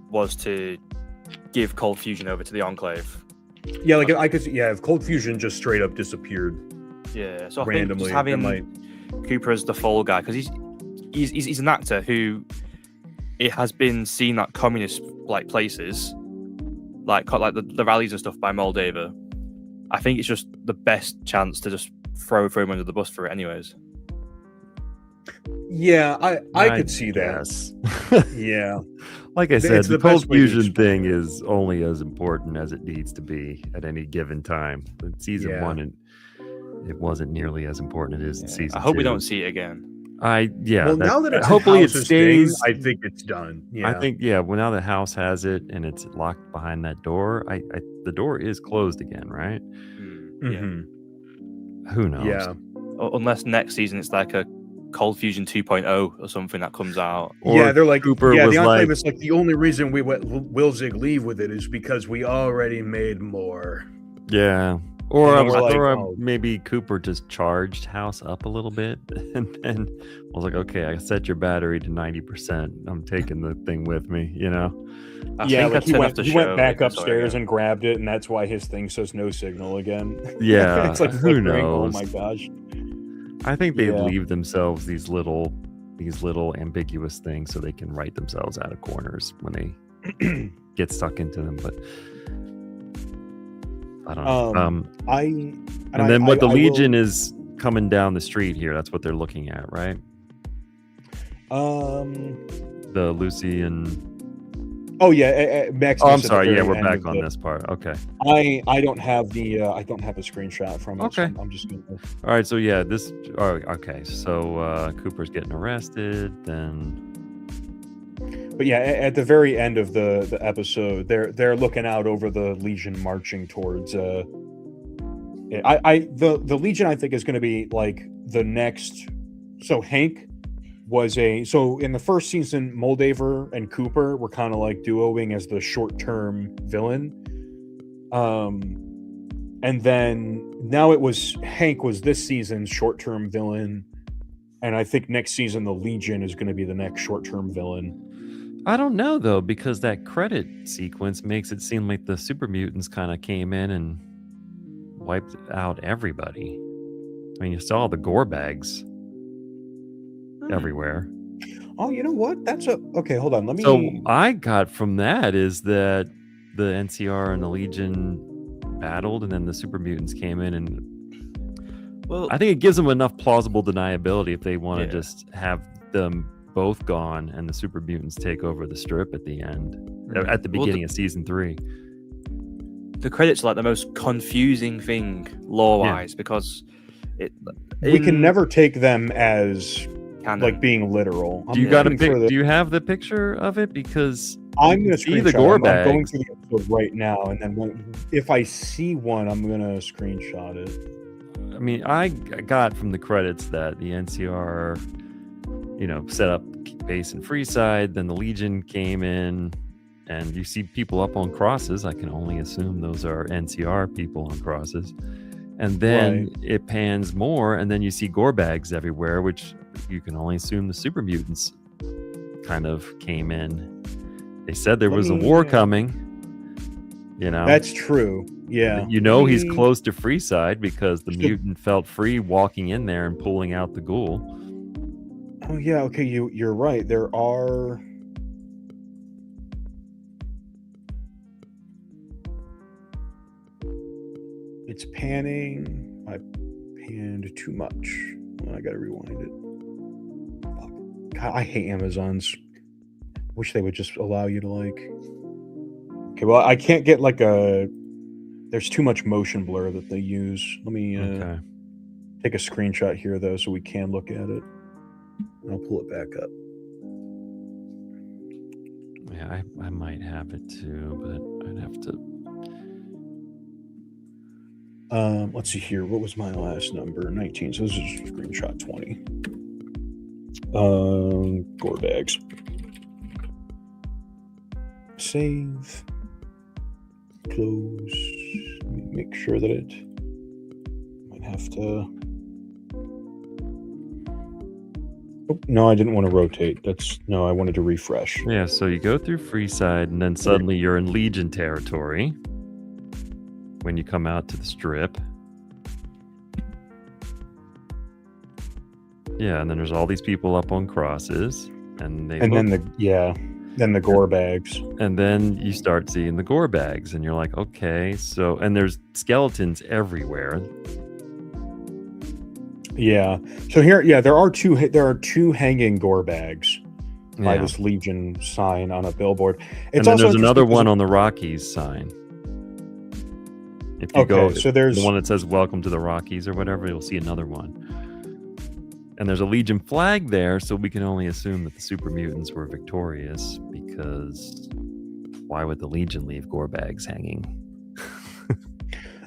was to give Cold Fusion over to the Enclave, Yeah, like I could. Yeah, if Cold Fusion just straight up disappeared. yeah. So I Randomly, think just that might- having Cooper as the fall guy, because he's an actor who it has been seen at communist like places, like the rallies and stuff by Moldova. I think it's just the best chance to just throw him under the bus for it, anyways. Yeah, I could see that. Yes. Yeah. Like I It's said, the the Cold best way to Fusion explain thing is only as important as it needs to be at any given time. In season Yeah. 1, it wasn't nearly as important as it is in season 2. I hope we don't see it again. Well, now that it's hopefully in it House's stays. thing, I think it's done. Yeah. I think well, now the house has it and it's locked behind that door. The door is closed again, right? Yeah. Who knows? Yeah. Unless next season it's like a Cold Fusion 2.0 or something that comes out. Yeah, they're like Cooper yeah, was the Enclave like, is like the only reason we let Wilzig leave with it is because we already made more. yeah. Or, And then we're like, maybe Cooper just charged House up a little bit, and then I was like, okay, I set your battery to 90%. I'm taking the thing with me, you know? Yeah, like he went back if I saw it upstairs again. and grabbed it, and that's why his thing says no signal again. Yeah, it's like who flickering. Oh knows? my gosh. I think they Yeah. leave themselves these little ambiguous things so they can write themselves out of corners when they get stuck into them. But I don't know. And then the Legion is coming down the street here. That's what they're looking at, right? The Lucy and Oh yeah, Max. I'm at the sorry. Yeah, very we're end back of on the- this part. Okay. I don't have the I don't have a screenshot from it. Okay. So I'm just gonna. All right. So yeah, this. Oh, okay. So Cooper's getting arrested. Then. But yeah, at the very end of the episode, they're looking out over the Legion marching towards. The Legion I think is going to be like the next. So Hank was so in the first season, Moldaver and Cooper were kind of like duoing as the short-term villain. And then now it was Hank was this season's short-term villain, and I think next season the Legion is going to be the next short-term villain. I don't know though, because that credit sequence makes it seem like the super mutants kind of came in and wiped out everybody. I mean, you saw the gore bags everywhere. Oh, you know what? Okay. Hold on. Let me. So I got from that is that the NCR and the Legion battled, and then the super mutants came in, and I think it gives them enough plausible deniability if they want to just have them both gone and the super mutants take over the strip at the end, at the beginning of season 3. The credits are like the most confusing thing lore-wise because we can never take them as canon. like being literal. Do you got a pic? Do you have the picture of it? Because I'm going to see the screenshot. gore I'm bags. going through the episode right now, and then if I see one, I'm going to screenshot it. I mean, I got from the credits that the NCR, set up base in Freeside. Then the Legion came in, and you see people up on crosses. I can only assume those are NCR people on crosses. And then it pans more, and then you see gore bags everywhere, which you can only assume the super mutants kind of came in. They said there was a war coming. That's true. Yeah. He's close to Freeside because the mutant felt free walking in there and pulling out the ghoul. Oh yeah, okay, you're right. There are it's panning. I panned too much. I gotta rewind it. Fuck. God, I hate Amazon's. Wish they would just allow you to Okay, well, I can't get there's too much motion blur that they use. Let me take a screenshot here though so we can look at it. I'll pull it back up. Yeah, I might have it too, but I'd have to. Let's see here. What was my last number? 19. So this is screenshot 20. Gore bags. Save. Close. Make sure that it might have to. Oh, no, I didn't want to rotate. No, I wanted to refresh. Yeah, so you go through Freeside, and then suddenly you're in Legion territory when you come out to the strip. Yeah, and then there's all these people up on crosses, and then the gore bags. And then you start seeing the gore bags, and you're like, okay, so, and there's skeletons everywhere. Yeah. So here, there are two hanging gore bags by this Legion sign on a billboard. And then there's another one on the Rockies sign. If you go, so there's the one that says "Welcome to the Rockies" or whatever, you'll see another one. And there's a Legion flag there, so we can only assume that the super mutants were victorious, because why would the Legion leave gore bags hanging?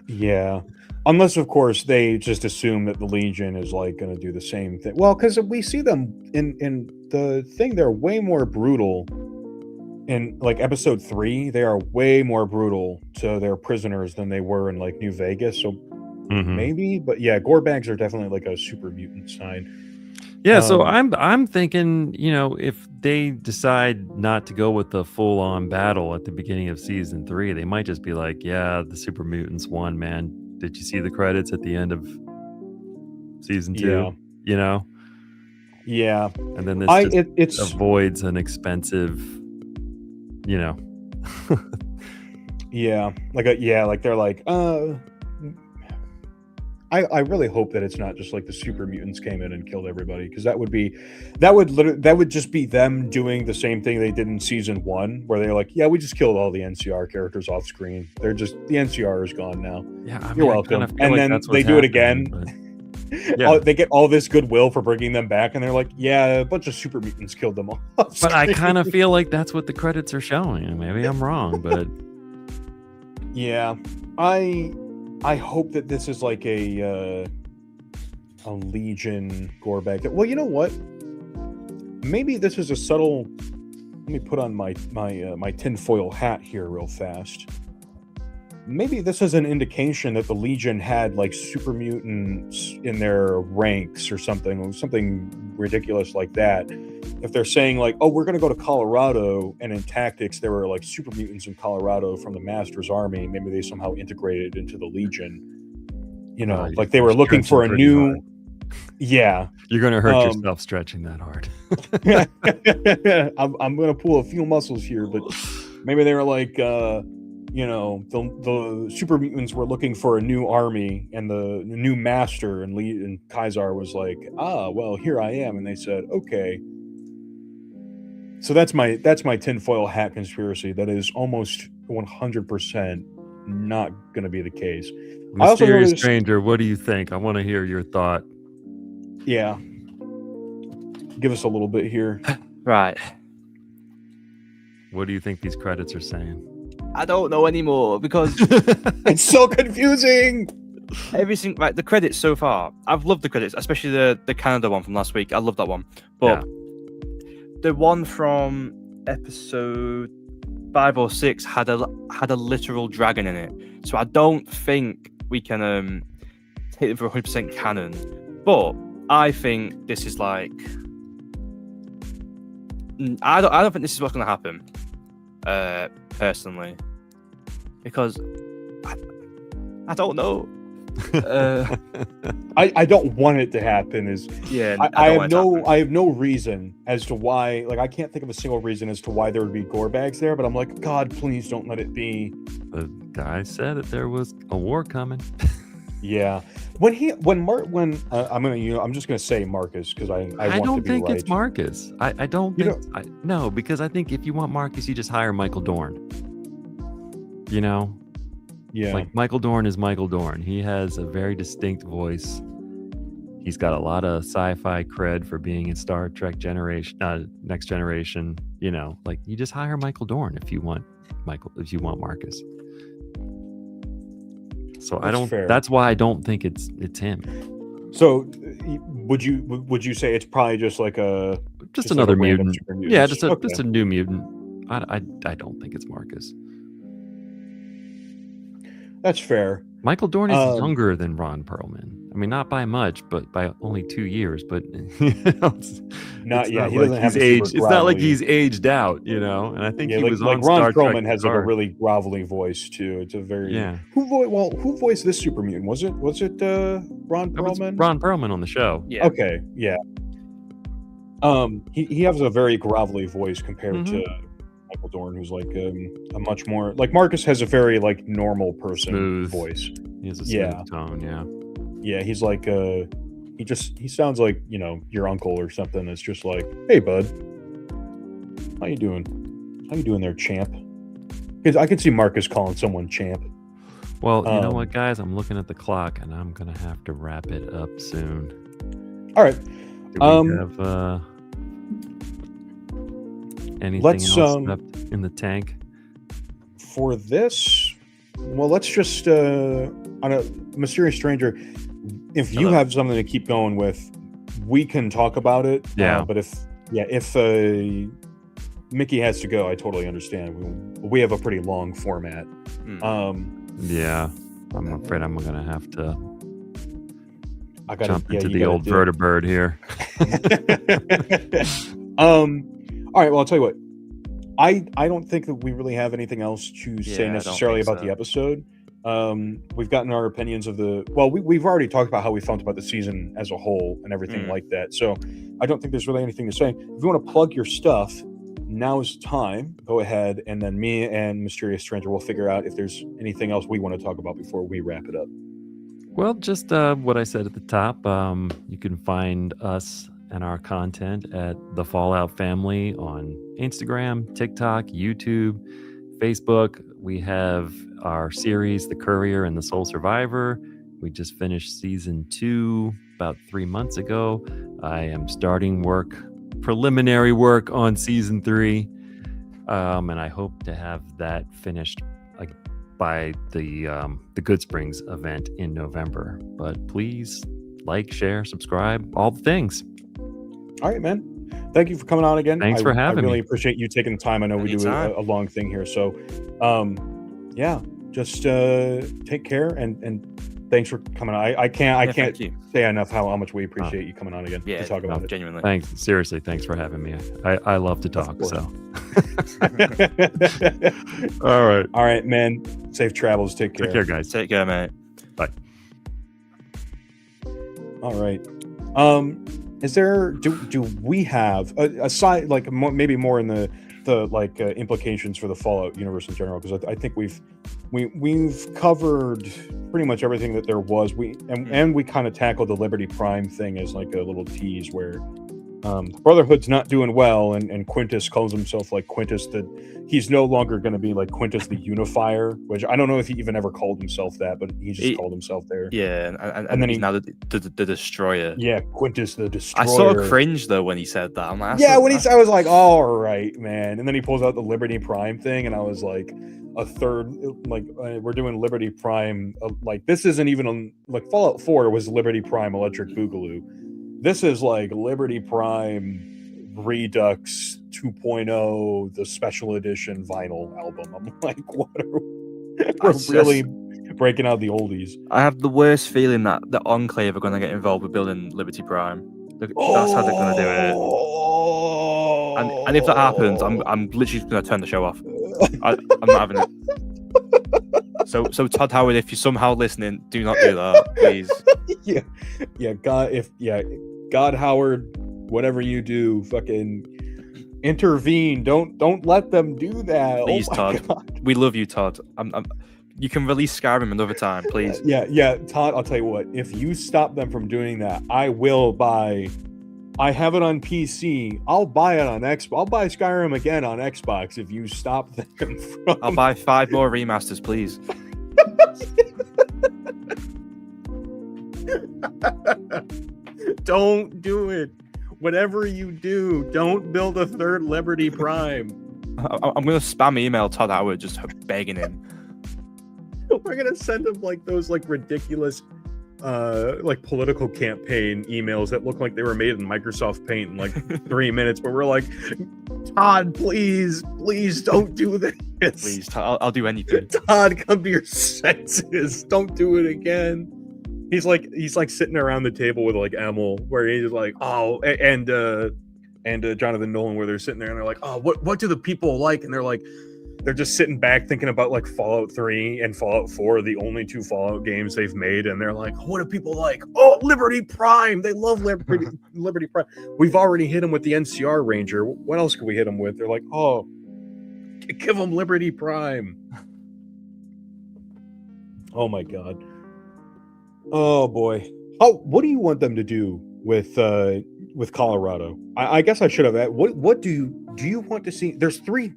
Yeah. Unless, of course, they just assume that the Legion is like going to do the same thing. Well, because we see them in the thing, they're way more brutal. In like episode 3, they are way more brutal to their prisoners than they were in like New Vegas. So maybe, but yeah, gore bags are definitely like a super mutant sign. Yeah, so I'm thinking, if they decide not to go with the full-on battle at the beginning of season 3, they might just be like, yeah, the super mutants won, man. Did you see the credits at the end of season 2? Yeah. And then this avoids an expensive, Yeah. Like they're like, I really hope that it's not just like the super mutants came in and killed everybody, because that would just be them doing the same thing they did in season 1, where they're like, yeah, we just killed all the NCR characters off screen. The NCR is gone now. Yeah, you're welcome. And then they do it again. Yeah. They get all this goodwill for bringing them back, and they're like, yeah, a bunch of super mutants killed them all. But I kind of feel like that's what the credits are showing. Maybe I'm wrong, but yeah, I hope that this is like a Legion gore bag. Well, you know what? Maybe this is a subtle. Let me put on my tinfoil hat here real fast. Maybe this is an indication that the Legion had like super mutants in their ranks or something ridiculous like that. If they're saying like, oh, we're going to go to Colorado, and in tactics there were like super mutants in Colorado from the Master's army, maybe they somehow integrated into the Legion. Like they were looking for a new hard. Yeah. You're going to hurt yourself stretching that hard. I'm going to pull a few muscles here, but maybe they were like, the super mutants were looking for a new army and the new master, and Kaisar was like, well, here I am. And they said, okay. So that's my tinfoil hat conspiracy. That is almost 100% not going to be the case. Mysterious stranger, what do you think? I want to hear your thought. Yeah. Give us a little bit here. Right. What do you think these credits are saying? I don't know anymore, because it's so confusing. Everything, right? The credits so far, I've loved the credits, especially the Canada one from last week. I love that one, but the one from episode 5 or 6 had a literal dragon in it. So I don't think we can take it for 100% canon. But I think this is like, I don't think this is what's going to happen. Personally, because I don't know. I don't want it to happen. I have no reason as to why. Like, I can't think of a single reason as to why there would be gore bags there. But I'm like, God, please don't let it be. The guy said that there was a war coming. Yeah. I'm just gonna say Marcus, because I don't think it's Marcus. I don't think no, because I think if you want Marcus, you just hire Michael Dorn. Yeah. Like Michael Dorn is Michael Dorn. He has a very distinct voice. He's got a lot of sci-fi cred for being in Star Trek Next Generation. Like, you just hire Michael Dorn if you want Marcus. So That's fair. That's why I don't think it's him. So, would you say it's probably just like a Just like a another random mutant. super Yeah, mutant? just a new mutant. I don't think it's Marcus. That's fair. Michael Dorn is younger than Ron Perlman. I mean, not by much, but by only 2 years. But He doesn't have the super aged. It's not like gravelly- he's aged out, And I think he was on Ron Star Trek Perlman has like a Picard. really grovelly voice too. It's a very Yeah. Who voiced this super mutant? Was it Ron That was Perlman? Ron Perlman on the show. Yeah. Okay, yeah. He has a very grovelly voice compared to Michael Dorn, who's like a much more like Marcus has a very like normal person Smooth voice. He has a smooth tone. Yeah. Yeah, he's like he sounds like your uncle or something. That's just like, hey bud, how you doing? How you doing there, champ? Because I can see Marcus calling someone champ. Well, you know what, guys? I'm looking at the clock, and I'm gonna have to wrap it up soon. All right. Do we have anything else left in the tank? For this, well, let's just on a Mysterious Stranger. If you have something to keep going with, we can talk about it. Yeah. But if Mickey has to go, I totally understand. We have a pretty long format. Yeah, I'm afraid I'm gonna have to jump into you the old vertibird here. All right. Well, I'll tell you what. I don't think that we really have anything else to say necessarily about the episode. We've gotten our opinions of we've already talked about how we felt about the season as a whole and everything like that. So I don't think there's really anything to say. If you want to plug your stuff, now is time. Go ahead, and then me and Mysterious Stranger will figure out if there's anything else we want to talk about before we wrap it up. Well, just what I said at the top. You can find us and our content at The Fallout Family on Instagram, TikTok, YouTube, Facebook. We have our series, The Courier and the Sole Survivor. We just finished season 2 about 3 months ago. I am starting preliminary work on season 3. And I hope to have that finished by the Good Springs event in November. But please like, share, subscribe, all the things. All right, man. Thank you for coming on again. Thanks for having me. I really appreciate you taking the time. I know we do a long thing here. So, just take care and thanks for coming on. I can't say enough how much we appreciate you coming on again to talk about it. Genuinely. Thanks. Seriously, thanks for having me. I love to talk. So. All right, man. Safe travels. Take care. Take care, guys. Take care, mate. Bye. All right. Is there do we have aside maybe more in the implications for the Fallout universe in general? Because I think we've covered pretty much everything that there was. We kind of tackled the Liberty Prime thing as like a little tease where the Brotherhood's not doing well, and Quintus calls himself like Quintus, that he's no longer going to be like Quintus the Unifier, which I don't know if he even ever called himself that, but he just called himself there. Yeah, and then he's now the Destroyer. Yeah, Quintus the Destroyer. I sort of cringed though when he said that. I'm like, I was like, all right, man. And then he pulls out the Liberty Prime thing, and I was like, a third, we're doing Liberty Prime. This isn't even Fallout 4 was Liberty Prime Electric Boogaloo. This is like Liberty Prime Redux 2.0, the special edition vinyl album. I'm like, what we're really breaking out the oldies. I have the worst feeling that the Enclave are going to get involved with building Liberty Prime. That's how they're going to do it. And if that happens, I'm literally just going to turn the show off. I'm not having it. So Todd Howard, if you're somehow listening, do not do that, please. God Howard, whatever you do, fucking intervene. Don't let them do that. Please, Todd. God. We love you, Todd. You can release Skyrim another time, please. Yeah, Todd. I'll tell you what. If you stop them from doing that, I will buy. I have it on PC. I'll buy it on Xbox. I'll buy Skyrim again on Xbox if you stop them from. I'll buy 5 more remasters, please. Don't do it. Whatever you do, don't build a third Liberty Prime. I'm going to spam email Todd Howard just begging him. We're gonna send them like those like ridiculous like political campaign emails that look like they were made in Microsoft Paint in like 3 minutes, but we're like, Todd, please don't do this. Please, I'll do anything. Todd, come to your senses. Don't do it again. He's like sitting around the table with like Emil, where he's like, oh, and Jonathan Nolan, where they're sitting there and they're like, oh, what do the people like? And they're just sitting back thinking about like Fallout 3 and Fallout 4, the only 2 Fallout games they've made, and they're like, what do people like? Oh, Liberty Prime. They love Liberty Prime. We've already hit them with the NCR Ranger. What else could we hit them with? They're like, oh, give them Liberty Prime. Oh my God. Oh boy. What do you want them to do with Colorado? I guess I should have asked, what do you want to see? There's three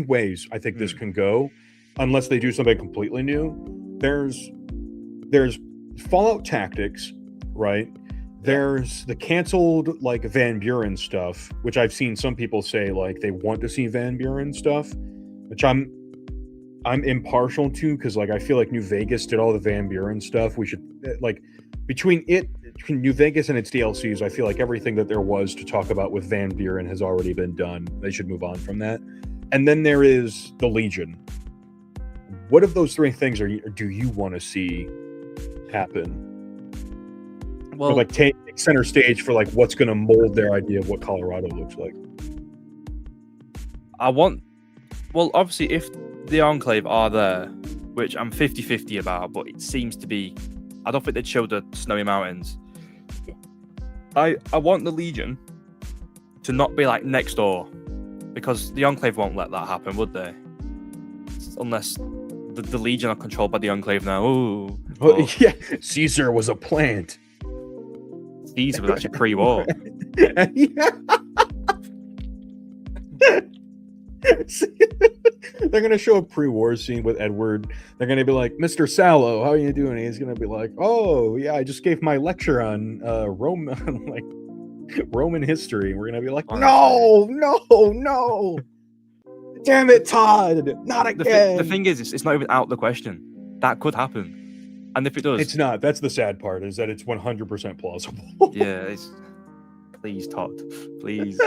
ways I think this can go, unless they do something completely new. There's Fallout Tactics, right? There's the canceled like Van Buren stuff, which I've seen some people say like they want to see Van Buren stuff, which I'm impartial to, because like I feel like New Vegas did all the Van Buren stuff. We should like between New Vegas and its DLCs, I feel like everything that there was to talk about with Van Buren has already been done. They should move on from that. And then there is the Legion. What of those 3 things do you want to see happen? Well, or like take center stage for like what's going to mold their idea of what Colorado looks like. Well, obviously, if the Enclave are there, which I'm 50-50 about, but it seems to be, I don't think they'd show the snowy mountains. I want the Legion to not be like next door, because the Enclave won't let that happen, would they? Unless the Legion are controlled by the Enclave now. Ooh. Well, yeah, Caesar was a plant. Caesar was actually pre-war. Yeah. They're gonna show a pre-war scene with Edward. They're gonna be like, Mr. Sallow, how are you doing? And he's gonna be like, oh yeah, I just gave my lecture on Roman history. And we're gonna be like, no, damn it, Todd, not again. The thing is, it's not even out of the question. That could happen. And if it does, it's not. That's the sad part, is that it's 100% plausible. Yeah, please, Todd, please.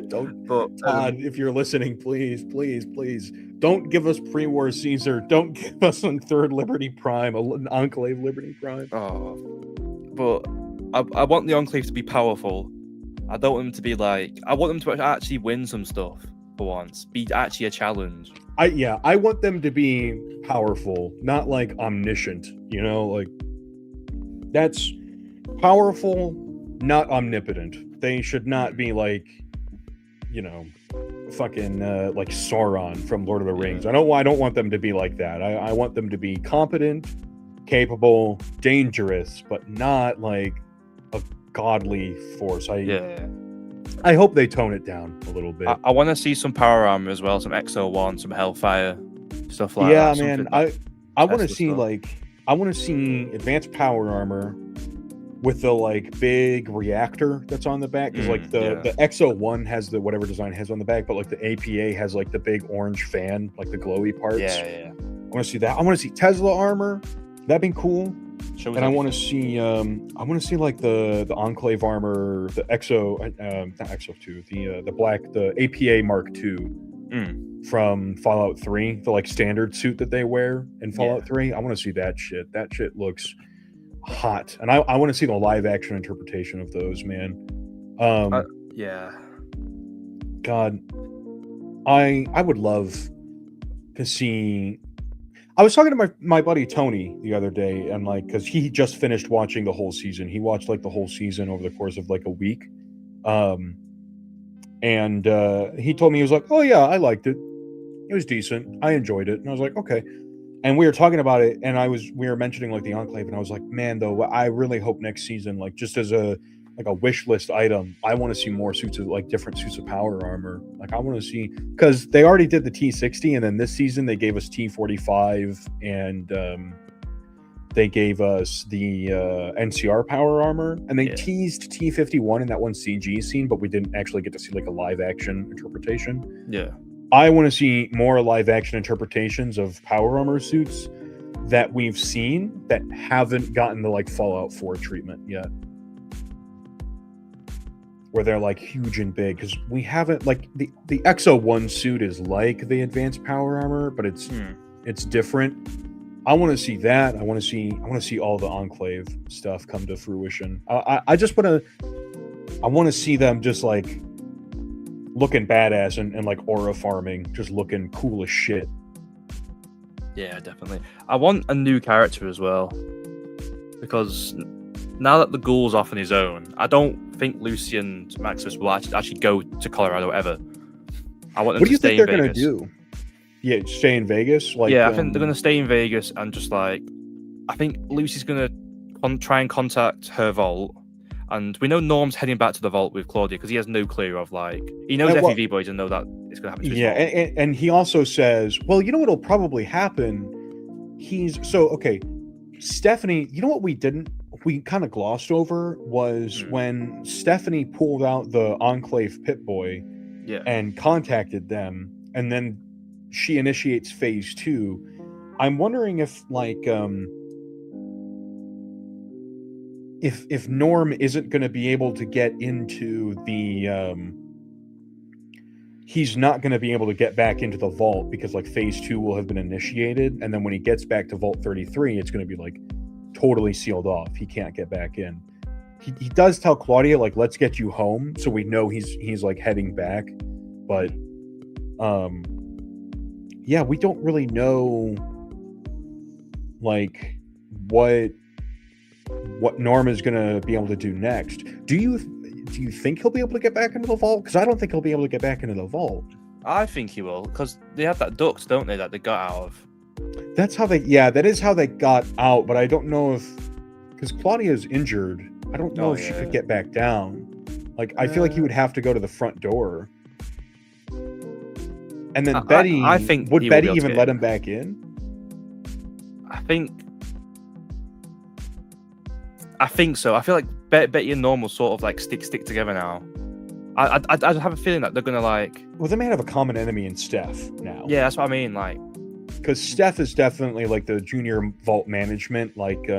Don't. But Todd, if you're listening, please, don't give us pre-war Caesar. Don't give us a 3rd Liberty Prime, an Enclave Liberty Prime. Oh, but I want the Enclave to be powerful. I don't want them to be like. I want them to actually win some stuff for once. Be actually a challenge. I want them to be powerful, not like omniscient. You know, like that's powerful, not omnipotent. They should not be like, you know, fucking like Sauron from Lord of the Rings. I don't want them to be like that. I want them to be competent, capable, dangerous, but not like a godly force. I hope they tone it down a little bit. I want to see some power armor as well, some XO1, some Hellfire, stuff like that. Yeah, man. I want to see I want to see advanced power armor with the like big reactor that's on the back, because like the XO1 has the whatever design it has on the back, but like the APA has like the big orange fan, like the glowy parts. Yeah. I want to see that. I want to see Tesla armor. That'd be cool. I want to see like the Enclave armor, the not XO2, the APA Mark II from Fallout 3, the like standard suit that they wear in Fallout 3. I want to see that shit. That shit looks hot, and I want to see the live action interpretation of those, man. God, I would love to see. I was talking to my buddy Tony the other day, and like, because he just finished watching the whole season. He watched like the whole season over the course of like a week, and he told me, he was like, oh yeah, I liked it. It was decent. I enjoyed it. And I was like, okay. And we were talking about it, and we were mentioning like the Enclave, and I was like, man, though, I really hope next season, like just as a wish list item, I want to see more suits of like different suits of power armor. Like I want to see, because they already did the T60, and then this season they gave us T45, and they gave us the NCR power armor, and they teased T51 in that one CG scene, but we didn't actually get to see like a live action interpretation. Yeah. I want to see more live action interpretations of power armor suits that we've seen that haven't gotten the like Fallout 4 treatment yet, where they're like huge and big, because we haven't like the Exo 1 suit is like the advanced power armor, but it's different. I want to see that. I want to see all the Enclave stuff come to fruition. I want to see them just like looking badass and like aura farming, just looking cool as shit. Yeah, definitely. I want a new character as well, because now that the Ghoul's off on his own, I don't think Lucy and Maximus will actually go to Colorado ever. I want them to stay in Vegas. What do you think they're going to do? Yeah, stay in Vegas? Like, yeah, I think they're going to stay in Vegas and just like... I think Lucy's going to try and contact her vault. And we know Norm's heading back to the vault with Claudia because he has no clue of like... He knows FEV, but he doesn't know that it's going to happen to his vault. And he also says, well, you know what'll probably happen? Stephanie, you know what we kind of glossed over was when Stephanie pulled out the Enclave Pip-Boy and contacted them, and then she initiates phase 2. I'm wondering if like if Norm isn't going to be able to get into the he's not going to be able to get back into the vault because like phase 2 will have been initiated, and then when he gets back to Vault 33 it's going to be like totally sealed off. He can't get back in. He does tell Claudia like, let's get you home, so we know he's like heading back, but yeah, we don't really know like what Norm is going to be able to do next. Do you think he'll be able to get back into the vault? Because I don't think he'll be able to get back into the vault. I think he will, because they have that duct, don't they, that they got out of. That is how they got out, but I don't know if, because Claudia's injured, I don't know if she could get back down. Like, I feel like he would have to go to the front door. And then Betty, I think would Betty even let him back in? I think so. I feel like Betty and Norm will sort of like stick together now. I have a feeling that they're gonna like. Well, they may have a common enemy in Steph now. Yeah, that's what I mean. Like, because Steph is definitely like the junior vault management, like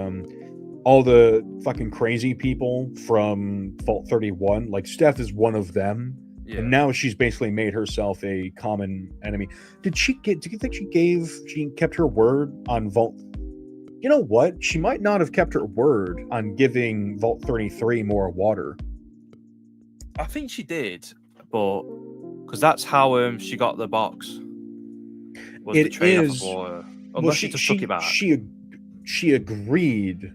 all the fucking crazy people from Vault 31. Like Steph is one of them. Yeah. And now she's basically made herself a common enemy. Do you think she kept her word on Vault? You know what? She might not have kept her word on giving Vault 33 more water. I think she did, but because that's how she got the box. Was the train off of water. Unless she just took it back. She agreed,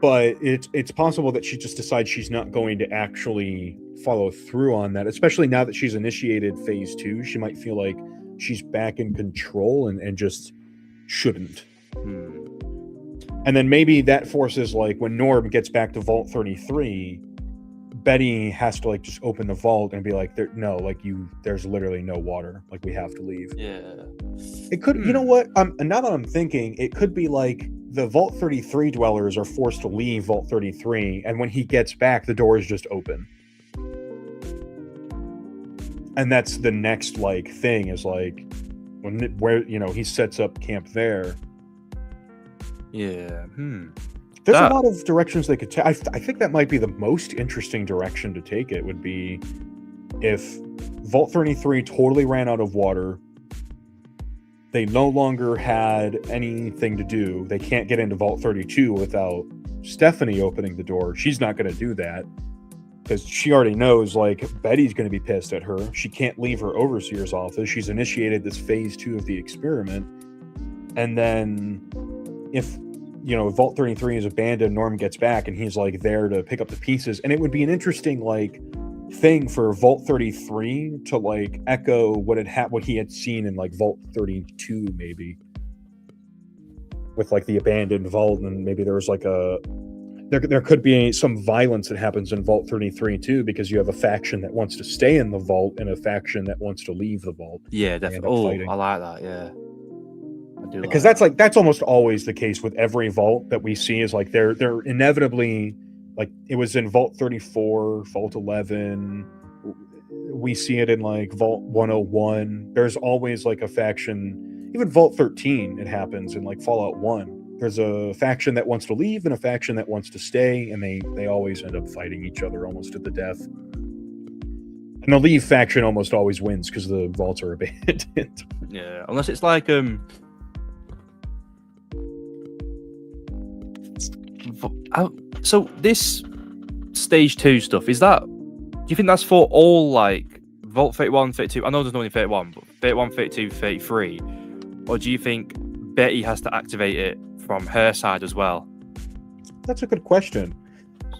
but it's possible that she just decides she's not going to actually follow through on that, especially now that she's initiated phase 2. She might feel like she's back in control and just shouldn't. And then maybe that forces, like, when Norm gets back to Vault 33, Betty has to like just open the vault and be like, there's literally no water, like we have to leave. Yeah, it could you know what, now that I'm thinking, it could be like the Vault 33 dwellers are forced to leave Vault 33, and when he gets back the door is just open, and that's the next like thing is like where he sets up camp there. Yeah. There's a lot of directions they could take. I think that might be the most interesting direction to take. It would be if Vault 33 totally ran out of water. They no longer had anything to do. They can't get into Vault 32 without Stephanie opening the door. She's not going to do that because she already knows, like, Betty's going to be pissed at her. She can't leave her overseer's office. She's initiated this phase 2 of the experiment. And then if Vault 33 is abandoned, Norm gets back and he's like there to pick up the pieces, and it would be an interesting like thing for Vault 33 to like echo what he had seen in like Vault 32, maybe with like the abandoned vault, and maybe there was like there could be some violence that happens in Vault 33 too, because you have a faction that wants to stay in the vault and a faction that wants to leave the vault. Yeah, definitely. I like that. Yeah. Because that's almost always the case with every vault that we see, is like they're inevitably, like it was in Vault 34, Vault 11, we see it in like Vault 101. There's always like a faction even Vault 13, it happens in like Fallout 1. There's a faction that wants to leave and a faction that wants to stay, and they always end up fighting each other almost to the death. And the leave faction almost always wins because the vaults are abandoned. Yeah, unless it's like so this stage 2 stuff, is that, do you think that's for all like Vault 31, 32? I know there's only 31, but 31, 32, 33, or do you think Betty has to activate it from her side as well? That's a good question.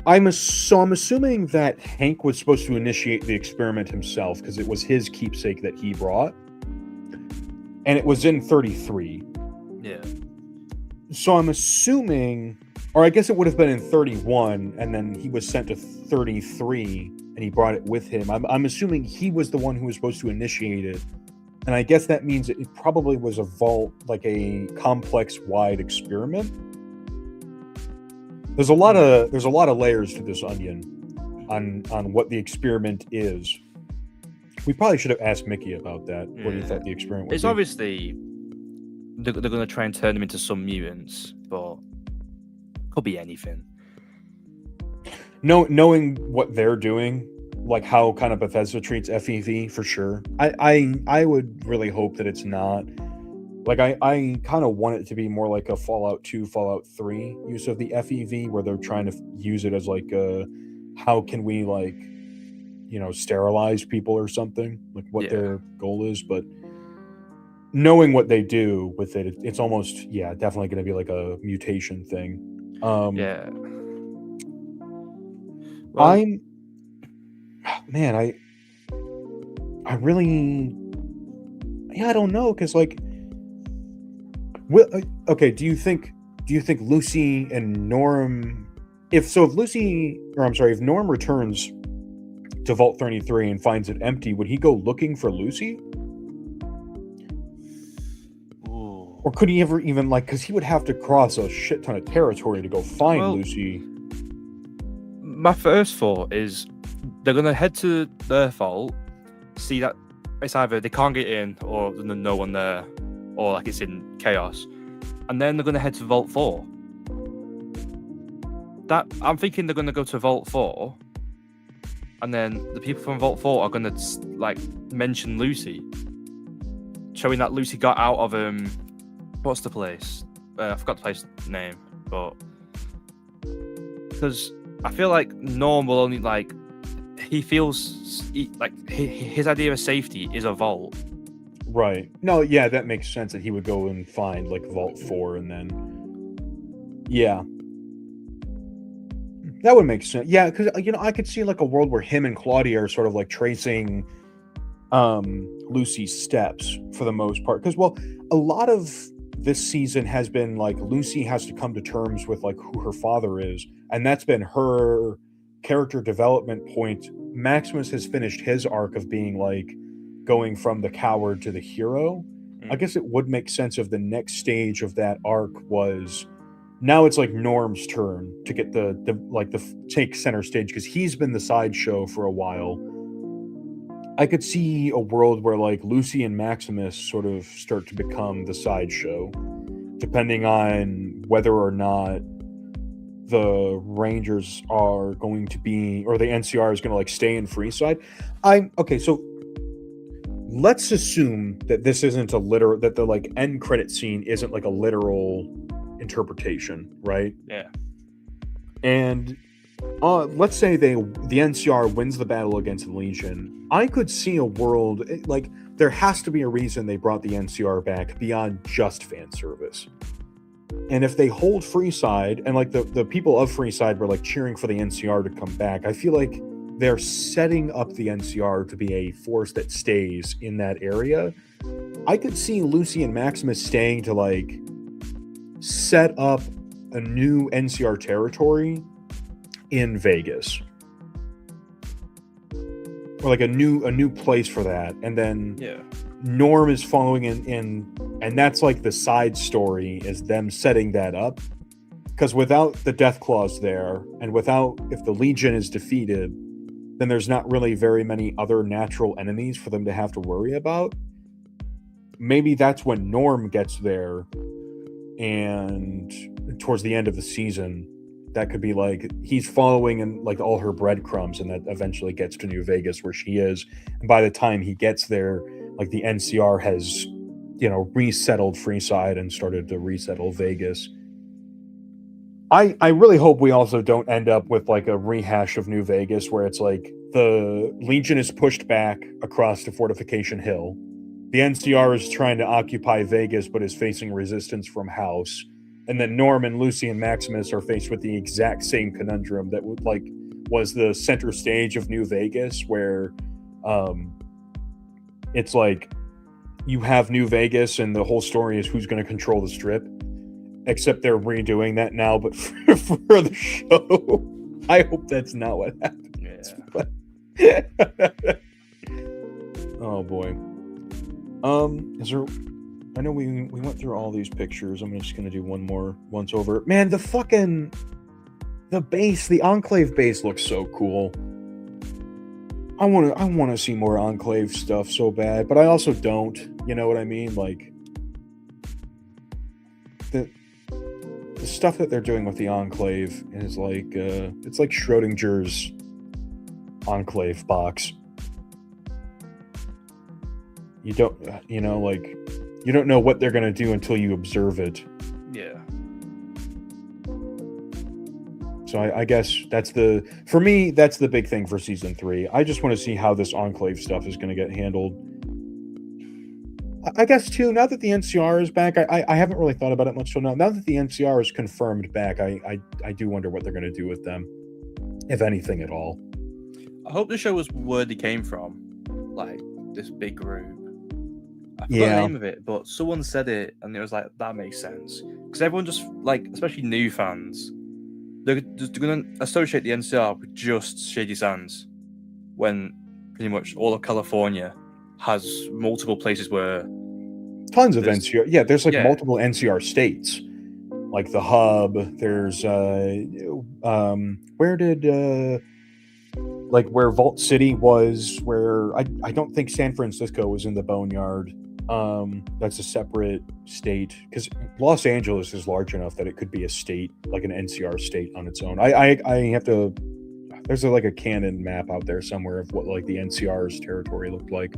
I'm assuming that Hank was supposed to initiate the experiment himself because it was his keepsake that he brought, and it was in 33. Yeah. So I'm assuming, or I guess it would have been in 31, and then he was sent to 33, and he brought it with him. I'm assuming he was the one who was supposed to initiate it, and I guess that means it probably was a vault, like a complex-wide experiment. There's a lot of layers to this onion on what the experiment is. We probably should have asked Mickey about that. Yeah. What he thought the experiment was. It's obviously they're going to try and turn them into some mutants, but could be anything. Knowing what they're doing, like how kind of Bethesda treats FEV, for sure. I would really hope that it's not. Like, I kind of want it to be more like a Fallout 2, Fallout 3 use of the FEV, where they're trying to use it as like a, how can we, like, you know, sterilize people or something, like what their goal is. But knowing what they do with it, it's almost, definitely going to be like a mutation thing. Well, I really, I don't know, because like, okay, do you think Lucy and Norm, if Norm returns to Vault 33 and finds it empty, would he go looking for Lucy? Ooh. Or could he ever even, like, because he would have to cross a shit ton of territory to go find Lucy. My first thought is they're going to head to their vault, see that it's either they can't get in or there's no one there, or like it's in chaos, and then they're going to head to Vault 4. I'm thinking they're going to go to Vault 4, and then the people from Vault 4 are going to like mention Lucy, showing that Lucy got out of what's the place? I forgot the place name, but because I feel like Norm will only like he feels like his idea of safety is a vault. Right. No, yeah, that makes sense that he would go and find like Vault 4 and then that would make sense. Yeah, because I could see like a world where him and Claudia are sort of like tracing Lucy's steps for the most part. Because a lot of this season has been like Lucy has to come to terms with like who her father is, and that's been her character development point. Maximus has finished his arc of being like going from the coward to the hero. I guess it would make sense if the next stage of that arc was now it's like Norm's turn to get the take center stage, because he's been the sideshow for a while. I could see a world where like Lucy and Maximus sort of start to become the sideshow, depending on whether or not the Rangers are going to be, or the NCR is going to like stay in Freeside. So let's assume that this isn't that the like end credit scene isn't like a literal interpretation, right? Yeah. And let's say the NCR wins the battle against the Legion. I could see a world like there has to be a reason they brought the NCR back beyond just fan service. And if they hold Freeside, and like the people of Freeside were like cheering for the NCR to come back, I feel like they're setting up the NCR to be a force that stays in that area. I could see Lucy and Maximus staying to like set up a new NCR territory in Vegas, or like a new place for that, and then Norm is following in, and that's like the side story is them setting that up, because without the death clause there, and without, if the Legion is defeated, then there's not really very many other natural enemies for them to have to worry about. maybe that's when Norm gets there, and towards the end of the season, that could be like he's following and like all her breadcrumbs, and that eventually gets to New Vegas where she is. And by the time he gets there, like the NCR has, resettled Freeside and started to resettle Vegas. I really hope we also don't end up with like a rehash of New Vegas where it's like the Legion is pushed back across to Fortification Hill. The NCR is trying to occupy Vegas but is facing resistance from House. And then Norm and Lucy and Maximus are faced with the exact same conundrum that was the center stage of New Vegas, where it's like you have New Vegas and the whole story is who's going to control the Strip. Except they're redoing that now, but for the show. I hope that's not what happens. Yeah. Oh boy. Is there? I know we went through all these pictures. I'm just gonna do one more once over. Man, the base, the Enclave base looks so cool. I wanna see more Enclave stuff so bad, but I also don't. You know what I mean? Like the stuff that they're doing with the Enclave is like it's like Schrodinger's Enclave box. You don't you don't know what they're going to do until you observe it. Yeah. So I guess for me that's the big thing for season 3. I just want to see how this Enclave stuff is going to get handled. I guess too, now that the NCR is back, I haven't really thought about it much till now. Now that the NCR is confirmed back, I do wonder what they're going to do with them, if anything at all. I hope the show was where they came from, like this big group. I forgot the name of it, but someone said it, and it was like, that makes sense. Because everyone just, like, especially new fans, they're going to associate the NCR with just Shady Sands, when pretty much all of California has multiple places where tons of NCR. Yeah, there's multiple NCR states, like the hub. There's where Vault City was, where I don't think San Francisco was in the Boneyard. That's a separate state, because Los Angeles is large enough that it could be a state, like an NCR state on its own. I have to. There's a canon map out there somewhere of what like the NCR's territory looked like.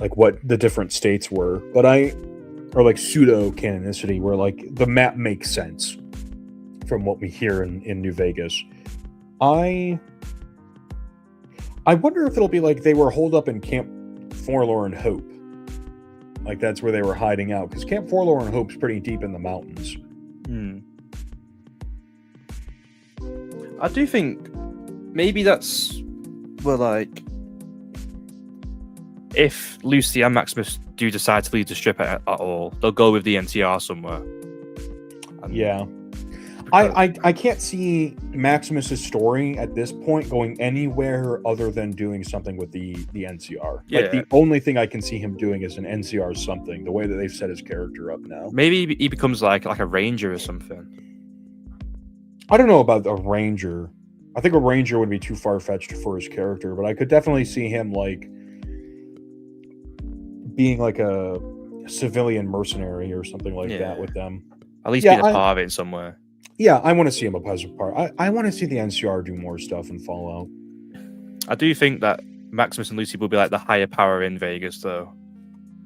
Like what the different states were, or like pseudo canonicity, where like the map makes sense from what we hear in New Vegas. I wonder if it'll be like they were holed up in Camp Forlorn Hope, like that's where they were hiding out, because Camp Forlorn Hope's pretty deep in the mountains. I do think maybe that's where, like, if Lucy and Maximus do decide to leave the Strip at all, they'll go with the NCR somewhere. Yeah. I can't see Maximus's story at this point going anywhere other than doing something with the NCR. Yeah. Like the only thing I can see him doing is an NCR something, the way that they've set his character up now. Maybe he becomes like a ranger or something. I don't know about a ranger. I think a ranger would be too far-fetched for his character, but I could definitely see him like being like a civilian mercenary or something like that with them. At least be a part of it somewhere. Yeah, I want to see him as a part. I want to see the NCR do more stuff in Fallout. I do think that Maximus and Lucy will be like the higher power in Vegas, though.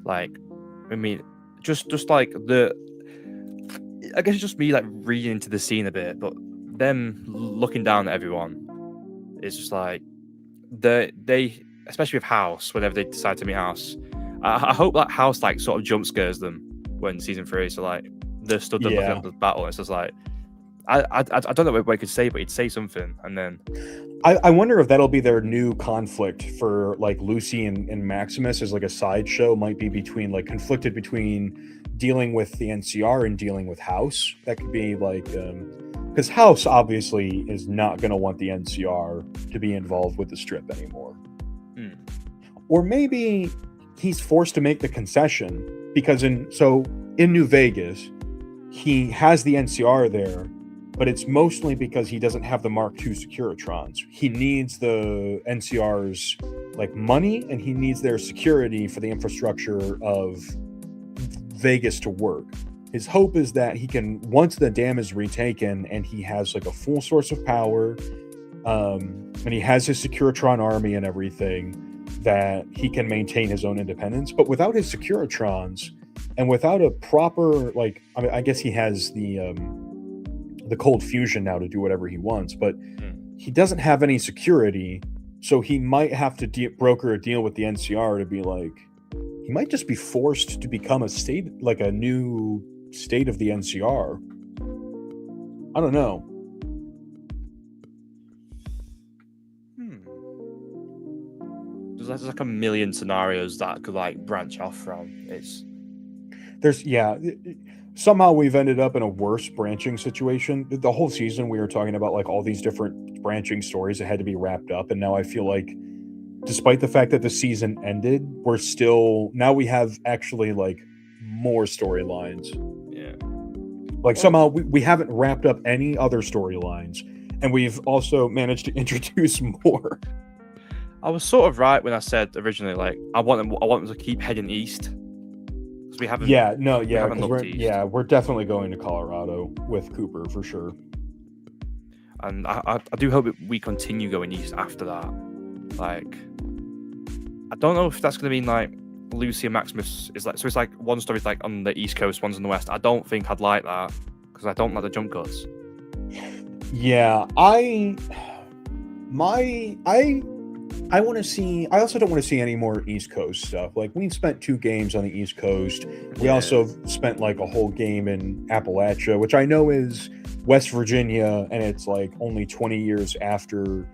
Like, I mean, just like I guess it's just me like reading into the scene a bit, but them looking down at everyone, it's just like they especially with House, whenever they decide to meet House. I hope that House like sort of jump scares them when season 3. So like they're stood there looking at the battle. It's just like I don't know what I could say, but he'd say something, and then I wonder if that'll be their new conflict for like Lucy and Maximus as like a sideshow. Might be conflicted between dealing with the NCR and dealing with House. That could be like because House obviously is not going to want the NCR to be involved with the Strip anymore. Or maybe he's forced to make the concession because in New Vegas he has the NCR there, but it's mostly because he doesn't have the Mark II Securitrons. He needs the NCR's like money, and he needs their security for the infrastructure of Vegas to work. His hope is that he can, once the dam is retaken and he has like a full source of power, and he has his Securitron army and everything, that he can maintain his own independence. But without his Securitrons and without a proper, like, I mean, I guess he has the cold fusion now to do whatever he wants, but he doesn't have any security, so he might have to broker a deal with the NCR to be like, he might just be forced to become a state, like a new state of the NCR. I don't know. There's like a million scenarios that could like branch off from. Somehow we've ended up in a worse branching situation. The whole season we were talking about like all these different branching stories that had to be wrapped up, and now I feel like, despite the fact that the season ended, we have actually like more storylines. Yeah. Like somehow we haven't wrapped up any other storylines, and we've also managed to introduce more. I was sort of right when I said originally, like, I want them to keep heading east. Because we haven't. We're definitely going to Colorado with Cooper for sure. And I do hope we continue going east after that. Like, I don't know if that's going to mean like Lucy and Maximus is like, so it's like one story's like on the east coast, one's on the west. I don't think I'd like that because I don't like the jump cuts. Yeah, I want to see. I also don't want to see any more East Coast stuff. Like, we spent 2 games on the East Coast. We also spent like a whole game in Appalachia, which I know is West Virginia, and it's like only 20 years after,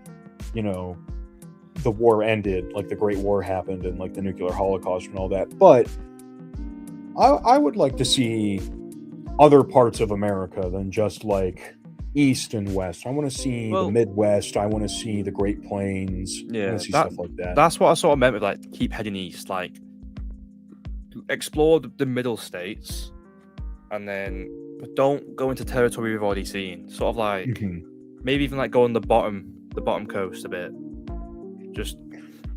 the war ended, like the Great War happened and like the nuclear holocaust and all that. But I would like to see other parts of America than just like East and West. I want to see the Midwest. I want to see the Great Plains. I want to see stuff like that. That's what I sort of meant with like keep heading east, like explore the middle states, and then don't go into territory we've already seen. Sort of like maybe even like go on the bottom coast a bit, just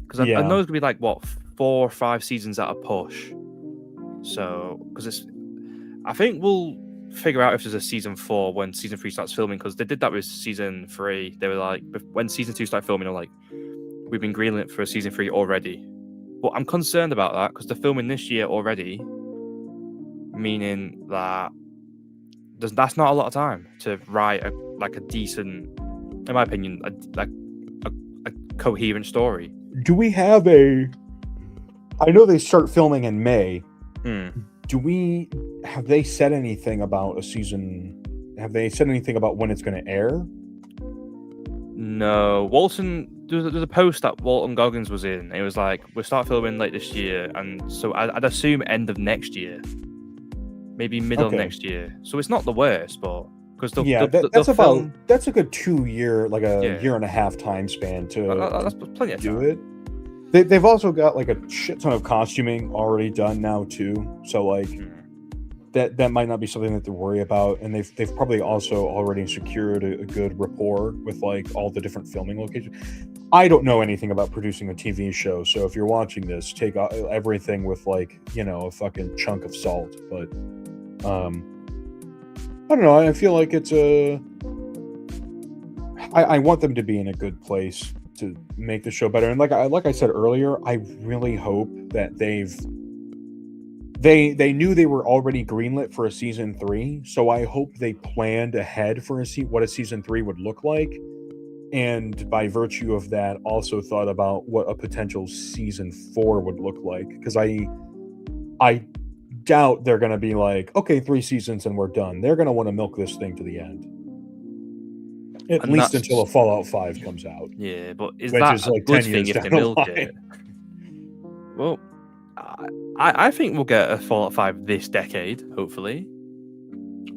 because I know it's gonna be like what 4 or 5 seasons at a push. So because I think we'll figure out if there's a season 4 when season 3 starts filming, because they did that with season 3. They were like, when season 2 started filming, they're like, we've been greenlit for season 3 already. But I'm concerned about that because they're filming this year already, meaning that that's not a lot of time to write a decent, in my opinion, a coherent story. Do we have I know they start filming in May. Have they said anything about a season? Have they said anything about when it's going to air? No. There's a post that Walton Goggins was in. It was like, we'll start filming late this year. And so I'd assume end of next year. Maybe middle of next year. So it's not the worst, but because that's a good 2 year, like a year and a half time span to that's plenty of do time. it. They've also got like a shit ton of costuming already done now too, so like that might not be something that to worry about. And they've probably also already secured a good rapport with like all the different filming locations. I don't know anything about producing a TV show, so if you're watching this, take everything with like a fucking chunk of salt. But I don't know. I feel like it's I want them to be in a good place to make the show better. And like I said earlier, I really hope that they knew they were already greenlit for a season 3, so I hope they planned ahead for what a season 3 would look like, and by virtue of that also thought about what a potential season 4 would look like, because I doubt they're going to be like, okay, 3 seasons and we're done. They're going to want to milk this thing to the end. At least until a Fallout 5 comes out. Yeah, but is which that is a like good 10 thing years if they down the milk line. it? Well, I think we'll get a Fallout 5 this decade, hopefully.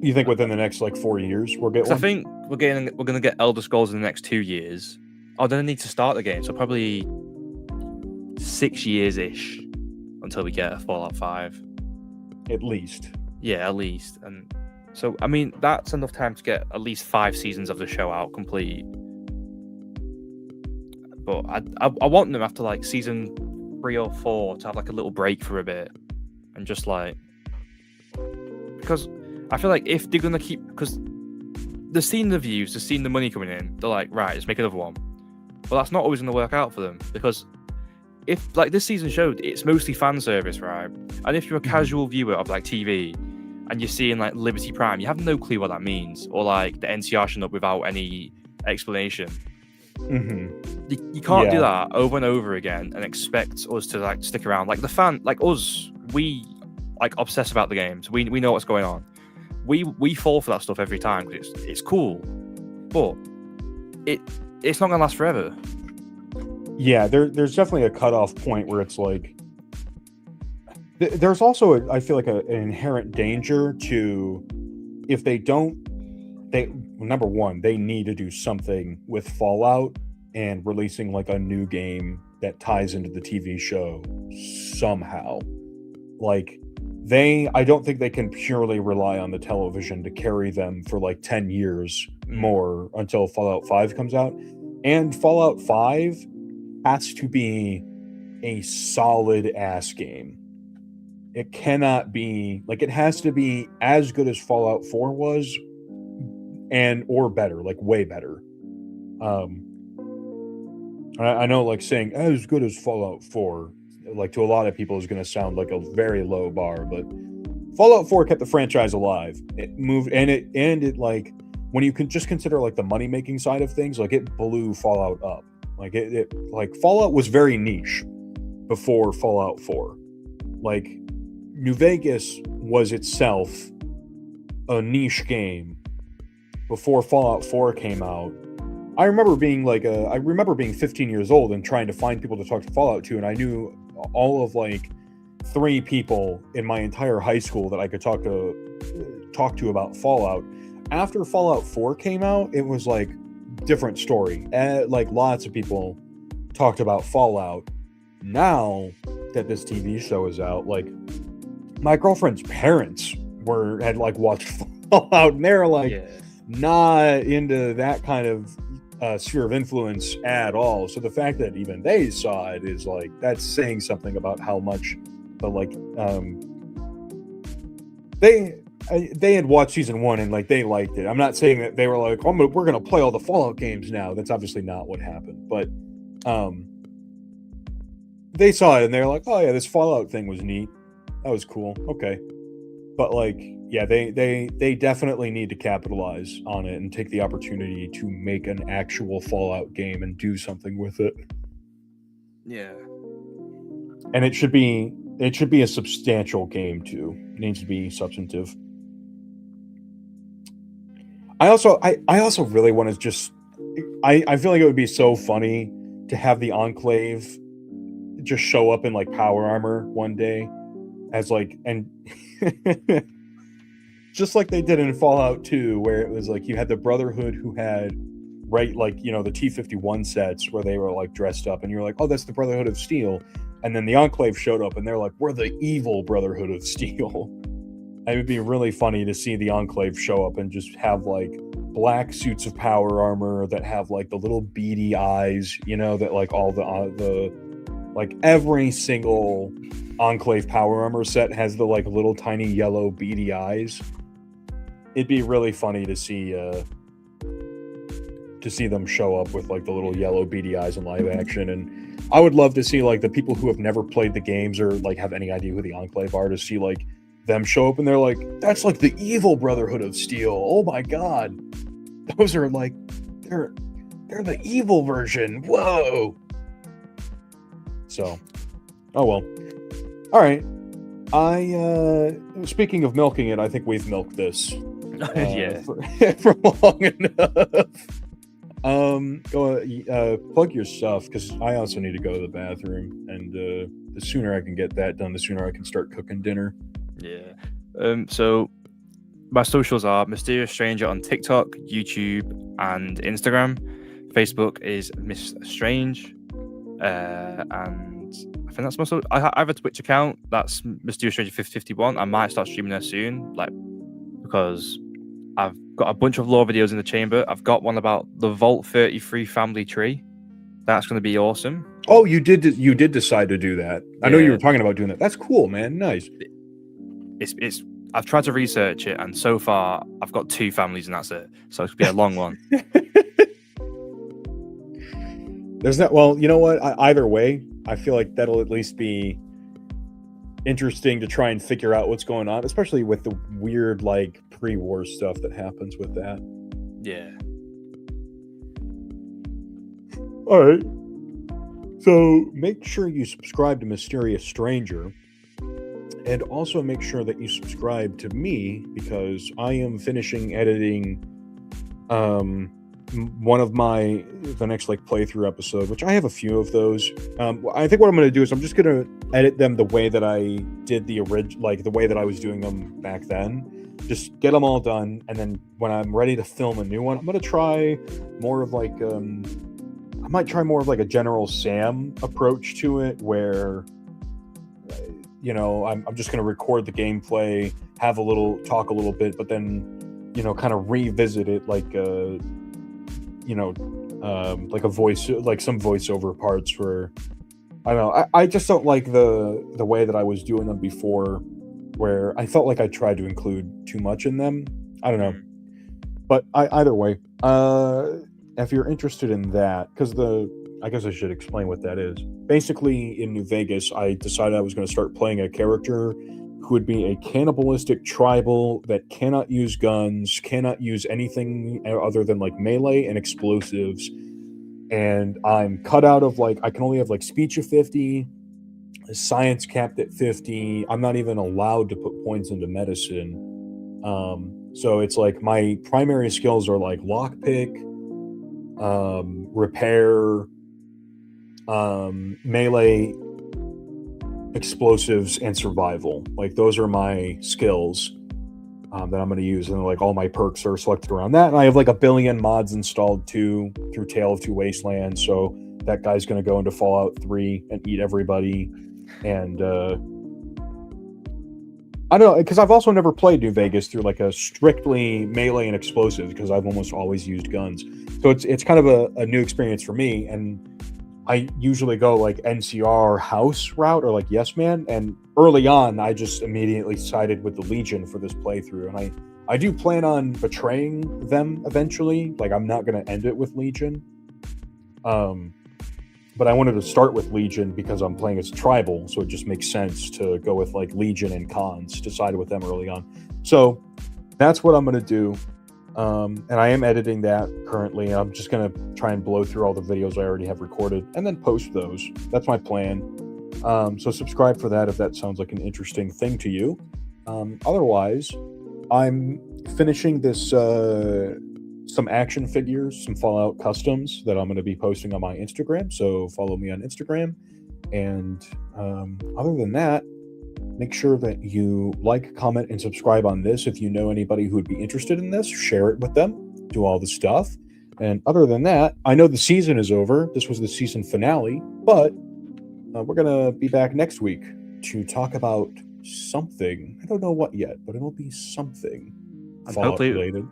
You think within the next like 4 years we'll get one? I think we're going to get Elder Scrolls in the next 2 years. Oh, then I need to start the game, so probably 6 years-ish until we get a Fallout 5. At least. Yeah, at least. And so, I mean, that's enough time to get at least 5 seasons of the show out complete. but I want them after like season 3 or 4 to have like a little break for a bit and just like, because I feel like if they're gonna keep, because they're seeing the views, they're seeing the money coming in, they're like, right, let's make another one. But that's not always gonna work out for them, because if like this season showed, it's mostly fan service, right? And if you're a casual viewer of like TV and you're seeing like Liberty Prime, you have no clue what that means, or like the NCR showing up without any explanation. You can't do that over and over again and expect us to like stick around. Like the fan, like us, we like obsess about the games. We know what's going on. We fall for that stuff every time because it's cool, but it's not gonna last forever. Yeah, there's definitely a cutoff point where it's like there's also I feel like an inherent danger to, if they don't, number one, they need to do something with Fallout and releasing like a new game that ties into the TV show somehow. Like I don't think they can purely rely on the television to carry them for like 10 years more until Fallout 5 comes out. And Fallout 5 has to be a solid ass game. It cannot be like, it has to be as good as Fallout 4 was, and or better, like way better. I know like saying as good as Fallout 4, like to a lot of people is going to sound like a very low bar, but Fallout 4 kept the franchise alive. It moved, and it like, when you can just consider like the money making side of things, like it blew Fallout up. Like it like Fallout was very niche before Fallout 4. Like New Vegas was itself a niche game before Fallout 4 came out. I remember being 15 years old and trying to find people to talk to Fallout to, and I knew all of like 3 people in my entire high school that I could talk to about Fallout. After Fallout 4 came out, it was like different story. Like lots of people talked about Fallout. Now that this TV show is out, like my girlfriend's parents had like watched Fallout, and they're like not into that kind of sphere of influence at all. So the fact that even they saw it is like, that's saying something about how much the like they had watched season 1 and like they liked it. I'm not saying that they were like, we're gonna play all the Fallout games now. That's obviously not what happened, but they saw it and they're like, oh yeah, this Fallout thing was neat. That was cool. Okay. But like, yeah, they definitely need to capitalize on it and take the opportunity to make an actual Fallout game and do something with it. Yeah. And it should be a substantial game too. It needs to be substantive. I also really want to just I feel like it would be so funny to have the Enclave just show up in like power armor one day as like, and just like they did in Fallout 2, where it was like you had the Brotherhood who had like, you know, the T-51 sets where they were like dressed up and you're like, oh, that's the Brotherhood of Steel. And then the Enclave showed up and they're like, we're the evil Brotherhood of Steel. It would be really funny to see the Enclave show up and just have like black suits of power armor that have like the little beady eyes, you know, that like all the like every single Enclave power armor set has the like little tiny yellow beady eyes. It'd be really funny to see them show up with like the little yellow beady eyes in live action. And I would love to see like the people who have never played the games or like have any idea who the Enclave are, to see like them show up and they're like, that's like the evil Brotherhood of Steel. Oh my god, those are like they're the evil version. Whoa. So, oh well. All right. Speaking of milking it, I think we've milked this. Yeah. For long enough. Go plug your stuff, because I also need to go to the bathroom, and the sooner I can get that done, the sooner I can start cooking dinner. Yeah. So my socials are Mysterious Stranger on TikTok, YouTube, and Instagram. Facebook is Miss Strange, and I think that's my social. I have a Twitch account that's Mysterious Stranger 51. I might start streaming there soon, like, because I've got a bunch of lore videos in the chamber. I've got one about the Vault 33 family tree, That's going to be awesome. Oh, you did decide to do that. I know you Yeah. were talking about doing that. That's cool, man. Nice. It's I've tried to research it, and so far I've got 2 families, and that's it. So it's gonna be a long one. There's not. Well, you know what? Either way, I feel like that'll at least be interesting to try and figure out what's going on, especially with the weird like pre-war stuff that happens with that. Yeah. All right. So make sure you subscribe to Mysterious Stranger, and also make sure that you subscribe to me, because I am finishing editing one of the next like playthrough episode, which I have a few of those. I think what I'm going to do is I'm just going to edit them the way that I did the original, like the way that I was doing them back then. Just get them all done, and then when I'm ready to film a new one, I'm going to try more of like I might try more of like a General Sam approach to it, where you know, I'm just going to record the gameplay, talk a little bit, but then, you know, kind of revisit it like you know, like a voice, like some voiceover parts where, I don't know, I just don't like the way that I was doing them before, where I felt like I tried to include too much in them. I don't know. But either way, if you're interested in that, because I guess I should explain what that is. Basically, in New Vegas, I decided I was going to start playing a character who would be a cannibalistic tribal that cannot use guns, cannot use anything other than like melee and explosives. And I'm cut out of like, I can only have like speech of 50, science capped at 50. I'm not even allowed to put points into medicine. So it's like my primary skills are like lockpick, repair, melee, explosives, and survival. Like those are my skills that I'm going to use, and like all my perks are selected around that. And I have like 1 billion mods installed too through Tale of Two Wastelands, so that guy's going to go into Fallout 3 and eat everybody. And I don't know, because I've also never played New Vegas through like a strictly melee and explosives, because I've almost always used guns. So it's kind of a new experience for me, and I usually go like NCR house route or like Yes Man, and early on I just immediately sided with the Legion for this playthrough, and I do plan on betraying them eventually. Like I'm not going to end it with Legion, but I wanted to start with Legion because I'm playing as tribal, so it just makes sense to go with like Legion and cons, to side with them early on. So that's what I'm going to do. And I am editing that currently. I'm just going to try and blow through all the videos I already have recorded and then post those. That's my plan. So subscribe for that if that sounds like an interesting thing to you. Otherwise, I'm finishing this some action figures, some Fallout customs that I'm going to be posting on my Instagram. So follow me on Instagram. And other than that, make sure that you like, comment, and subscribe on this. If you know anybody who would be interested in this, share it with them, do all the stuff. And other than that, I know the season is over. This was the season finale, but we're going to be back next week to talk about something. I don't know what yet, but it'll be something Fallout related.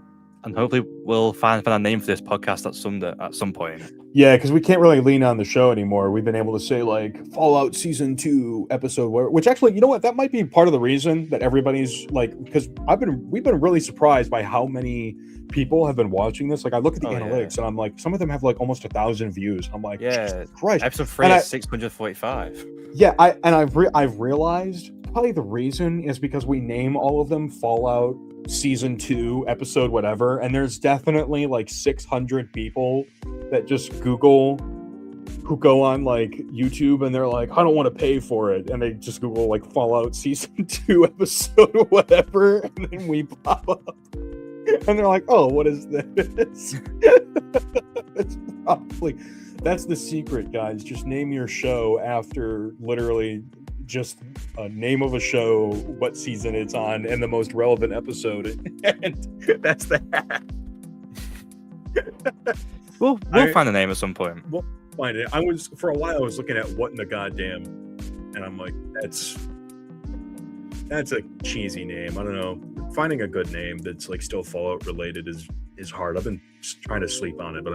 And hopefully we'll find a name for this podcast at some point. Yeah, because we can't really lean on the show anymore. We've been able to say like Fallout Season 2 episode, which actually, you know what? That might be part of the reason that everybody's like, because we've been really surprised by how many people have been watching this. Like I look at the analytics and I'm like, some of them have like almost 1,000 views. I'm like, Jesus Christ. Episode 3 is 645. Yeah, I've realized probably the reason is because we name all of them Fallout Season 2 episode whatever, and there's definitely like 600 people that just Google, who go on like YouTube and they're like, I don't want to pay for it, and they just Google like Fallout Season 2 episode whatever, and then we pop up and they're like, oh, what is this? That's the secret, guys. Just name your show after literally just a name of a show, what season it's on, and the most relevant episode. And that's that. We'll find a name at some point. We'll find it. For a while I was looking at What in the Goddamn, and I'm like, that's a cheesy name. I don't know. Finding a good name that's like still Fallout related is hard. I've been trying to sleep on it, but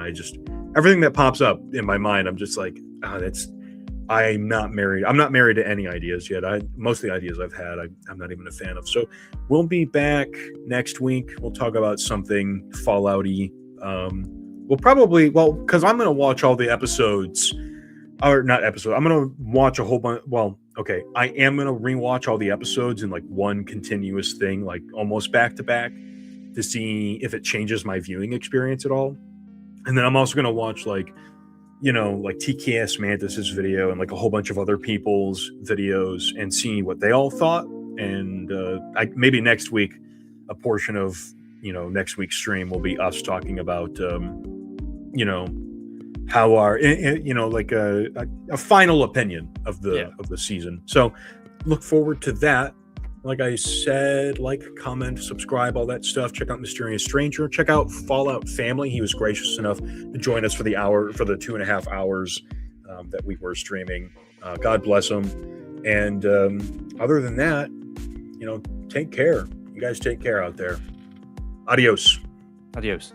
everything that pops up in my mind, I'm just like, I'm not married. I'm not married to any ideas yet. Most of the ideas I've had, I'm not even a fan of. So we'll be back next week. We'll talk about something Fallout-y. We'll probably, because I'm going to watch all the episodes, or not episodes. I'm going to watch a whole bunch. Well, okay. I am going to rewatch all the episodes in like one continuous thing, like almost back to back, to see if it changes my viewing experience at all. And then I'm also going to watch like TKS Mantis's video and like a whole bunch of other people's videos and see what they all thought. And maybe next week, a portion of next week's stream will be us talking about how our like a final opinion of the season. So look forward to that. Like I said, like, comment, subscribe, all that stuff. Check out Mysterious Stranger. Check out Fallout Family. He was gracious enough to join us for the 2.5 hours that we were streaming. God bless him. And other than that, take care. You guys take care out there. Adios. Adios.